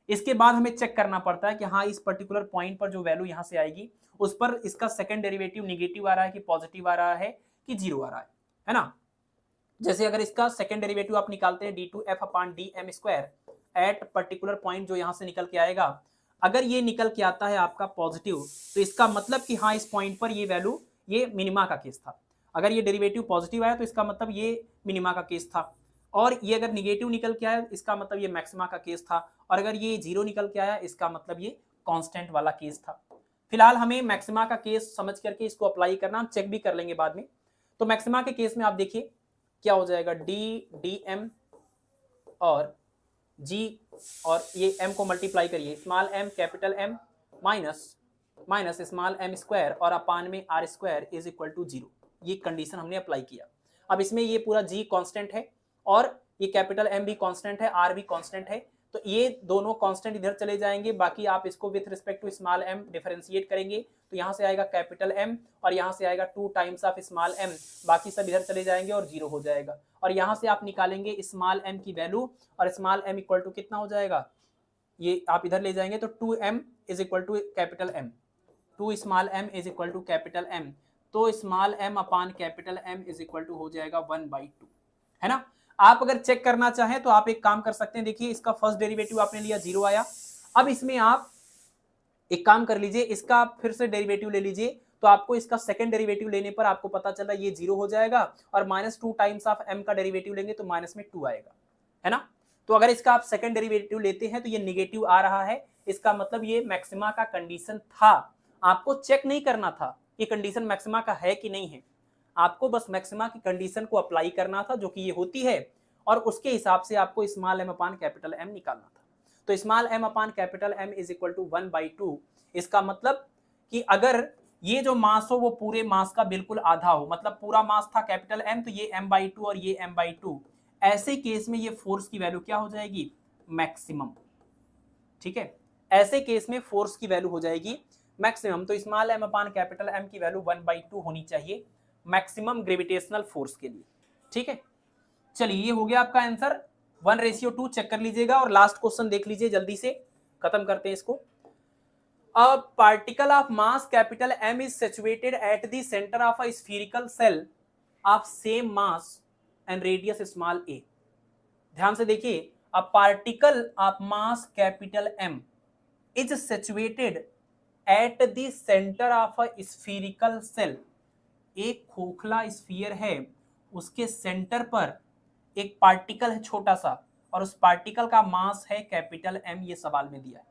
Speaker 1: इसके बाद हमें चेक करना पड़ता है कि हाँ इस पर्टिकुलर पॉइंट पर जो वैल्यू यहाँ से आएगी उस पर इसका सेकंड डेरिवेटिव निगेटिव आ रहा है कि पॉजिटिव आ रहा है कि 0 आ रहा है ना। जैसे अगर इसका सेकंड डेरिवेटिव आप निकालते हैं d2f upon dm square at particular point जो यहां से निकल के आएगा, अगर ये निकल के आता है आपका पॉजिटिव, तो इसका मतलब कि हाँ इस पॉइंट पर ये वैल्यू ये मिनिमा का केस था। अगर ये डेरिवेटिव पॉजिटिव आया तो इसका मतलब ये मिनिमा का केस था, और ये अगर निगेटिव निकल के आया इसका मतलब ये मैक्सिमा का केस था, और अगर ये 0 निकल के आया इसका मतलब ये कांस्टेंट वाला केस था। फिलहाल हमें मैक्सिमा का केस समझ करके इसको अप्लाई करना, हम चेक भी कर लेंगे बाद में। तो मैक्सिमा के केस में आप देखिए क्या हो जाएगा, dm और g और ये m को मल्टीप्लाई करिए, small m capital M minus small m square और अपान में r square is equal to 0। ये कंडीशन हमने अप्लाई किया। अब इसमें ये पूरा g कांस्टेंट है और ये कैपिटल M भी कांस्टेंट है, r भी कांस्टेंट है, तो ये दोनों कांस्टेंट इधर चले जाएंगे, बाकी आप इसको with respect to small m differentiate करेंगे, तो यहाँ से आएगा कैपिटल M और यहाँ से आएगा 2 टाइम्स ऑफ स्मॉल m, बाकी सब इधर चले जाएंगे और 0 हो जाएगा। और यहाँ से आप निकालेंगे स्मॉल m की वैल्यू, और स्मॉल m इक्वल टू कितना हो जाएगा, ये आप इधर ले जाएंगे तो 2m is equal to capital M, 2 small m is equal to capital M, तो स्मॉल m अपान capital M is equal to हो जाएगा 1/2, है ना। आप अगर चेक करना चाहें तो आप एक काम कर सकते हैं, देखिए इसका फर्स्ट डेरिवेटिव आपने लिया 0 आया, अब इसमें आप एक काम कर लीजिए, इसका आप फिर से डेरिवेटिव ले लीजिए, तो आपको इसका सेकंड डेरिवेटिव लेने पर आपको पता चला ये 0 हो जाएगा, और -2 टाइम्स ऑफ m का डेरिवेटिव लेंगे तो माइनस में 2 आएगा, है ना। तो अगर इसका आप सेकंड डेरिवेटिव लेते हैं तो ये निगेटिव आ रहा है, इसका मतलब ये मैक्सिमा का कंडीशन था। आपको चेक नहीं करना था कि कंडीशन मैक्सिमा का है कि नहीं है, आपको बस मैक्सिमा की कंडीशन को अप्लाई करना था जो कि ये होती है, और उसके हिसाब से आपको स्मॉल m अपान कैपिटल M निकालना था। तो स्मॉल m अपान capital M is equal to 1/2, इसका मतलब कि अगर ये जो मास हो वो पूरे मास का बिल्कुल आधा हो, मतलब पूरा मास था कैपिटल M, तो ये m/2 और ये m/2, ऐसे केस में ये फोर्स की वैल्यू क्या हो जाएगी, मैक्सिमम। ठीक है, ऐसे केस में फोर्स की वैल्यू हो जाएगी मैक्सिमम। तो स्मॉल m अपान कैपिटल M की वैल्यू 1/2 होनी चाहिए मैक्सिमम ग्रेविटेशनल फोर्स के लिए। ठीक है, चलिए ये हो गया आपका आंसर 1:2, चेक कर लीजिएगा, और लास्ट क्वेश्चन देख लीजिए, जल्दी से खत्म करते हैं इसको। A particle of mass capital M is situated at the center of a spherical cell of same mass and radius small a. ध्यान से देखिए, a particle of mass capital M is situated at the center of a spherical cell. एक खोखला sphere है, उसके centre पर एक particle है छोटा सा, और उस पार्टिकल का मास है कैपिटल M, ये सवाल में दिया है।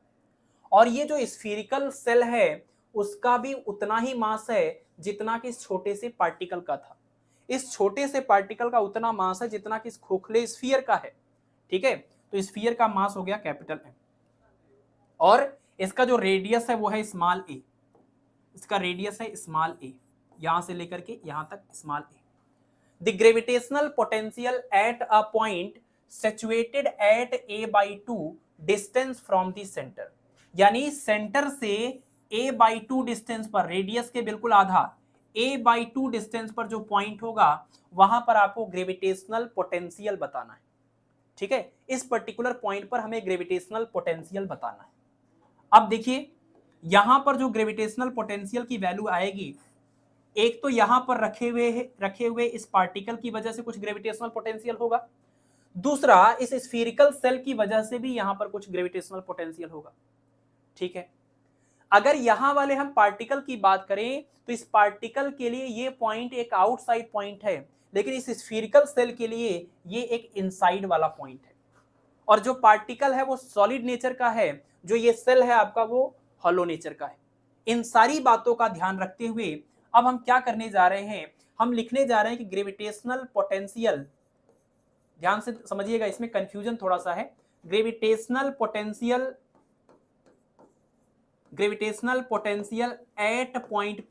Speaker 1: और ये जो स्फीरिकल सेल है उसका भी उतना ही मास है जितना कि इस छोटे से पार्टिकल का था। इस छोटे से पार्टिकल का उतना मास है जितना कि इस खोखले स्फीयर का है। ठीक है, तो स्फीयर का मास हो गया कैपिटल M, और इसका जो रेडियस है वो है स्मॉल a, इसका रेडियस है स्मॉल a, यहां से लेकर के यहां तक small a। The gravitational potential at a point situated at a/2 distance from the center, यानी सेंटर से a/2 डिस्टेंस पर, रेडियस के बिल्कुल आधा a/2 डिस्टेंस पर जो पॉइंट होगा वहां पर आपको ग्रेविटेशनल पोटेंशियल बताना है। ठीक है, इस पर्टिकुलर पॉइंट पर हमें ग्रेविटेशनल पोटेंशियल बताना है। अब देखिए यहां पर जो ग्रेविटेशनल पोटेंशियल की वैल्यू आएगी, एक तो यहां पर रखे हुए इस पार्टिकल की वजह से कुछ ग्रेविटेशनल पोटेंशियल होगा, दूसरा इस स्फीरिकल सेल की वजह से भी यहां पर कुछ ग्रेविटेशनल पोटेंशियल होगा। ठीक है, अगर यहां वाले हम पार्टिकल की बात करें तो इस पार्टिकल के लिए ये पॉइंट एक आउटसाइड पॉइंट है, लेकिन इस स्फीरिकल सेल के लिए ये एक इनसाइड वाला पॉइंट है। और जो पार्टिकल है वो सॉलिड नेचर का है, जो ये सेल है आपका वो हॉलो नेचर का है। इन सारी बातों का ध्यान रखते हुए अब हम क्या करने जा रहे हैं, हम लिखने जा रहे हैं कि ग्रेविटेशनल पोटेंशियल, ध्यान से समझिएगा इसमें कंफ्यूजन थोड़ा सा है। Gravitational potential at point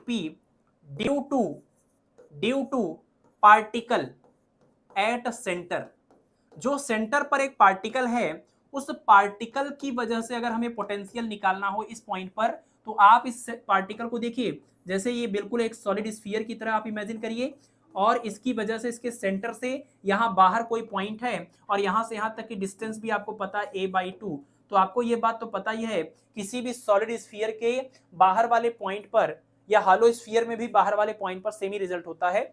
Speaker 1: P due to particle at centre. जो सेंटर पर एक पार्टिकल है, उस पार्टिकल की वजह से अगर हमें पोटेंशियल निकालना हो इस पॉइंट पर, तो आप इस पार्टिकल को देखिए, जैसे ये बिल्कुल एक सॉलिड स्फीयर की तरह आप इमेजिन करिए, और इसकी वजह से इसके सेंटर से यहाँ बाहर कोई पॉइंट है, और यहाँ से यहाँ तक की डिस्टेंस भी आपको पता है a/2। तो आपको ये बात तो पता ही है, किसी भी सॉलिड स्फीयर के बाहर वाले पॉइंट पर, या हॉलो स्फीयर में भी बाहर वाले पॉइंट पर सेम ही रिजल्ट होता है।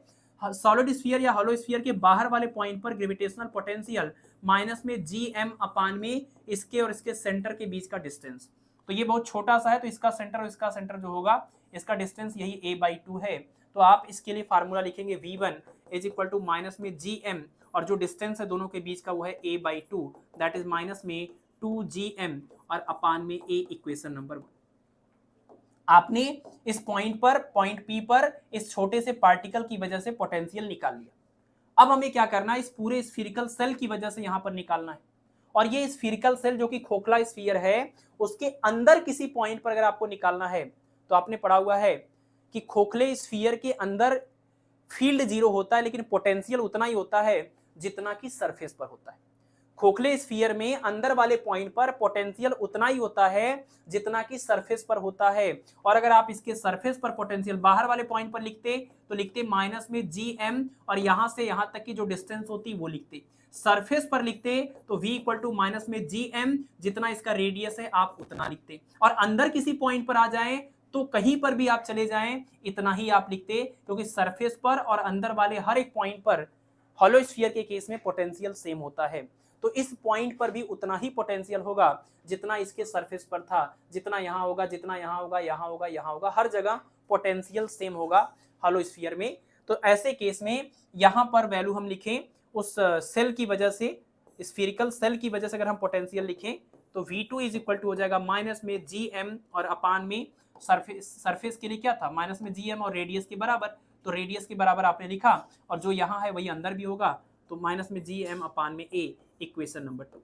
Speaker 1: सॉलिड स्फीयर या हॉलो स्फीयर के बाहर वाले पॉइंट पर ग्रेविटेशनल पोटेंशियल माइनस में gm अपान में इसके और इसके सेंटर के बीच का डिस्टेंस। तो ये बहुत छोटा सा है, तो इसका सेंटर और इसका सेंटर जो होगा, इसका डिस्टेंस यही a/2 है। तो आप इसके लिए फार्मूला लिखेंगे v1 is equal to minus में gm, और जो डिस्टेंस है दोनों के बीच का वो है a/2, दैट इज माइनस में 2gm और अपान में a, इक्वेशन नंबर 1। आपने इस पॉइंट पर, पॉइंट P पर इस छोटे से पार्टिकल की वजह से पोटेंशियल निकाल लिया। अब हमें क्या करना है, इस पूरे स्फीरिकल सेल की वजह से यहां पर निकालना है। और ये स्फीरिकल सेल जो कि खोखला स्फीयर है, उसके अंदर किसी पॉइंट पर अगर आपको निकालना है, तो आपने पढ़ा हुआ है कि खोखले स्फीयर के अंदर फील्ड 0 होता है, लेकिन पोटेंशियल उतना ही होता है जितना कि सरफेस पर होता है। खोखले स्फीयर में अंदर वाले पॉइंट पर पोटेंशियल उतना ही होता है जितना कि सरफेस पर होता है। और अगर आप इसके सरफेस पर पोटेंशियल बाहर वाले पॉइंट पर लिखते, तो लिखते माइनस में gm, और यहां से यहां तक की जो डिस्टेंस होती वो लिखते। सरफेस पर लिखते तो v इक्वल टू माइनस में gm, जितना इसका रेडियस है आप उतना लिखते। और अंदर किसी पॉइंट पर आ जाए तो कहीं पर भी आप चले जाएं, इतना ही आप लिखते, क्योंकि सरफेस पर और अंदर वाले हर एक पॉइंट पर हॉलो स्फीयर के केस में पोटेंशियल सेम होता है। तो इस पॉइंट पर भी उतना ही पोटेंशियल होगा जितना इसके सरफेस पर था, जितना यहाँ होगा, जितना यहाँ होगा, यहाँ होगा, यहाँ होगा, हर जगह पोटेंशियल सेम होगा हॉलो स्फीयर में। तो ऐसे केस में यहाँ पर वैल्यू हम लिखें उस सेल की वजह से, स्फीरिकल सेल की वजह से अगर हम पोटेंशियल लिखें, तो v2 इज इक्वल टू हो जाएगा माइनस में gm और अपान में सरफेस के लिए क्या था, माइनस में gm और रेडियस के बराबर। तो रेडियस के बराबर आपने लिखा, और जो यहाँ है वही अंदर भी होगा, तो माइनस में gm अपान में a, इक्वेशन नंबर 2।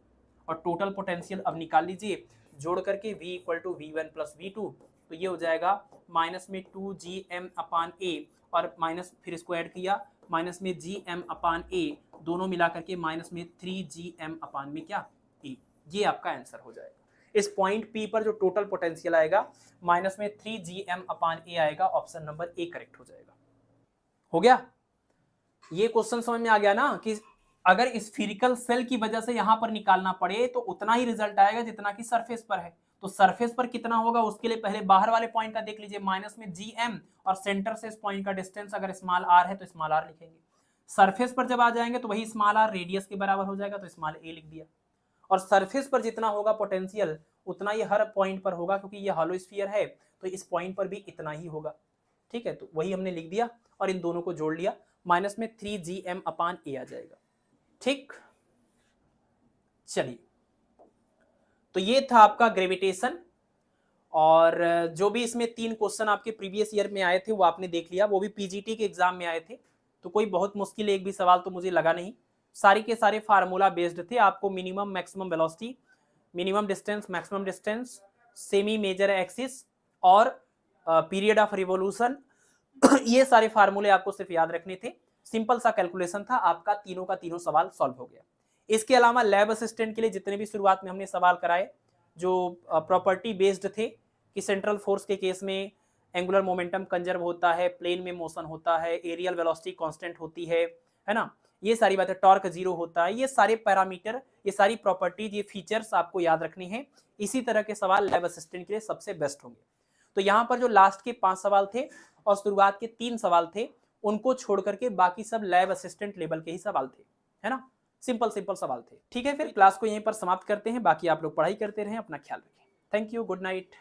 Speaker 1: और टोटल पोटेंशियल अब निकाल लीजिए जोड़ करके, v equal to v1 plus v2, तो ये हो जाएगा माइनस में 2gm अपान a, और माइनस फिर इसको ऐड किया, माइनस में gm अपान a, दोनों मिला करके माइनस में 3gm अपान में क्या a। ये आपका आंसर हो जाएगा। इस पॉइंट P पर जो टोटल पोटेंशियल आएगा माइनस में 3gm अपान a आएगा, ऑप्शन नंबर A करेक्ट हो जाएगा। हो गया? ये क्वेश्चन समझ में आ गया ना, कि अगर स्फीरिकल सेल की वजह से यहां पर निकालना पड़े तो उतना ही रिजल्ट आएगा जितना कि सरफेस पर है। तो सरफेस पर कितना होगा उसके लिए पहले बाहर वाले पॉइंट का देख लीजिए, माइनस में gm, और सेंटर से इस पॉइंट का डिस्टेंस अगर स्मॉल r है तो स्मॉल r लिखेंगे। सरफेस पर जब आ जाएंगे तो वही स्मॉल r रेडियस के बराबर हो जाएगा, तो स्मॉल a लिख दिया। और सरफेस पर जितना होगा पोटेंशियल उतना ही हर पॉइंट पर होगा, क्योंकि ये हॉलो स्फीयर है तो इस पॉइंट पर भी इतना ही होगा। ठीक है, तो वही हमने लिख दिया और इन दोनों को जोड़ लिया, माइनस में 3gm अपान a आ जाएगा। ठीक, चलिए, तो ये था आपका ग्रेविटेशन। और जो भी इसमें 3 क्वेश्चन आपके प्रीवियस ईयर में आए थे वो आपने देख लिया, वो भी पीजीटी के एग्जाम में आए थे, तो कोई बहुत मुश्किल एक भी सवाल तो मुझे लगा नहीं। सारे के सारे फार्मूला बेस्ड थे। आपको minimum maximum velocity, minimum distance, maximum distance, semi major axis और पीरियड ऑफ रिवोल्यूशन, ये सारे फार्मूले आपको सिर्फ याद रखने थे। सिंपल सा कैलकुलेशन था, आपका तीनों का तीनों सवाल सॉल्व हो गया। इसके अलावा लैब असिस्टेंट के लिए जितने भी शुरुआत में हमने सवाल कराए जो प्रॉपर्टी बेस्ड थे, कि सेंट्रल फोर्स के केस में एंगुलर मोमेंटम कंजर्व होता है, प्लेन में मोशन होता है, एरियल वेलोसिटी कांस्टेंट होती है ना, ये सारी बातें, टॉर्क 0 होता है, ये सारे पैरामीटर, ये सारी प्रॉपर्टीज, ये फीचर्स आपको याद रखनी है। इसी तरह के सवाल लैब असिस्टेंट के लिए सबसे बेस्ट होंगे। तो यहाँ पर जो लास्ट के 5 सवाल थे और शुरुआत के 3 सवाल थे, उनको छोड़ करके बाकी सब लैब असिस्टेंट लेवल के ही सवाल थे, है ना। सिंपल सिंपल सवाल थे। ठीक है, फिर क्लास को यहीं पर समाप्त करते हैं, बाकी आप लोग पढ़ाई करते रहें, अपना ख्याल रखें। Thank you, good night.